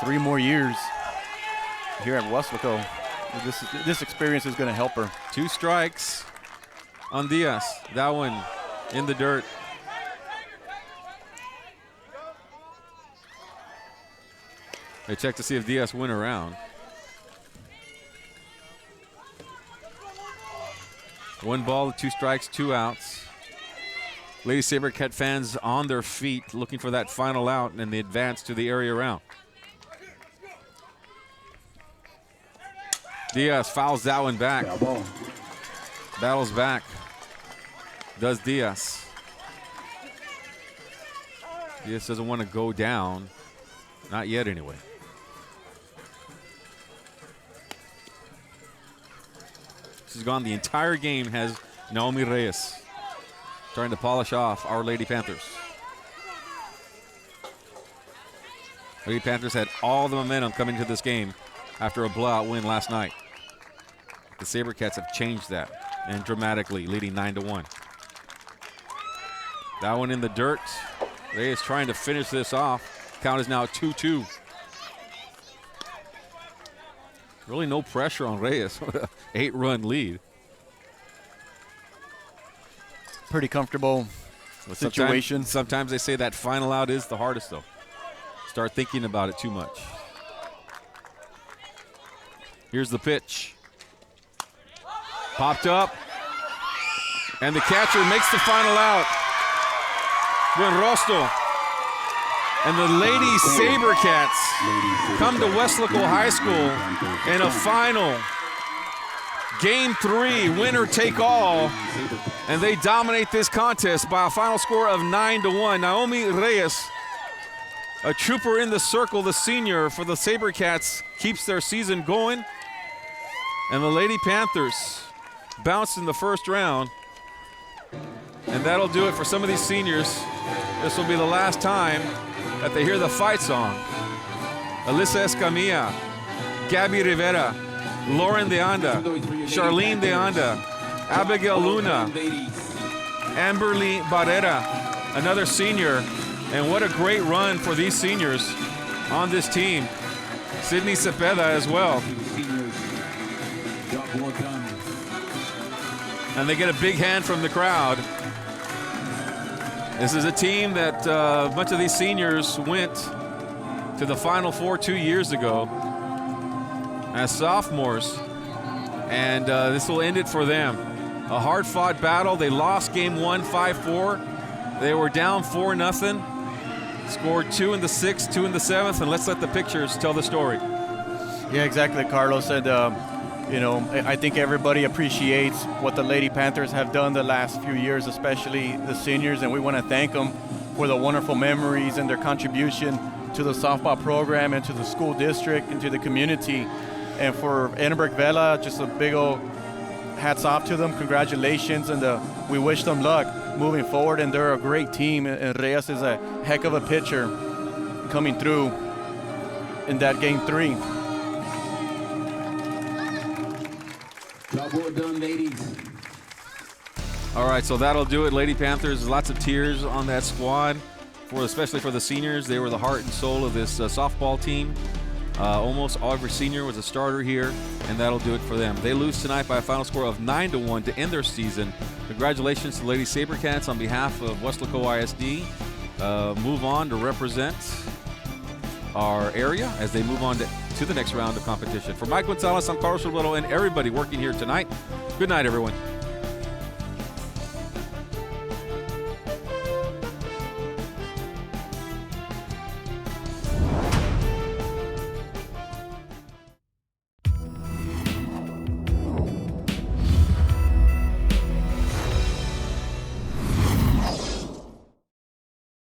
3 more years here at Weslaco. This experience is going to help her. 2 strikes on Diaz. That one in the dirt. They check to see if Diaz went around. 1 ball, 2 strikes, 2 outs. Lady Sabercat fans on their feet looking for that final out and the advance to the area round. Diaz fouls that one back. Battles back. Does Diaz. Diaz doesn't want to go down. Not yet, anyway. She's gone the entire game, has Naomi Reyes. Trying to polish off Our Lady Panthers. Lady Panthers had all the momentum coming into this game after a blowout win last night. The Sabercats have changed that, and dramatically, leading 9-1. That one in the dirt. Reyes trying to finish this off. Count is now 2-2. Really no pressure on Reyes with an 8-run lead. Pretty comfortable situation. Sometimes they say that final out is the hardest, though. Start thinking about it too much. Here's the pitch. Popped up. And the catcher makes the final out. Buenrostro. And the Lady Sabercats come to Weslaco High School in a final Game 3, winner take all, and they dominate this contest by a final score of 9-1. Naomi Reyes, a trooper in the circle, the senior for the Sabercats, keeps their season going. And the Lady Panthers bounced in the first round. And that'll do it for some of these seniors. This will be the last time that they hear the fight song. Alyssa Escamilla, Gabby Rivera, Lauren De Anda, Charlene De Anda, Abigail Luna, Amberly Barrera, another senior. And what a great run for these seniors on this team. Sydney Cepeda as well. And they get a big hand from the crowd. This is a team that a bunch of these seniors went to the Final Four 2 years ago as sophomores, and this will end it for them. A hard-fought battle. They lost game 1, 5-4. They were down 4-0. Scored 2 in the 6th, 2 in the 7th, and let's let the pictures tell the story. Yeah, exactly. Carlos said, I think everybody appreciates what the Lady Panthers have done the last few years, especially the seniors, and we want to thank them for the wonderful memories and their contribution to the softball program and to the school district and to the community. And for Edinburg Vela, just a big old hats off to them. Congratulations, and we wish them luck moving forward. And they're a great team, and Reyes is a heck of a pitcher coming through in that game 3. Job well done, ladies. All right, so that'll do it, Lady Panthers. Lots of tears on that squad, especially for the seniors. They were the heart and soul of this softball team. Almost every senior was a starter here, and that'll do it for them. They lose tonight by a final score of 9-1 to end their season. Congratulations to Lady Sabercats on behalf of Weslaco ISD. Move on to represent our area as they move on to the next round of competition. For Mike Gonzalez, I'm Carlos Roberto, and everybody working here tonight, good night, everyone.